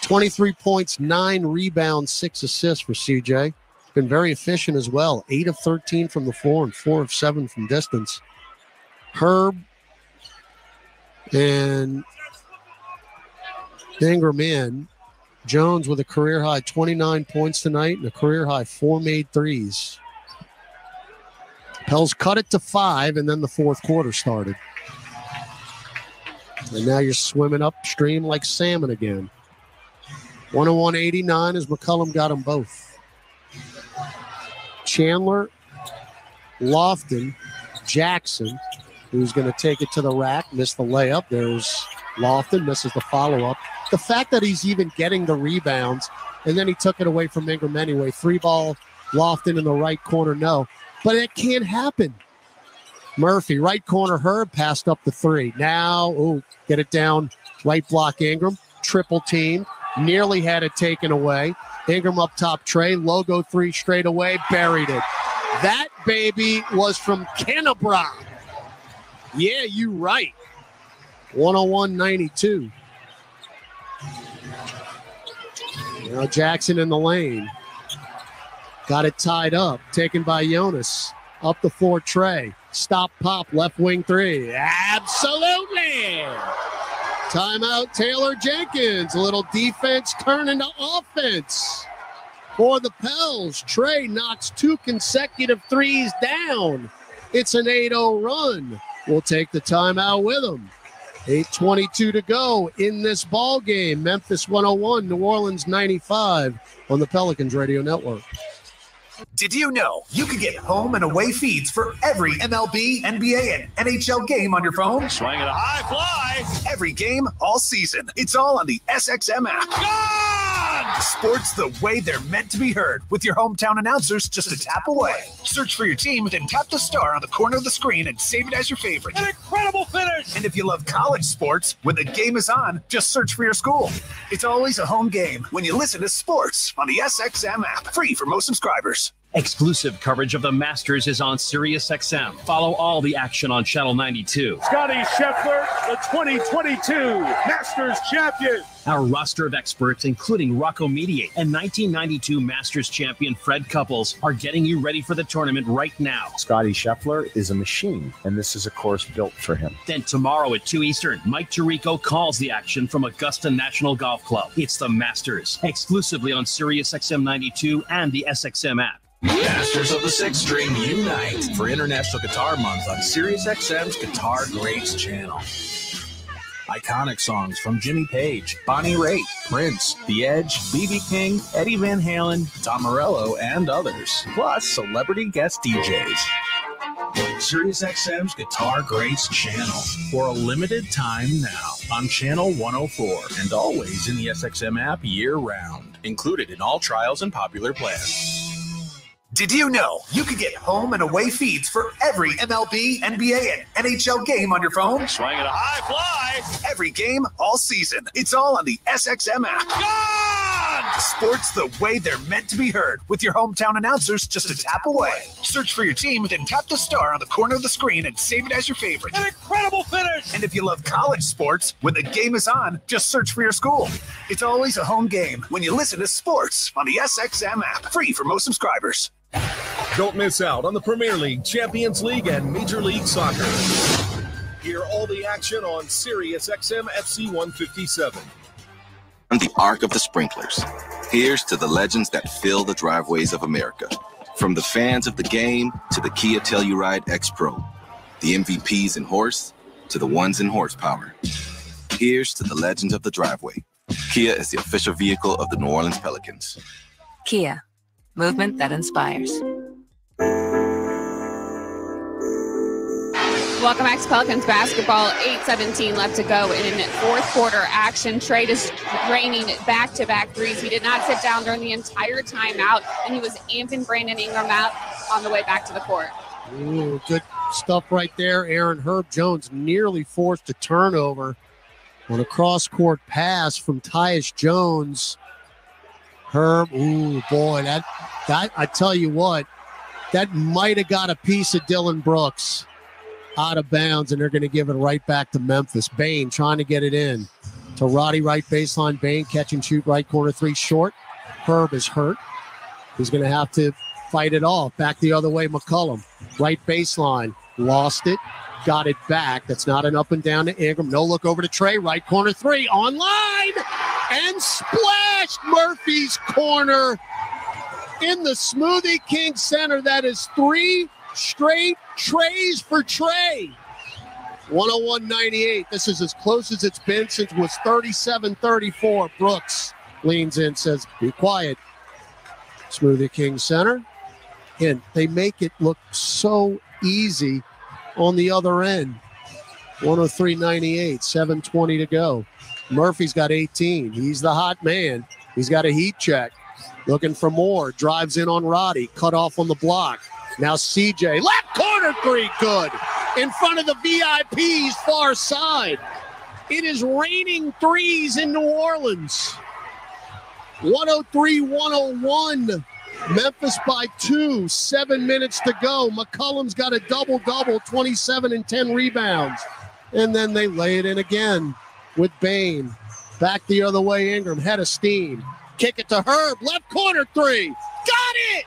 23 points, 9 rebounds, 6 assists for CJ. Been very efficient as well. 8 of 13 from the floor and 4 of 7 from distance. Herb and Ingram in. Jones with a career-high 29 points tonight and a career-high 4 made threes. Pels cut it to 5, and then the fourth quarter started. And now you're swimming upstream like salmon again. 101-89 as McCollum got them both. Chandler, Lofton, Jackson, who's going to take it to the rack, missed the layup. There's Lofton, misses the follow-up. The fact that he's even getting the rebounds, and then he took it away from Ingram anyway. 3-ball, Lofton in the right corner, no. But it can't happen. Murphy, right corner, Herb, passed up the 3. Now, get it down, right block Ingram, triple team, nearly had it taken away. Ingram up top, Trey, logo 3 straight away, buried it. That baby was from Kennebra. Yeah, you right. 101-92. Now Jackson in the lane. Got it tied up. Taken by Jonas. Up the floor, Trey. Stop, pop, left wing three. Absolutely. Timeout, Taylor Jenkins. A little defense turn into offense for the Pels. Trey knocks 2 consecutive threes down. It's an 8-0 run. We'll take the timeout with him. 8:22 to go in this ball game. Memphis 101, New Orleans 95 on the Pelicans Radio Network. Did you know you can get home and away feeds for every MLB, NBA, and NHL game on your phone? Swing it a high fly. Every game, all season. It's all on the SXM app. Gone! Sports the way they're meant to be heard, with your hometown announcers just a tap away. Search for your team, then tap the star on the corner of the screen and save it as your favorite. An incredible finish! And if you love college sports, when the game is on, just search for your school. It's always a home game when you listen to sports on the SXM app. Free for most subscribers. Exclusive coverage of the Masters is on SiriusXM. Follow all the action on Channel 92. Scotty Scheffler, the 2022 Masters champion. Our roster of experts, including Rocco Mediate and 1992 Masters champion Fred Couples, are getting you ready for the tournament right now. Scotty Scheffler is a machine, and this is a course built for him. Then tomorrow at 2 Eastern, Mike Tirico calls the action from Augusta National Golf Club. It's the Masters, exclusively on SiriusXM 92 and the SXM app. Masters of the Sixth String unite for International Guitar Month on SiriusXM's Guitar Greats channel. Iconic songs from Jimmy Page, Bonnie Raitt, Prince, The Edge, B.B. King, Eddie Van Halen, Tom Morello, and others, plus celebrity guest DJs. SiriusXM's Guitar Greats channel for a limited time now on Channel 104 and always in the SXM app year-round, included in all trials and popular plans. Did you know you can get home and away feeds for every MLB, NBA, and NHL game on your phone? Swing it a high fly. Every game, all season. It's all on the SXM app. Gone! Sports the way they're meant to be heard, with your hometown announcers just a tap away. Search for your team, then tap the star on the corner of the screen and save it as your favorite. An incredible finish! And if you love college sports, when the game is on, just search for your school. It's always a home game when you listen to sports on the SXM app. Free for most subscribers. Don't miss out on the Premier League, Champions League, and Major League Soccer. Hear all the action on Sirius XM FC 157. On the arc of the sprinklers, here's to the legends that fill the driveways of America. From the fans of the game to the Kia Telluride X Pro, the MVPs in horse to the ones in horsepower. Here's to the legends of the driveway. Kia is the official vehicle of the New Orleans Pelicans. Kia, movement that inspires. Welcome back to Pelicans basketball. 8:17 left to go in fourth quarter action. Trey is draining back-to-back threes. He did not sit down during the entire timeout, and he was amping Brandon Ingram out on the way back to the court. Ooh, good stuff right there. Aaron Herb Jones nearly forced a turnover on a cross-court pass from Tyus Jones. Herb, ooh, boy, that I tell you what, that might have got a piece of Dylan Brooks out of bounds, and they're going to give it right back to Memphis. Bain trying to get it in to Roddy, right baseline. Bain catch and shoot, right corner three, short. Herb is hurt. He's going to have to fight it off. Back the other way, McCollum, right baseline, lost it, got it back. That's not an up and down to Ingram. No look over to Trey, right corner three, online, and splashed Murphy's corner in the Smoothie King Center. That is 3 straight trays for Trey. 101-98. This is as close as it's been since it was 37-34. Brooks leans in, says, be quiet. Smoothie King Center. And they make it look so easy on the other end. 103-98, 7:20 to go. Murphy's got 18. He's the hot man. He's got a heat check. Looking for more. Drives in on Roddy. Cut off on the block. Now CJ. Left corner three. Good. In front of the VIP's far side. It is raining threes in New Orleans. 103-101. Memphis by 2, 7 minutes to go. McCollum's got a double-double, 27 and 10 rebounds. And then they lay it in again with Bane. Back the other way, Ingram, head of steam. Kick it to Herb, left corner three. Got it!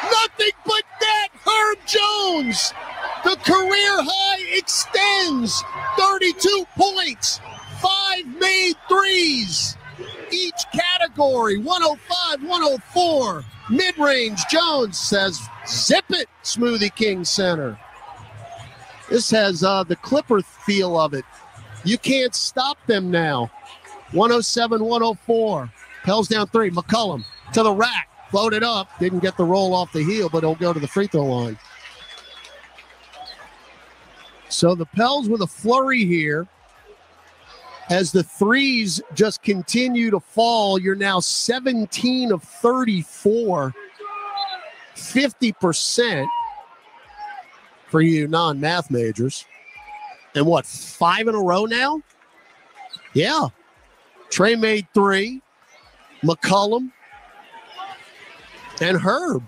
Nothing but net, Herb Jones. The career high extends. 32 points, 5 made threes. Each category, 105, 104. Mid-range, Jones says, zip it, Smoothie King Center. This has the Clipper feel of it. You can't stop them now. 107, 104. Pels down 3. McCollum to the rack. Floated up. Didn't get the roll off the heel, but he'll go to the free throw line. So the Pels with a flurry here. As the threes just continue to fall, you're now 17 of 34. 50% for you non-math majors. And what, 5 in a row now? Yeah. Trey made 3. McCollum and Herb.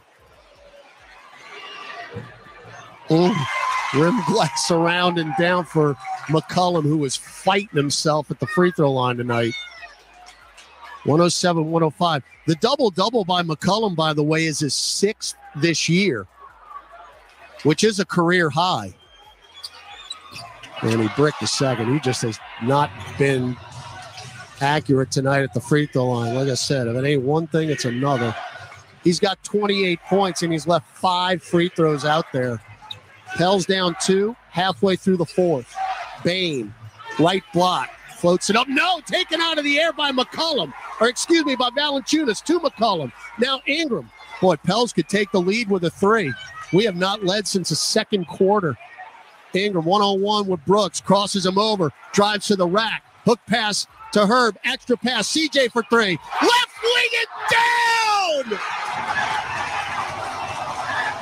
Rim glass around and down for McCollum, who was fighting himself at the free throw line tonight. 107, 105. The double-double by McCollum, by the way, is his 6th this year, which is a career high. And he bricked a second. He just has not been accurate tonight at the free throw line. Like I said, if it ain't one thing, it's another. He's got 28 points, and he's left 5 free throws out there. Pels down 2, halfway through the 4th. Bane, right block, floats it up. No, taken out of the air by McCollum. Or excuse me, by Valanciunas to McCollum. Now Ingram. Boy, Pels could take the lead with a 3. We have not led since the second quarter. Ingram one-on-one with Brooks, crosses him over, drives to the rack, hook pass to Herb, extra pass, CJ for 3. Left wing it down!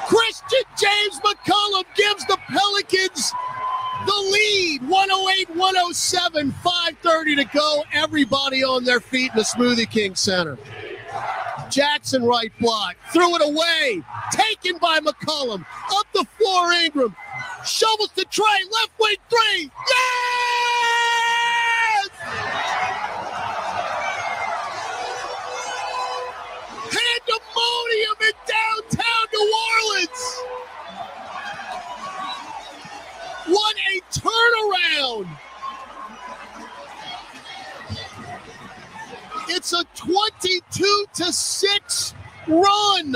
Christian James McCollum gives the Pelicans the lead, 108-107, 5:30 to go. Everybody on their feet in the Smoothie King Center. Jackson right block, threw it away, taken by McCollum, up the floor Ingram, shovels to Trey, left wing 3, yes! Pandemonium in downtown New Orleans. What a turnaround. It's a 22-6 run.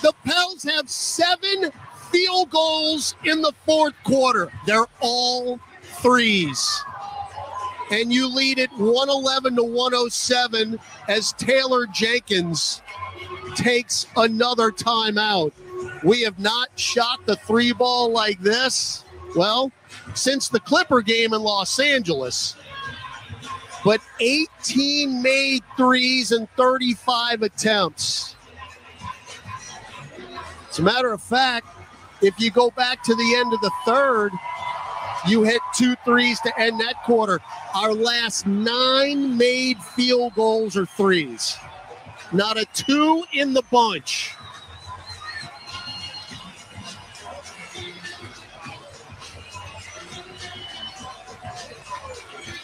The Pels have 7 field goals in the 4th quarter. They're all threes. And you lead it 111-107 as Taylor Jenkins takes another timeout. We have not shot the 3 ball like this, well, since the Clipper game in Los Angeles. But 18 made threes and 35 attempts. As a matter of fact, if you go back to the end of the 3rd, you hit 2 threes to end that quarter. Our last 9 made field goals are threes. Not a 2 in the bunch.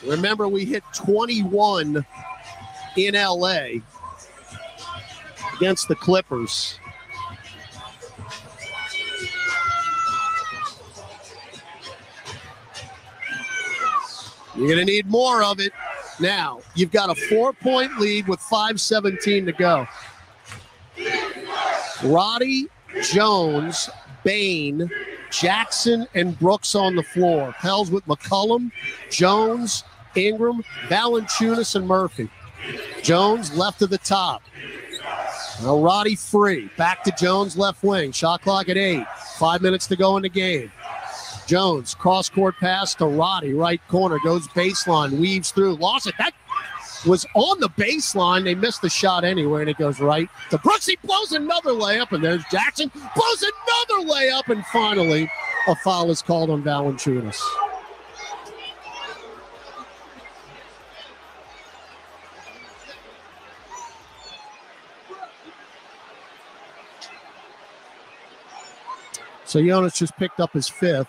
Remember, we hit 21 in LA against the Clippers. You're going to need more of it. Now, you've got a 4-point lead with 5:17 to go. Roddy, Jones, Bane, Jackson, and Brooks on the floor. Pels with McCollum, Jones, Ingram, Valanciunas, and Murphy. Jones left to the top. Now Roddy free. Back to Jones, left wing. Shot clock at 8. 5 minutes to go in the game. Jones, cross-court pass to Roddy, right corner, goes baseline, weaves through, lost it. That was on the baseline. They missed the shot anyway, and it goes right to Brooks. He blows another layup, and there's Jackson. Blows another layup, and finally, a foul is called on Valanciunas. So Jonas just picked up his 5th.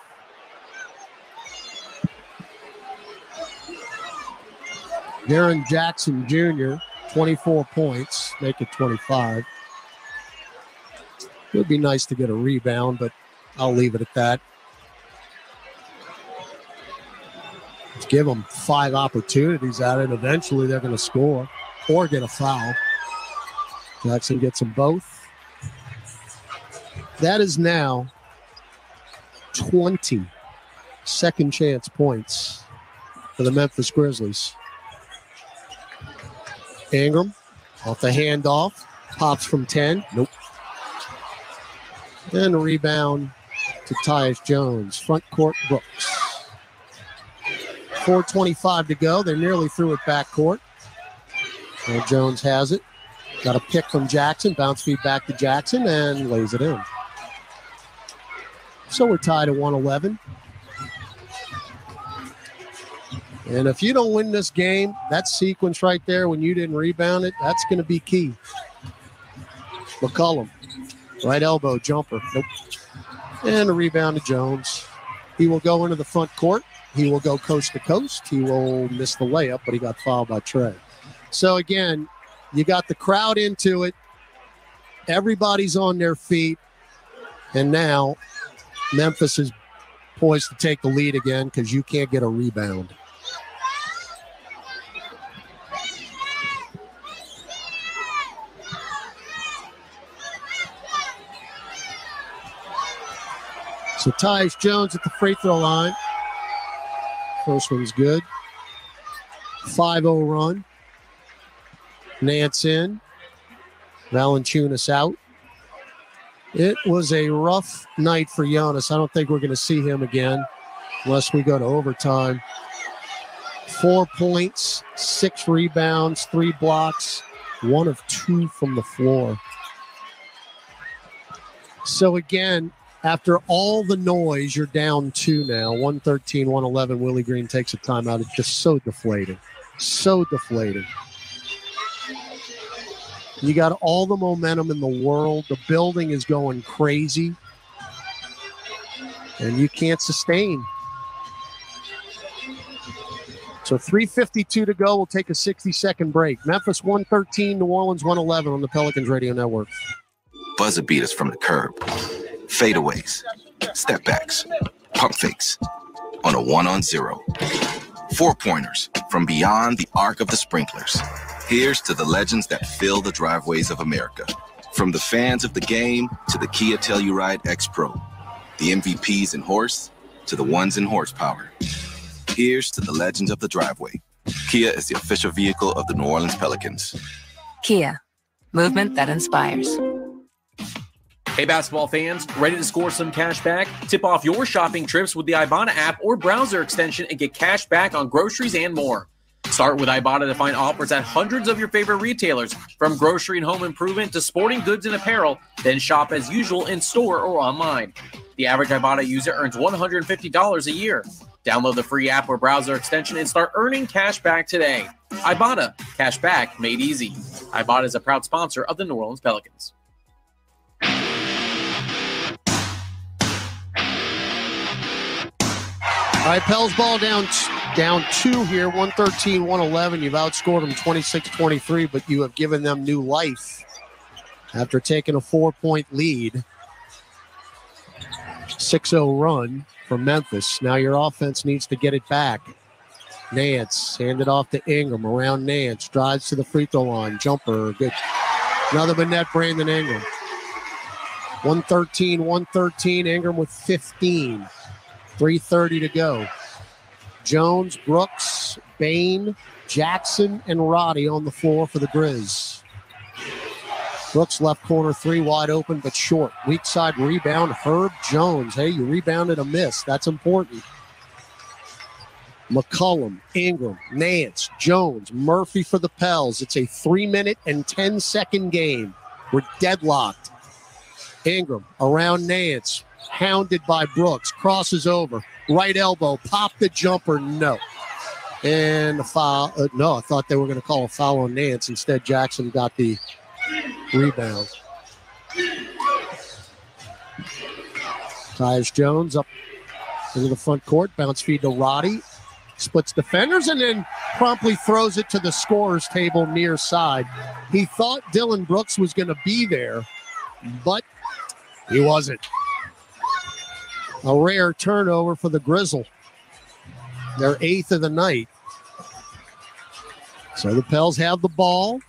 Jaren Jackson Jr., 24 points, make it 25. It would be nice to get a rebound, but I'll leave it at that. Let's give them 5 opportunities at it. Eventually they're going to score or get a foul. Jackson gets them both. That is now 20 second chance points for the Memphis Grizzlies. Ingram off the handoff, pops from 10. Nope. And a rebound to Tyus Jones. Front court Brooks. 4:25 to go. They're nearly through at backcourt. And Jones has it. Got a pick from Jackson. Bounce feed back to Jackson and lays it in. So we're tied at 111. And if you don't win this game, that sequence right there when you didn't rebound it, that's going to be key. McCollum, right elbow jumper. Nope. And a rebound to Jones. He will go into the front court. He will go coast to coast. He will miss the layup, but he got fouled by Trey. So again, you got the crowd into it. Everybody's on their feet. And now Memphis is poised to take the lead again because you can't get a rebound. So Tyus Jones at the free throw line. First one's good. 5-0 run. Nance in. Valanciunas out. It was a rough night for Jonas. I don't think we're going to see him again unless we go to overtime. 4 points, 6 rebounds, 3 blocks, 1 of 2 from the floor. So again, after all the noise, you're down 2 now. 113-111. Willie Green takes a timeout. It's just so deflating. So deflating. You got all the momentum in the world. The building is going crazy. And you can't sustain. So 3:52 to go. We'll take a 60-second break. Memphis 113, New Orleans 111 on the Pelicans Radio Network. Buzzer beaters from the curb. Fadeaways, step backs, pump fakes on a 1-on-0. 4-pointers from beyond the arc of the sprinklers. Here's to the legends that fill the driveways of America. From the fans of the game to the Kia Telluride X Pro. The MVPs in horse to the ones in horsepower. Here's to the legends of the driveway. Kia is the official vehicle of the New Orleans Pelicans. Kia, movement that inspires. Hey, basketball fans, ready to score some cash back? Tip off your shopping trips with the Ibotta app or browser extension and get cash back on groceries and more. Start with Ibotta to find offers at hundreds of your favorite retailers, from grocery and home improvement to sporting goods and apparel, then shop as usual in store or online. The average Ibotta user earns $150 a year. Download the free app or browser extension and start earning cash back today. Ibotta, cash back made easy. Ibotta is a proud sponsor of the New Orleans Pelicans. All right, Pels ball down 2 here, 113-111. You've outscored them 26-23, but you have given them new life after taking a 4-point lead. 6-0 run from Memphis. Now your offense needs to get it back. Nance, hand it off to Ingram. Around Nance, drives to the free throw line. Jumper, good. Another Manette, Brandon Ingram. 113-113. Ingram with 15. 3:30 to go. Jones, Brooks, Bain, Jackson, and Roddy on the floor for the Grizz. Brooks left corner 3 wide open but short. Weak side rebound, Herb Jones. Hey, you rebounded a miss. That's important. McCollum, Ingram, Nance, Jones, Murphy for the Pels. It's a 3-minute and 10-second game. We're deadlocked. Ingram around Nance. Hounded by Brooks, crosses over, right elbow, pop the jumper, no. And a foul, no, I thought they were going to call a foul on Nance. Instead, Jackson got the rebound. Tyus Jones up into the front court. Bounce feed to Roddy. Splits defenders and then promptly throws it to the scorer's table near side. He thought Dylan Brooks was going to be there, but he wasn't. A rare turnover for the Grizzle. Their 8th of the night. So the Pels have the ball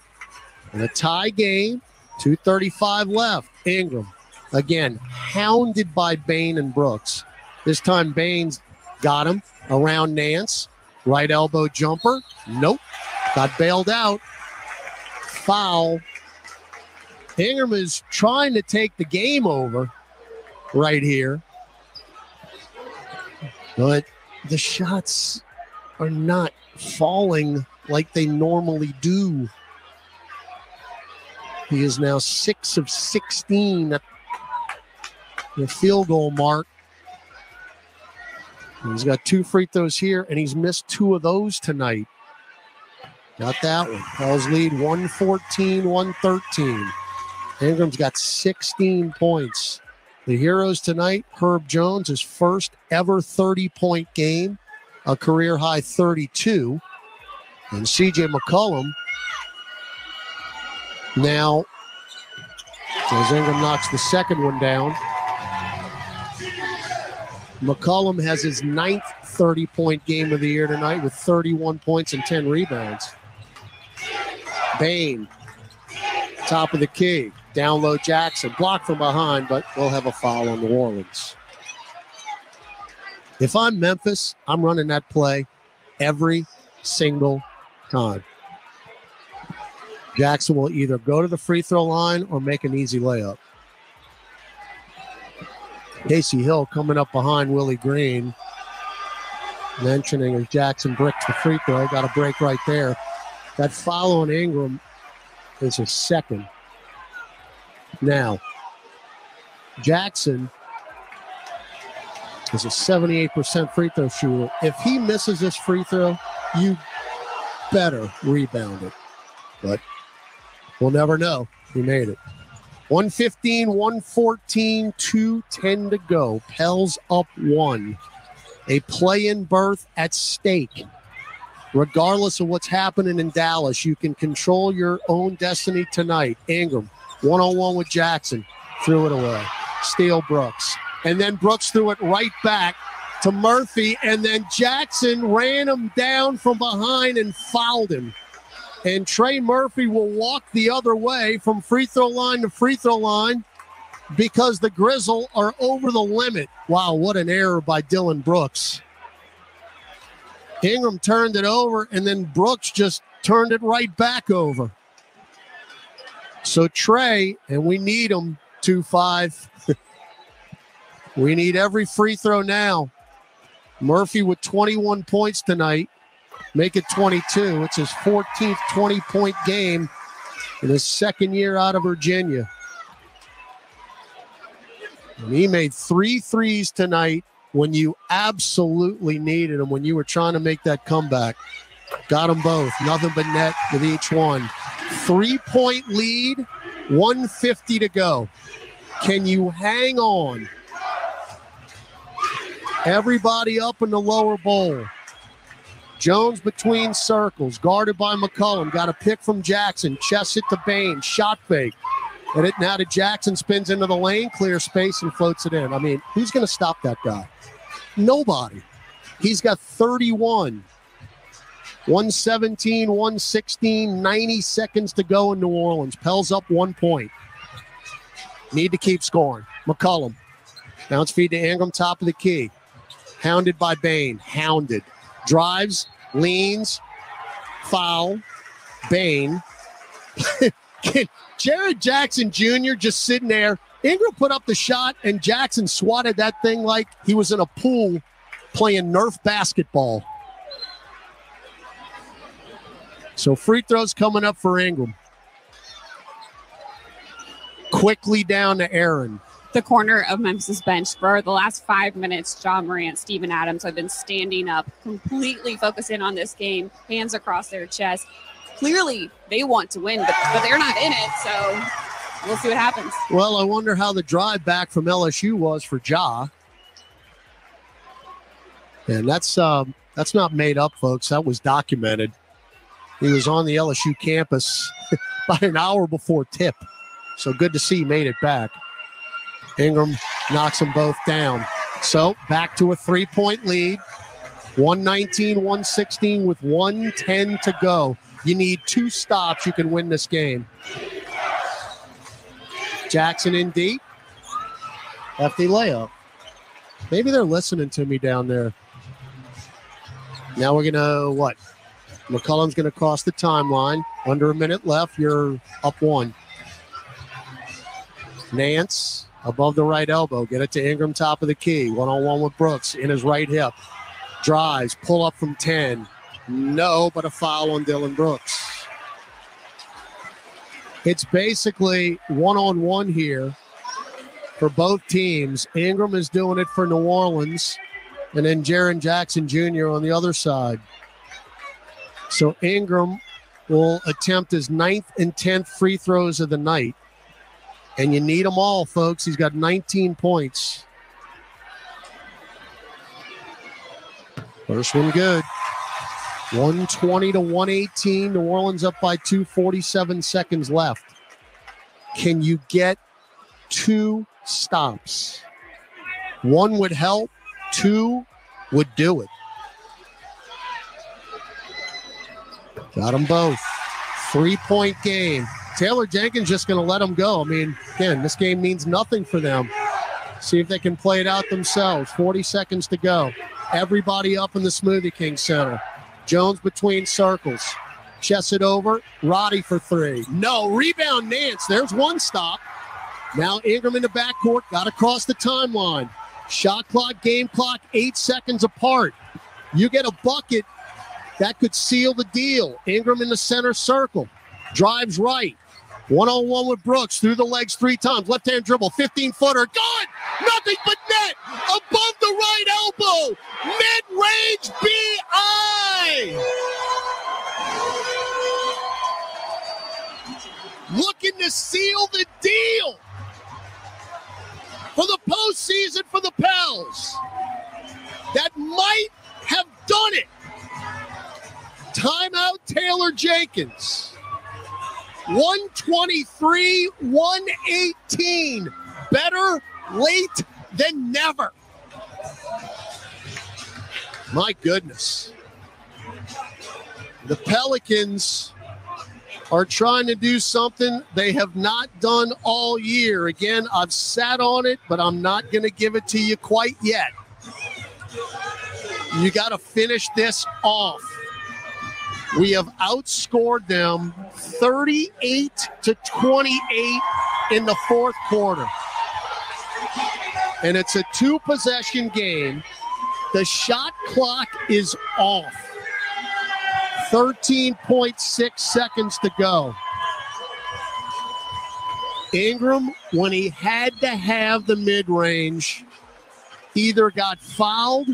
in a tie game. 2:35 left. Ingram, again, hounded by Bane and Brooks. This time Bane's got him around Nance. Right elbow jumper. Nope. Got bailed out. Foul. Ingram is trying to take the game over right here. But the shots are not falling like they normally do. He is now 6 of 16 at the field goal mark. He's got 2 free throws here, and he's missed 2 of those tonight. Got that one. Pels lead 114-113. Ingram's got 16 points. The heroes tonight, Herb Jones, his first ever 30-point game, a career-high 32. And C.J. McCollum now, as Ingram knocks the second one down, McCollum has his 9th 30-point game of the year tonight with 31 points and 10 rebounds. Bane, top of the key. Down low Jackson, blocked from behind, but we'll have a foul on New Orleans. If I'm Memphis, I'm running that play every single time. Jackson will either go to the free throw line or make an easy layup. Casey Hill coming up behind Willie Green. Mentioning as Jackson bricks the free throw. Got a break right there. That foul on Ingram is his second. Now, Jackson is a 78% free throw shooter. If he misses this free throw, you better rebound it. But we'll never know. He made it. 115, 114, 2:10 to go. Pels up 1. A play-in berth at stake. Regardless of what's happening in Dallas, you can control your own destiny tonight. Ingram, one-on-one with Jackson. Threw it away. Steal Brooks. And then Brooks threw it right back to Murphy. And then Jackson ran him down from behind and fouled him. And Trey Murphy will walk the other way from free throw line to free throw line because the Grizzle are over the limit. Wow, what an error by Dylan Brooks. Ingram turned it over, and then Brooks just turned it right back over. So Trey, and we need him, 2-5. We need every free throw now. Murphy with 21 points tonight. Make it 22. It's his 14th 20-point game in his second year out of Virginia. And he made 3 threes tonight when you absolutely needed them, when you were trying to make that comeback. Got them both. Nothing but net with each one. 3-point lead, 150 to go. Can you hang on? Everybody up in the lower bowl. Jones between circles, guarded by McCollum. Got a pick from Jackson. Chests it to Bane. Shot fake. And it now to Jackson, spins into the lane, clear space, and floats it in. I mean, who's going to stop that guy? Nobody. He's got 31. 117, 116, 90 seconds to go in New Orleans. Pels up 1 point. Need to keep scoring. McCollum. Bounce feed to Ingram, top of the key. Hounded by Bane. Hounded. Drives, leans, foul, Bane. Jared Jackson Jr. just sitting there. Ingram put up the shot, and Jackson swatted that thing like he was in a pool playing Nerf basketball. So free throws coming up for Ingram. Quickly down to Aaron. The corner of Memphis' bench for the last 5 minutes. Ja Morant, Steven Adams have been standing up, completely focusing on this game, hands across their chest. Clearly, they want to win, but they're not in it. So we'll see what happens. Well, I wonder how the drive back from LSU was for Ja. And that's not made up, folks. That was documented. He was on the LSU campus about an hour before tip. So good to see he made it back. Ingram knocks them both down. So back to a 3-point lead. 119-116 with 1:10 to go. You need 2 stops. You can win this game. Jackson in deep. Hefty layup. Maybe they're listening to me down there. Now we're going to, what? McCollum's going to cross the timeline. Under a minute left. You're up 1. Nance above the right elbow. Get it to Ingram, top of the key. 1-on-1 with Brooks in his right hip. Drives, pull up from 10. No, but a foul on Dylan Brooks. It's basically 1-on-1 here for both teams. Ingram is doing it for New Orleans, and then Jaren Jackson Jr. on the other side. So Ingram will attempt his 9th and 10th free throws of the night. And you need them all, folks. He's got 19 points. First one good. 120-118. New Orleans up by 2, 47 seconds left. Can you get 2 stops? 1 would help. 2 would do it. Got them both. 3-point game. Taylor Jenkins just going to let them go. I mean, again, this game means nothing for them. See if they can play it out themselves. 40 seconds to go. Everybody up in the Smoothie King Center. Jones between circles. Chests it over. Roddy for 3. No. Rebound Nance. There's 1 stop. Now Ingram in the backcourt. Got to cross the timeline. Shot clock, game clock, 8 seconds apart. You get a bucket, that could seal the deal. Ingram in the center circle. Drives right. 1-on-1 with Brooks. Through the legs 3 times. Left-hand dribble. 15-footer. Gone! Nothing but net! Above the right elbow! Mid-range B.I. Looking to seal the deal for the postseason for the Pels. That might have done it. Timeout Taylor Jenkins. 123-118. Better late than never. My goodness. The Pelicans are trying to do something they have not done all year. Again, I've sat on it, but I'm not going to give it to you quite yet. You got to finish this off. We have outscored them 38-28 in the 4th quarter. And it's a 2-possession game. The shot clock is off. 13.6 seconds to go. Ingram, when he had to have the mid-range, either got fouled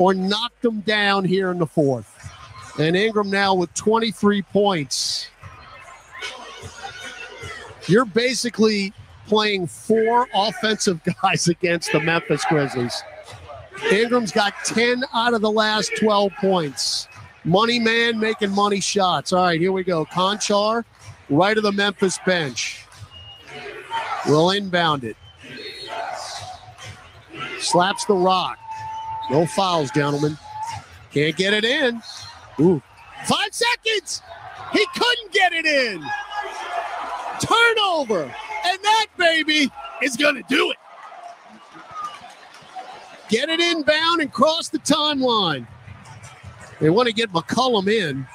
or knocked him down here in the 4th. And Ingram now with 23 points. You're basically playing 4 offensive guys against the Memphis Grizzlies. Ingram's got 10 out of the last 12 points. Money man making money shots. All right, here we go. Conchar, right of the Memphis bench. Will inbound it. Slaps the rock. No fouls, gentlemen. Can't get it in. Ooh. 5 seconds. He couldn't get it in. Turnover. And that, baby, is going to do it. Get it inbound and cross the timeline. They want to get McCollum in.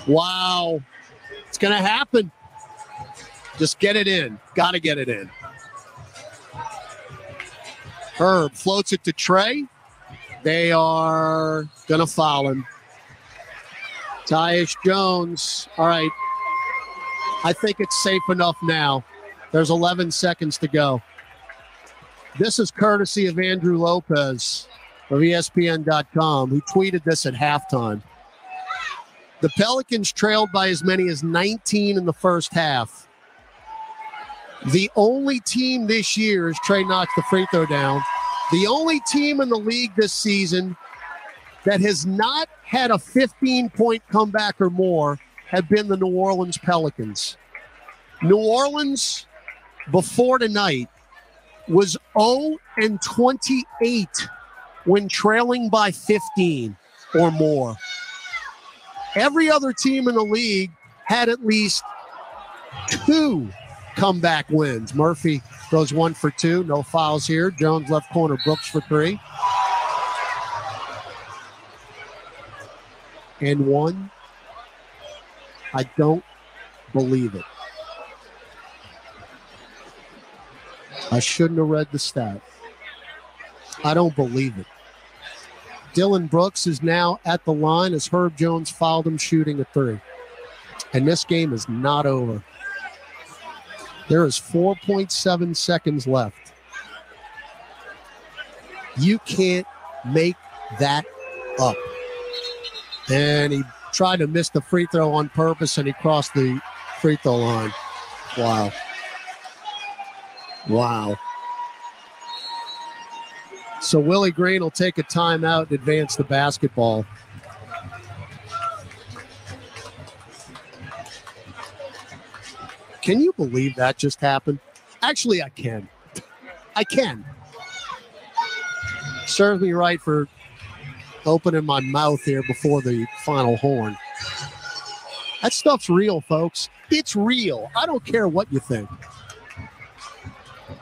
Wow. It's going to happen. Just get it in. Got to get it in. Herb floats it to Trey. They are going to foul him. Tyus Jones. All right. I think it's safe enough now. There's 11 seconds to go. This is courtesy of Andrew Lopez of ESPN.com, who tweeted this at halftime. The Pelicans trailed by as many as 19 in the first half. The only team this year, as Trey knocks the free throw down, the only team in the league this season that has not had a 15-point comeback or more have been the New Orleans Pelicans. New Orleans, before tonight, was 0-28 when trailing by 15 or more. Every other team in the league had at least 2 comeback wins. Murphy goes 1 for 2. No fouls here. Jones left corner. Brooks for 3. And 1. I don't believe it. I shouldn't have read the stat. I don't believe it. Dylan Brooks is now at the line as Herb Jones fouled him shooting a 3. And this game is not over. There is 4.7 seconds left. You can't make that up. And he tried to miss the free throw on purpose, and he crossed the free throw line. Wow. Wow. So Willie Green will take a timeout and advance the basketball. Can you believe that just happened? Actually, I can. I can. Serves me right for opening my mouth here before the final horn. That stuff's real, folks. It's real. I don't care what you think.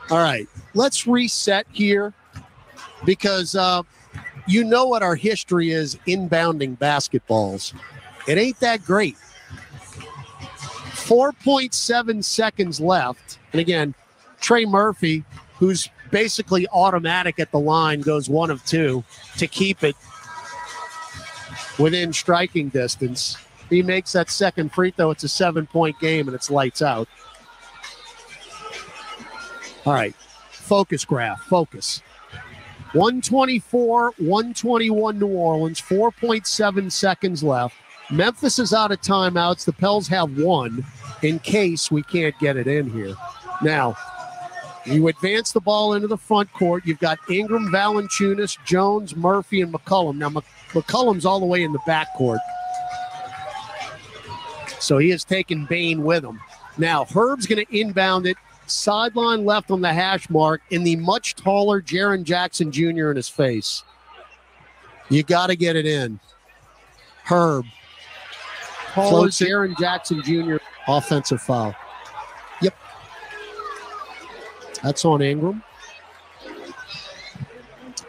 All right, let's reset here because you know what our history is inbounding basketballs. It ain't that great. 4.7 seconds left. And again, Trey Murphy, who's basically automatic at the line, goes 1 of 2 to keep it within striking distance. He makes that second free throw. It's a 7-point game, and it's lights out. All right, focus graph, focus. 124, 121 New Orleans, 4.7 seconds left. Memphis is out of timeouts. The Pels have 1 in case we can't get it in here. Now, you advance the ball into the front court. You've got Ingram, Valanciunas, Jones, Murphy, and McCollum. Now, McCollum's all the way in the backcourt. So he has taken Bain with him. Now, Herb's going to inbound it. Sideline left on the hash mark in the much taller Jaren Jackson Jr. in his face. You got to get it in. Herb. Floats Jaren Jackson Jr. Offensive foul. Yep. That's on Ingram.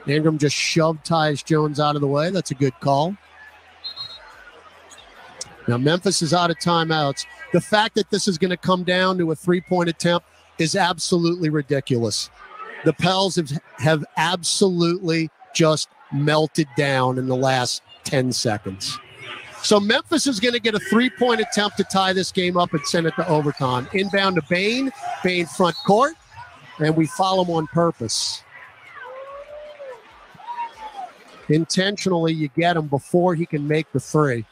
Ingram just shoved Tyus Jones out of the way. That's a good call. Now, Memphis is out of timeouts. The fact that this is going to come down to a 3-point attempt is absolutely ridiculous. The Pels have absolutely just melted down in the last 10 seconds. So Memphis is going to get a 3-point attempt to tie this game up and send it to overtime. Inbound to Bain. Bain front court. And we foul him on purpose. Intentionally, you get him before he can make the 3.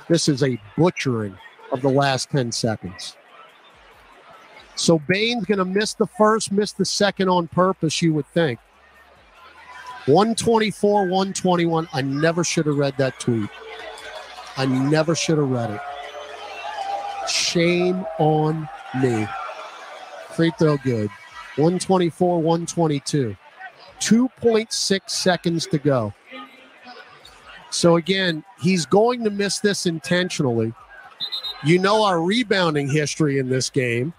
This is a butchering of the last 10 seconds. So Bain's going to miss the first, miss the second on purpose, you would think. 124, 121. I never should have read that tweet. I never should have read it. Shame on me. Free throw good. 124, 122. 2.6 seconds to go. So again, he's going to miss this intentionally. You know our rebounding history in this game.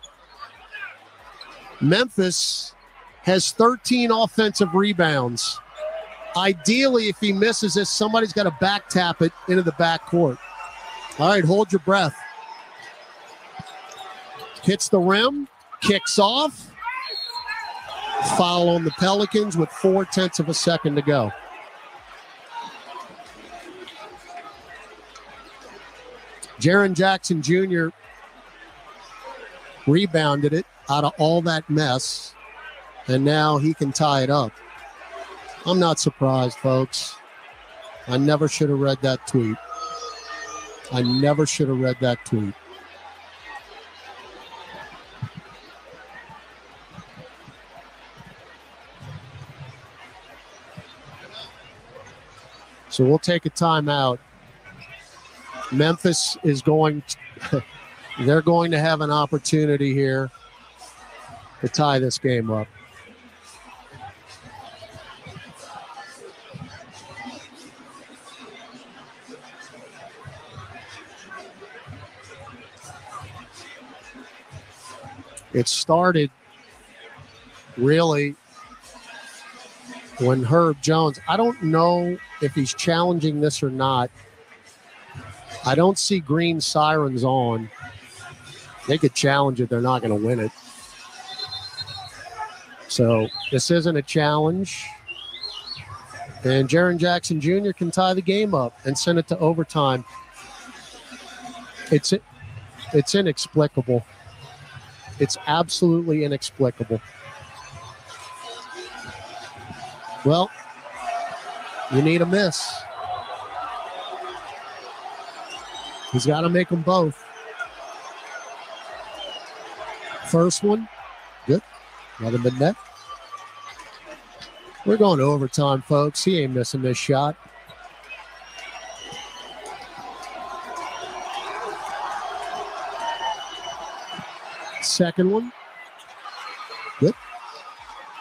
Memphis has 13 offensive rebounds. Ideally, if he misses this, somebody's got to back tap it into the backcourt. All right, hold your breath. Hits the rim, kicks off. Foul on the Pelicans with 0.4 of a second to go. Jaren Jackson Jr. rebounded it out of all that mess, and now he can tie it up. I'm not surprised, folks. I never should have read that tweet. I never should have read that tweet. So we'll take a timeout. Memphis is going to, they're going to have an opportunity here to tie this game up. It started really when Herb Jones, I don't know if he's challenging this or not. I don't see green sirens on. They could challenge it. They're not going to win it. So this isn't a challenge. And Jaren Jackson Jr. can tie the game up and send it to overtime. It's inexplicable. It's absolutely inexplicable. Well, you need a miss. He's got to make them both. First one, good. Another mid-net. We're going to overtime, folks. He ain't missing this shot. Second one, good.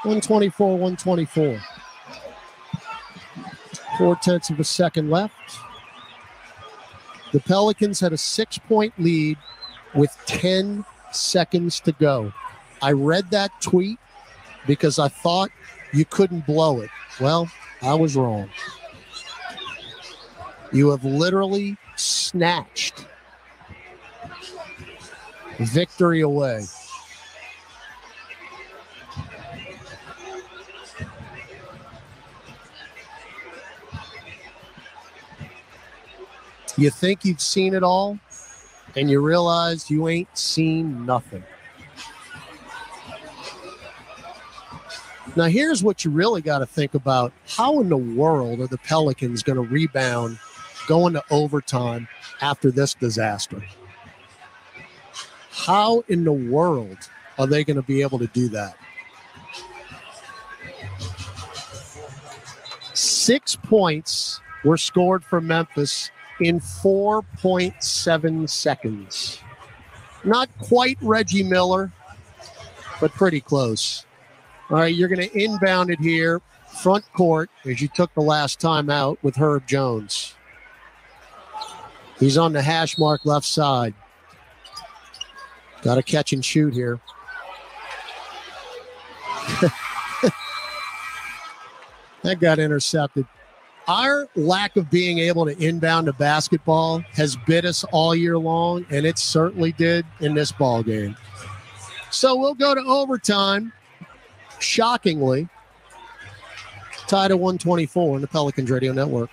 124. 4/10 of a second left. The Pelicans had a 6-point lead with 10 seconds to go. I read that tweet because I thought you couldn't blow it. Well, I was wrong. You have literally snatched victory away. You think you've seen it all, and you realize you ain't seen nothing. Now, here's what you really got to think about. How in the world are the Pelicans going to rebound going to overtime after this disaster? How in the world are they going to be able to do that? 6 points were scored for Memphis in 4.7 seconds. Not quite Reggie Miller, but pretty close. All right, you're going to inbound it here, front court, as you took the last time out with Herb Jones. He's on the hash mark left side. Got to catch and shoot here. That got intercepted. Our lack of being able to inbound a basketball has bit us all year long, and it certainly did in this ball game. So we'll go to overtime. Shockingly, tied at 124 on the Pelicans Radio Network.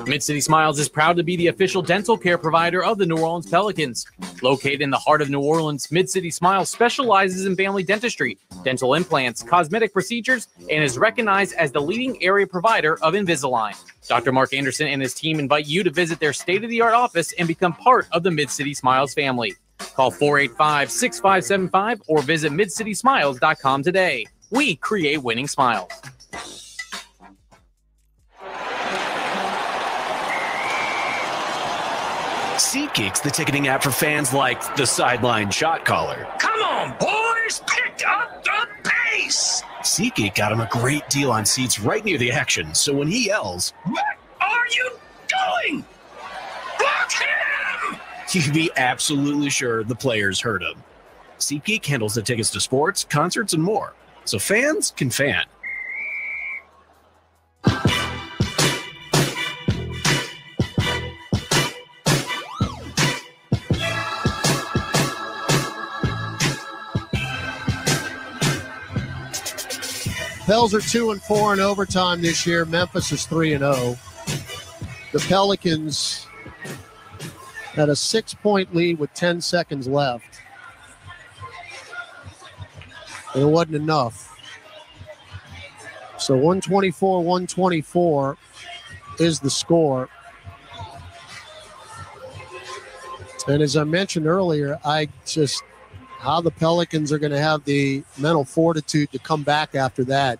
Mid-City Smiles is proud to be the official dental care provider of the New Orleans Pelicans. Located in the heart of New Orleans, Mid-City Smiles specializes in family dentistry, dental implants, cosmetic procedures, and is recognized as the leading area provider of Invisalign. Dr. Mark Anderson and his team invite you to visit their state-of-the-art office and become part of the Mid-City Smiles family. Call 485-6575 or visit midcitysmiles.com today. We create winning smiles. SeatGeek's the ticketing app for fans like the sideline shot caller. Come on, boys, pick up the pace. SeatGeek got him a great deal on seats right near the action, so when he yells, "What are you doing? Block him!" you can be absolutely sure the players heard him. SeatGeek handles the tickets to sports, concerts, and more, so fans can fan. Pels are 2-4 in overtime this year. Memphis is 3-0. The Pelicans had a 6-point lead with 10 seconds left. And it wasn't enough. So 124-124. is the score. And as I mentioned earlier, how the Pelicans are going to have the mental fortitude to come back after that.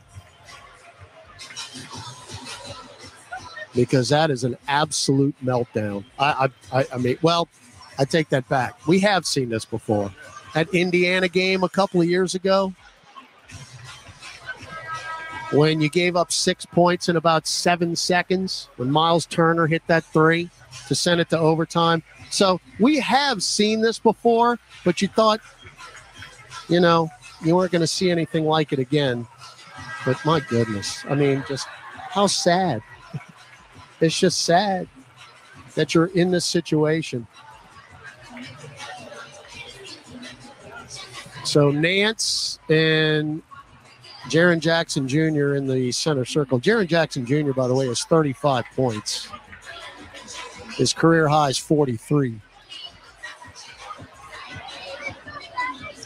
Because that is an absolute meltdown. I take that back. We have seen this before. At Indiana game a couple of years ago, when you gave up 6 points in about 7 seconds, when Miles Turner hit that three to send it to overtime. So we have seen this before, but you thought, you weren't going to see anything like it again. But my goodness, just how sad. It's just sad that you're in this situation. So Nance and Jaren Jackson Jr. in the center circle. Jaren Jackson Jr., by the way, has 35 points. His career high is 43.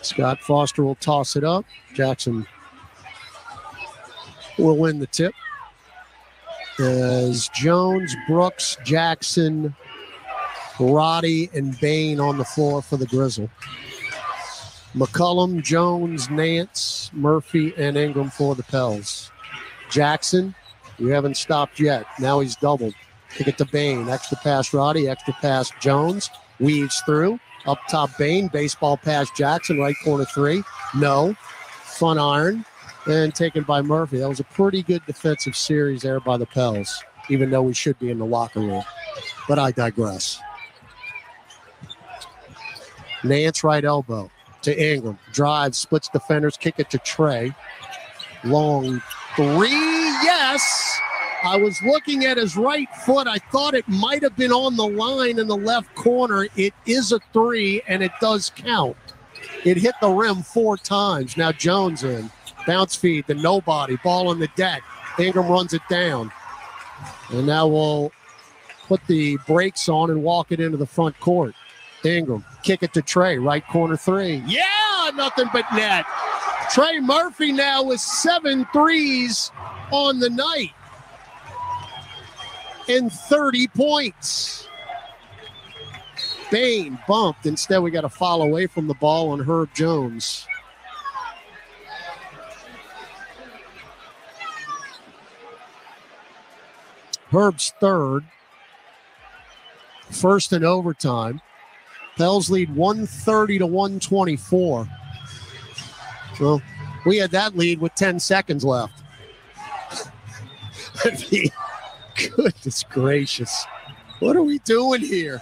Scott Foster will toss it up. Jackson will win the tip. As Jones, Brooks, Jackson, Roddy, and Bain on the floor for the Grizzle. McCollum, Jones, Nance, Murphy, and Ingram for the Pels. Jackson, you haven't stopped yet. Now he's doubled. Kick it to Bain. Extra pass Roddy, extra pass Jones. Weaves through. Up top Bain. Baseball pass Jackson. Right corner three. No. Front iron. And taken by Murphy. That was a pretty good defensive series there by the Pels, even though we should be in the locker room. But I digress. Nance right elbow to Ingram. Drive, splits defenders, kick it to Trey. Long three, yes! I was looking at his right foot. I thought it might have been on the line in the left corner. It is a three, and it does count. It hit the rim 4 times. Now Jones in. Bounce feed to nobody. Ball on the deck. Ingram runs it down. And now we'll put the brakes on and walk it into the front court. Ingram, kick it to Trey. Right corner three. Yeah, nothing but net. Trey Murphy now with 7 threes on the night. And 30 points. Bain bumped. Instead, we got a foul away from the ball on Herb Jones. Herb's third. First in overtime. Pels lead 130-124. Well, we had that lead with 10 seconds left. Goodness gracious. What are we doing here?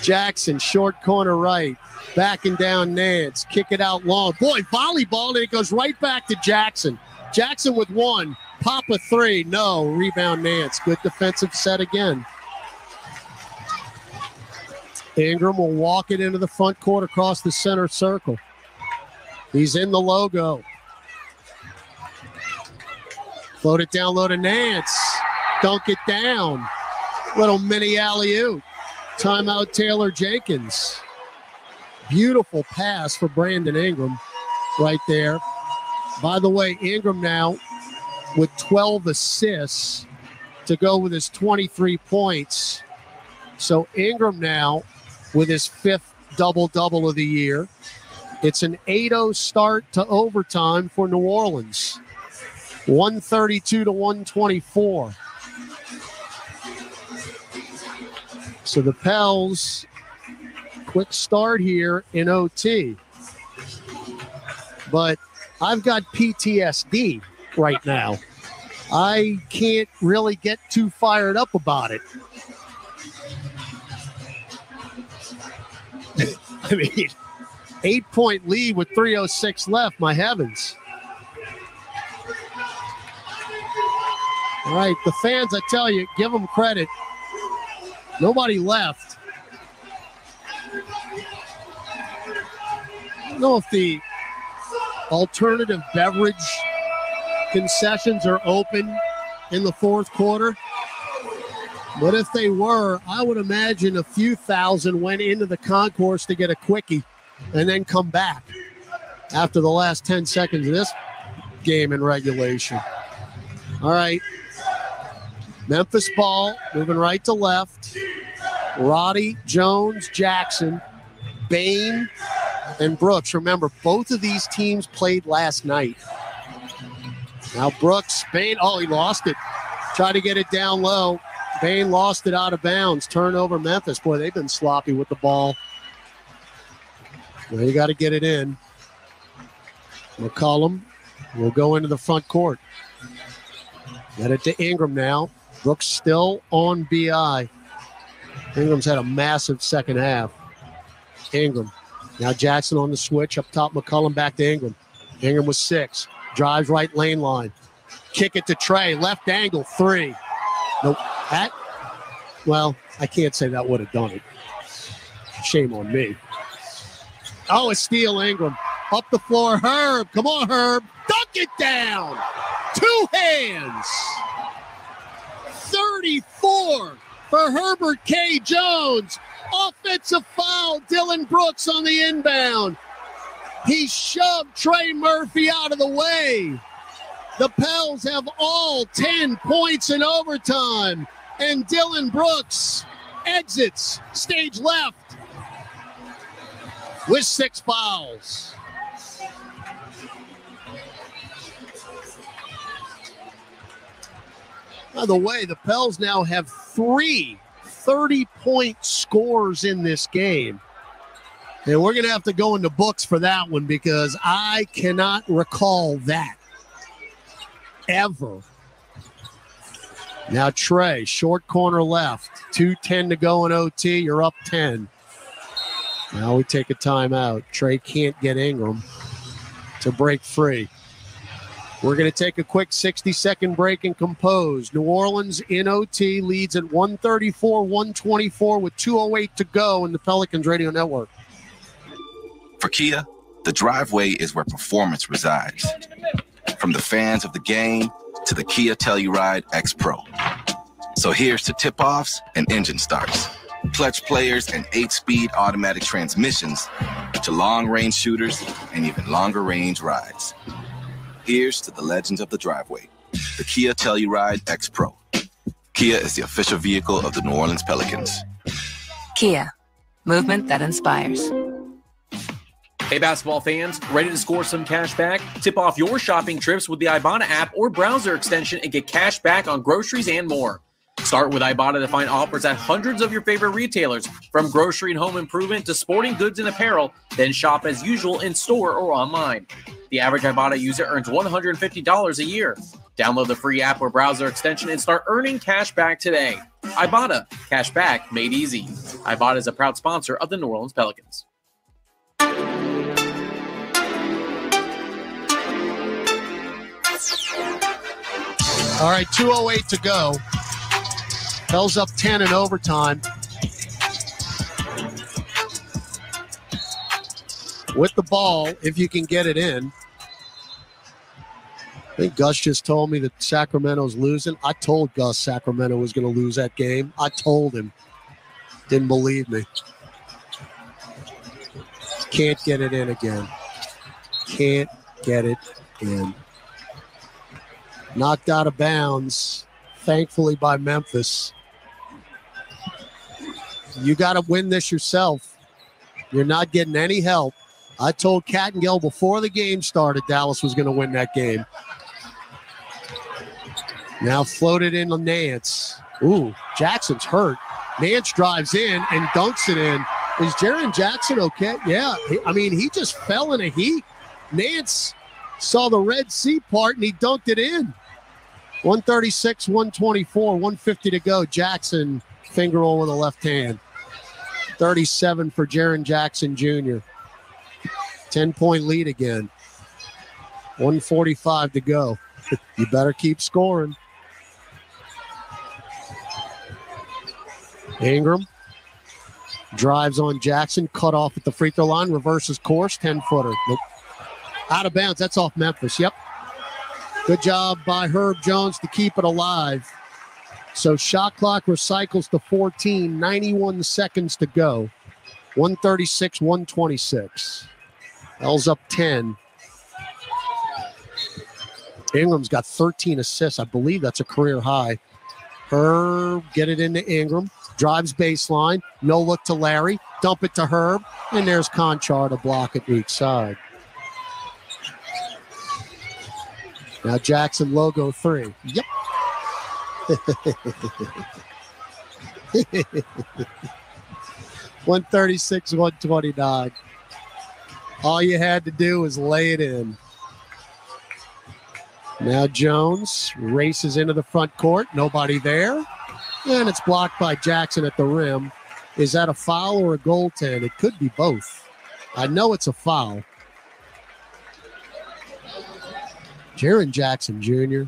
Jackson, short corner right. Backing down Nance. Kick it out long. Boy, volleyball, and it goes right back to Jackson. Jackson with 1. Pop a 3. No. Rebound Nance. Good defensive set again. Ingram will walk it into the front court across the center circle. He's in the logo. Float it down low to Nance. Dunk it down. Little mini alley-oop. Timeout Taylor Jenkins. Beautiful pass for Brandon Ingram right there. By the way, Ingram now with 12 assists to go with his 23 points. So Ingram now with his 5th double-double of the year. It's an 8-0 start to overtime for New Orleans. 132-124. So the Pels, quick start here in OT. But I've got PTSD right now. I can't really get too fired up about it. I mean, 8-point lead with 3:06 left. My heavens. All right, the fans, I tell you, give them credit. Nobody left. I don't know if the alternative beverage concessions are open in the fourth quarter. But if they were, I would imagine a few thousand went into the concourse to get a quickie and then come back after the last 10 seconds of this game in regulation. All right. Memphis ball, moving right to left. Roddy, Jones, Jackson, Bain, and Brooks. Remember, both of these teams played last night. Now Brooks, Bain, he lost it. Tried to get it down low. Bain lost it out of bounds. Turnover Memphis. Boy, they've been sloppy with the ball. Well, you got to get it in. McCollum will go into the front court. Get it to Ingram now. Brooks still on BI. Ingram's had a massive second half. Ingram. Now Jackson on the switch. Up top, McCollum back to Ingram. Ingram with 6. Drives right lane line. Kick it to Trey. Left angle, 3. Nope. I can't say that would have done it. Shame on me. A steal, Ingram. Up the floor, Herb. Come on, Herb. Dunk it down. 2 hands. 34 for Herbert K. Jones. Offensive foul, Dylan Brooks on the inbound. He shoved Trey Murphy out of the way. The Pels have all 10 points in overtime. And Dylan Brooks exits stage left with 6 fouls. By the way, the Pels now have 3 30-point scores in this game. And we're going to have to go into books for that one because I cannot recall that ever. Now Trey, short corner left. 2:10 to go in OT. You're up 10. Now we take a timeout. Trey can't get Ingram to break free. We're going to take a quick 60-second break and compose. New Orleans in OT leads at 134-124 with 2:08 to go in the Pelicans Radio Network. For Kia, the driveway is where performance resides. From the fans of the game to the Kia Telluride X Pro. So here's to tip-offs and engine starts, clutch players and 8-speed automatic transmissions, to long-range shooters and even longer-range rides. Here's to the legends of the driveway, the Kia Telluride X Pro. Kia is the official vehicle of the New Orleans Pelicans. Kia, movement that inspires. Hey, basketball fans, ready to score some cash back? Tip off your shopping trips with the Ibotta app or browser extension and get cash back on groceries and more. Start with Ibotta to find offers at hundreds of your favorite retailers, from grocery and home improvement to sporting goods and apparel, then shop as usual in store or online. The average Ibotta user earns $150 a year. Download the free app or browser extension and start earning cash back today. Ibotta, cash back made easy. Ibotta is a proud sponsor of the New Orleans Pelicans. All right, 2:08 to go. Pels up 10 in overtime. With the ball, if you can get it in. I think Gus just told me that Sacramento's losing. I told Gus Sacramento was going to lose that game. I told him. Didn't believe me. Can't get it in again. Can't get it in. Knocked out of bounds, thankfully, by Memphis. You got to win this yourself. You're not getting any help. I told Cattengell before the game started Dallas was going to win that game. Now floated in to Nance. Ooh, Jackson's hurt. Nance drives in and dunks it in. Is Jaren Jackson okay? Yeah. He just fell in a heap. Nance saw the Red Sea part and he dunked it in. 136-124, 150 to go. Jackson finger roll with the left hand. 37 for Jaren Jackson Jr. 10-point lead again. 145 to go. You better keep scoring. Ingram drives on Jackson, cut off at the free throw line, reverses course, 10-footer. Nope. Out of bounds. That's off Memphis. Yep. Good job by Herb Jones to keep it alive. So shot clock recycles to 14, 91 seconds to go. 136-126. L's up 10. Ingram's got 13 assists. I believe that's a career high. Herb, get it into Ingram. Drives baseline. No look to Larry. Dump it to Herb. And there's Conchar to block it each side. Now Jackson logo 3. Yep. 136, 129. All you had to do was lay it in. Now Jones races into the front court. Nobody there. And it's blocked by Jackson at the rim. Is that a foul or a goaltend? It could be both. I know it's a foul. Jaren Jackson Jr.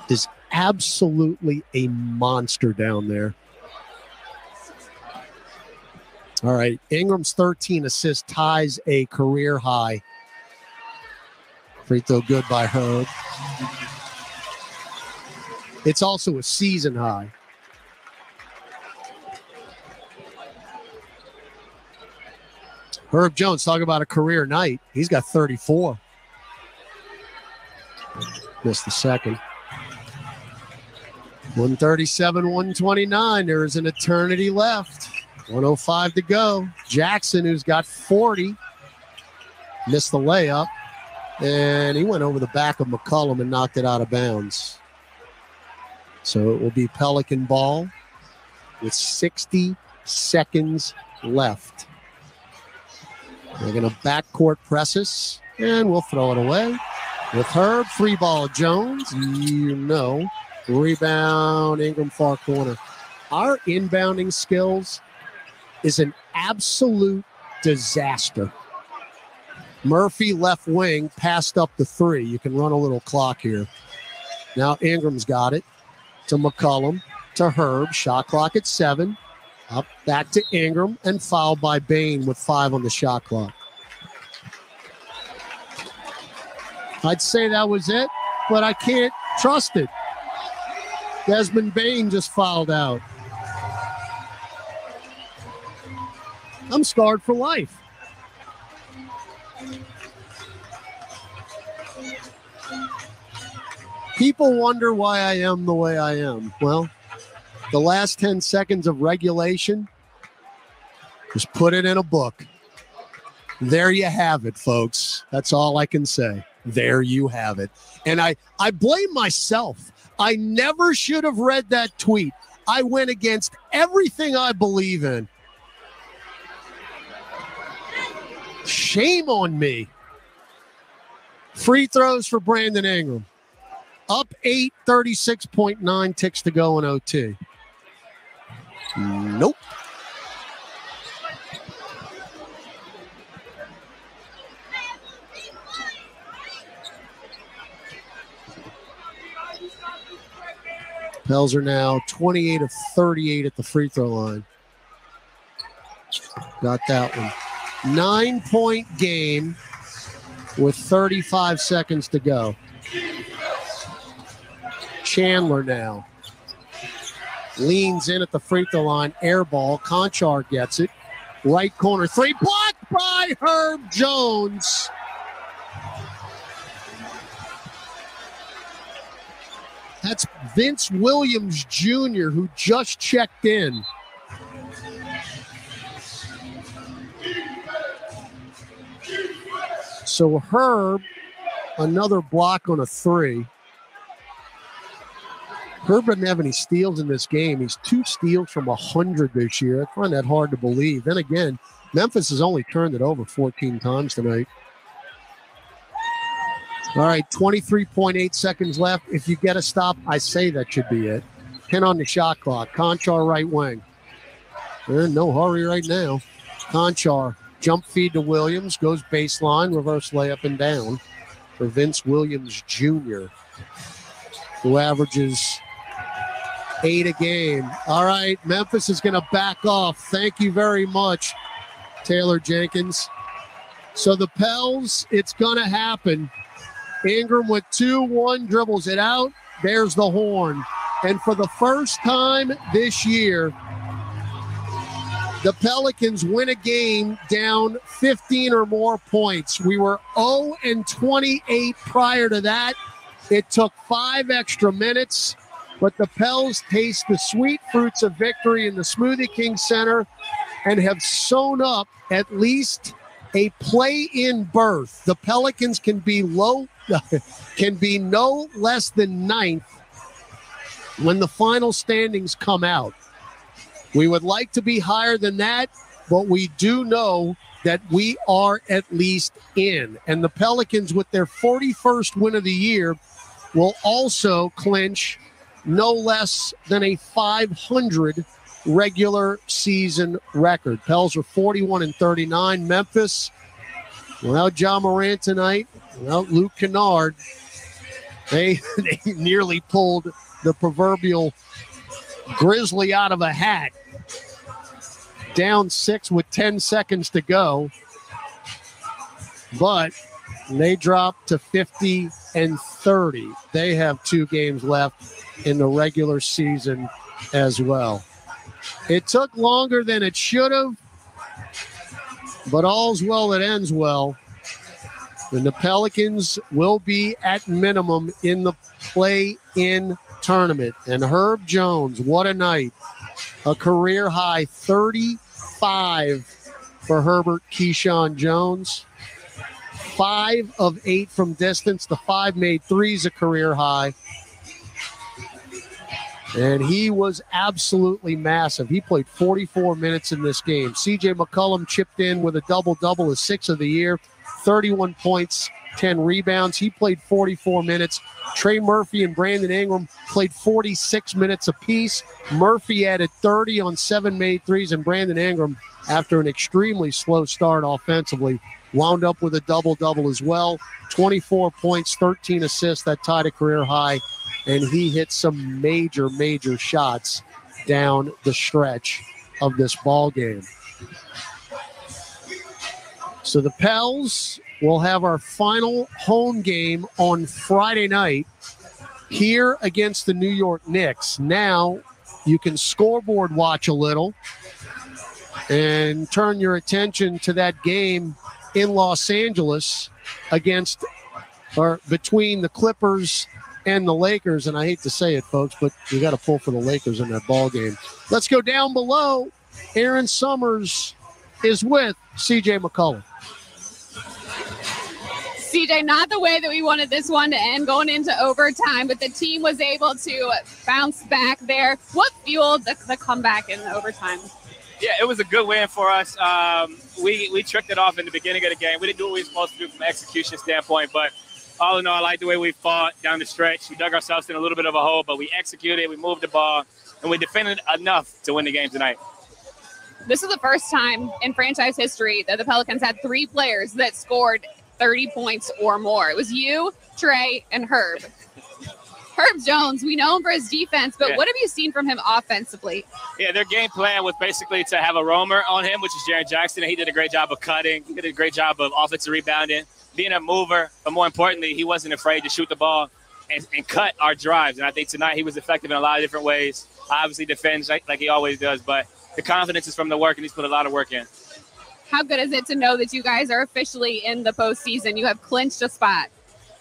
is absolutely a monster down there. All right, Ingram's 13 assists ties a career high. Free throw good by Herb. It's also a season high. Herb Jones, talk about a career night. He's got 34. Missed the second. 137, 129. There is an eternity left. 105 to go. Jackson, who's got 40, missed the layup. And he went over the back of McCollum and knocked it out of bounds. So it will be Pelican ball with 60 seconds left. They're going to backcourt press us, and we'll throw it away. With Herb, free ball Jones. Rebound, Ingram far corner. Our inbounding skills is an absolute disaster. Murphy, left wing, passed up the 3. You can run a little clock here. Now Ingram's got it to McCollum, to Herb. Shot clock at 7. Up back to Ingram, and fouled by Bain with 5 on the shot clock. I'd say that was it, but I can't trust it. Desmond Bain just fouled out. I'm scarred for life. People wonder why I am the way I am. Well, the last 10 seconds of regulation, just put it in a book. There you have it, folks. That's all I can say. There you have it. And I blame myself. I never should have read that tweet. I went against everything I believe in. Shame on me. Free throws for Brandon Ingram. Up 8, 36.9 ticks to go in OT. Nope. Pels are now 28 of 38 at the free throw line. Got that one. 9-point game with 35 seconds to go. Chandler now leans in at the free throw line. Air ball. Conchar gets it. Right corner 3. Blocked by Herb Jones. That's Vince Williams Jr., who just checked in. So Herb, another block on a 3. Herb doesn't have any steals in this game. He's 2 steals from 100 this year. I find that hard to believe. Then again, Memphis has only turned it over 14 times tonight. All right, 23.8 seconds left. If you get a stop, I say that should be it. 10 on the shot clock. Conchar right wing. They're in no hurry right now. Conchar, jump feed to Williams, goes baseline, reverse layup and down for Vince Williams Jr., who averages 8 a game. All right, Memphis is going to back off. Thank you very much, Taylor Jenkins. So the Pels, it's going to happen. Ingram with 2-1 dribbles it out. There's the horn. And for the first time this year, the Pelicans win a game down 15 or more points. We were 0-28 prior to that. It took 5 extra minutes. but the Pels taste the sweet fruits of victory in the Smoothie King Center and have sewn up at least a play-in berth. The Pelicans can be no less than 9th when the final standings come out. We would like to be higher than that, but we do know that we are at least in. And the Pelicans, with their 41st win of the year, will also clinch no less than a 500 regular season record. Pels are 41-39. Memphis, without Ja Morant tonight, without Luke Kennard, they nearly pulled the proverbial Grizzly out of a hat. Down 6 with 10 seconds to go. But they dropped to 50-30. They have 2 games left in the regular season as well. It took longer than it should have, but all's well that ends well. And the Pelicans will be at minimum in the play-in tournament. And Herb Jones, what a night. A career high 35 for Herbert Keyshawn Jones. 5 of 8 from distance. The 5 made threes, a career high. And he was absolutely massive. He played 44 minutes in this game. C.J. McCollum chipped in with a double-double, his 6th of the year, 31 points, 10 rebounds. He played 44 minutes. Trey Murphy and Brandon Ingram played 46 minutes apiece. Murphy added 30 on 7 made threes, and Brandon Ingram, after an extremely slow start offensively, wound up with a double-double as well. 24 points, 13 assists. That tied a career high. And he hit some major, major shots down the stretch of this ball game. So the Pels will have our final home game on Friday night here against the New York Knicks. Now you can scoreboard watch a little and turn your attention to that game in Los Angeles between the Clippers and the Lakers. And I hate to say it, folks, but you got to pull for the Lakers in that ball game. Let's go down below. Aaron Summers is with C.J. McCollum. CJ, not the way that we wanted this one to end, going into overtime, but the team was able to bounce back there. What fueled the comeback in the overtime? Yeah, it was a good win for us. We tricked it off in the beginning of the game. We didn't do what we were supposed to do from an execution standpoint, but all in all, I like the way we fought down the stretch. We dug ourselves in a little bit of a hole, but we executed, we moved the ball, and we defended enough to win the game tonight. This is the first time in franchise history that the Pelicans had 3 players that scored 30 points or more. It was you, Trey, and Herb. Herb Jones, we know him for his defense, but what have you seen from him offensively? Yeah, their game plan was basically to have a roamer on him, which is Jaren Jackson, and he did a great job of cutting. He did a great job of offensive rebounding, being a mover, but more importantly, he wasn't afraid to shoot the ball and cut our drives. And I think tonight he was effective in a lot of different ways. Obviously defends like he always does, but the confidence is from the work, and he's put a lot of work in. How good is it to know that you guys are officially in the postseason? You have clinched a spot.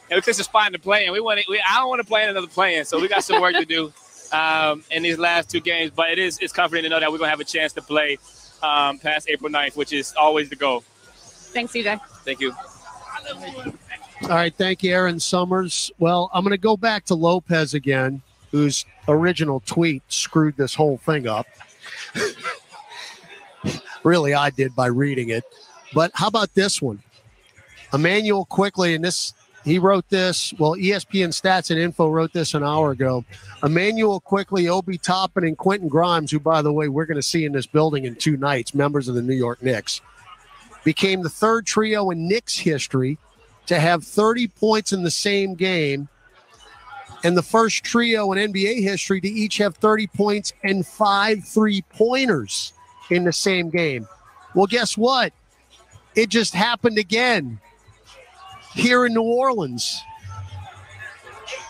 Yeah, we clinched a spot in the play-in. I don't want to play in another play-in, so we got some work to do in these last 2 games. But it's comforting to know that we're going to have a chance to play past April 9th, which is always the goal. Thanks, CJ. Thank you. All right, thank you, Aaron Summers. Well, I'm going to go back to Lopez again, whose original tweet screwed this whole thing up. Really, I did by reading it. But how about this one? Emmanuel Quickly, and he wrote this. Well, ESPN Stats and Info wrote this an hour ago. Emmanuel Quickly, Obi Toppin, and Quentin Grimes, who, by the way, we're going to see in this building in 2 nights, members of the New York Knicks, became the 3rd trio in Knicks history to have 30 points in the same game, and the first trio in NBA history to each have 30 points and 5 3-pointers in the same game. Well, guess what? It just happened again here in New Orleans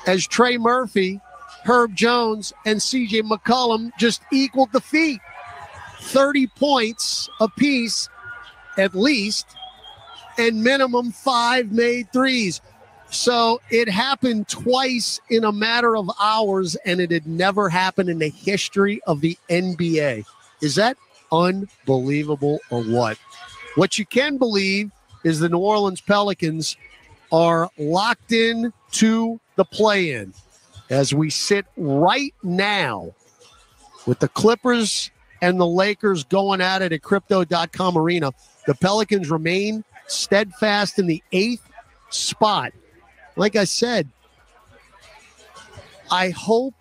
as Trey Murphy, Herb Jones, and C.J. McCollum just equaled the feat. 30 points apiece, at least, and minimum 5 made threes. So it happened twice in a matter of hours, and it had never happened in the history of the NBA. Is that unbelievable or what? What you can believe is the New Orleans Pelicans are locked in to the play-in as we sit right now with the Clippers and the Lakers going at it at Crypto.com Arena. The Pelicans remain steadfast in the 8th spot. Like I said, I hope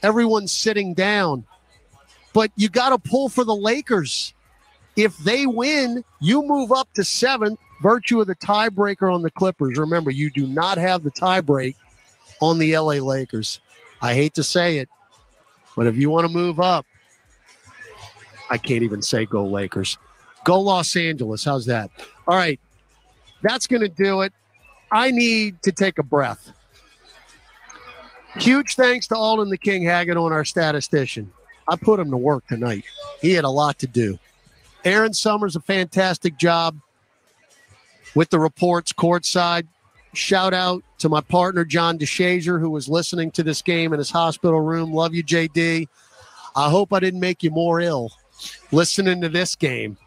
everyone's sitting down, but you got to pull for the Lakers. If they win, you move up to 7th, virtue of the tiebreaker on the Clippers. Remember, you do not have the tiebreak on the LA Lakers. I hate to say it, but if you want to move up, I can't even say go Lakers. Go Los Angeles. How's that? All right. That's going to do it. I need to take a breath. Huge thanks to Alden the King Haggood, our statistician. I put him to work tonight. He had a lot to do. Aaron Summers, a fantastic job with the reports courtside. Shout out to my partner, John DeShazier, who was listening to this game in his hospital room. Love you, JD. I hope I didn't make you more ill listening to this game.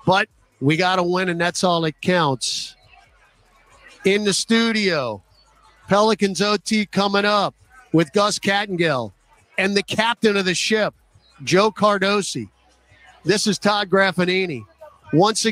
But we got to win, and that's all that counts. In the studio, Pelicans OT coming up with Gus Kattengell and the captain of the ship, Joe Cardosi. This is Todd Graffanini. Once again,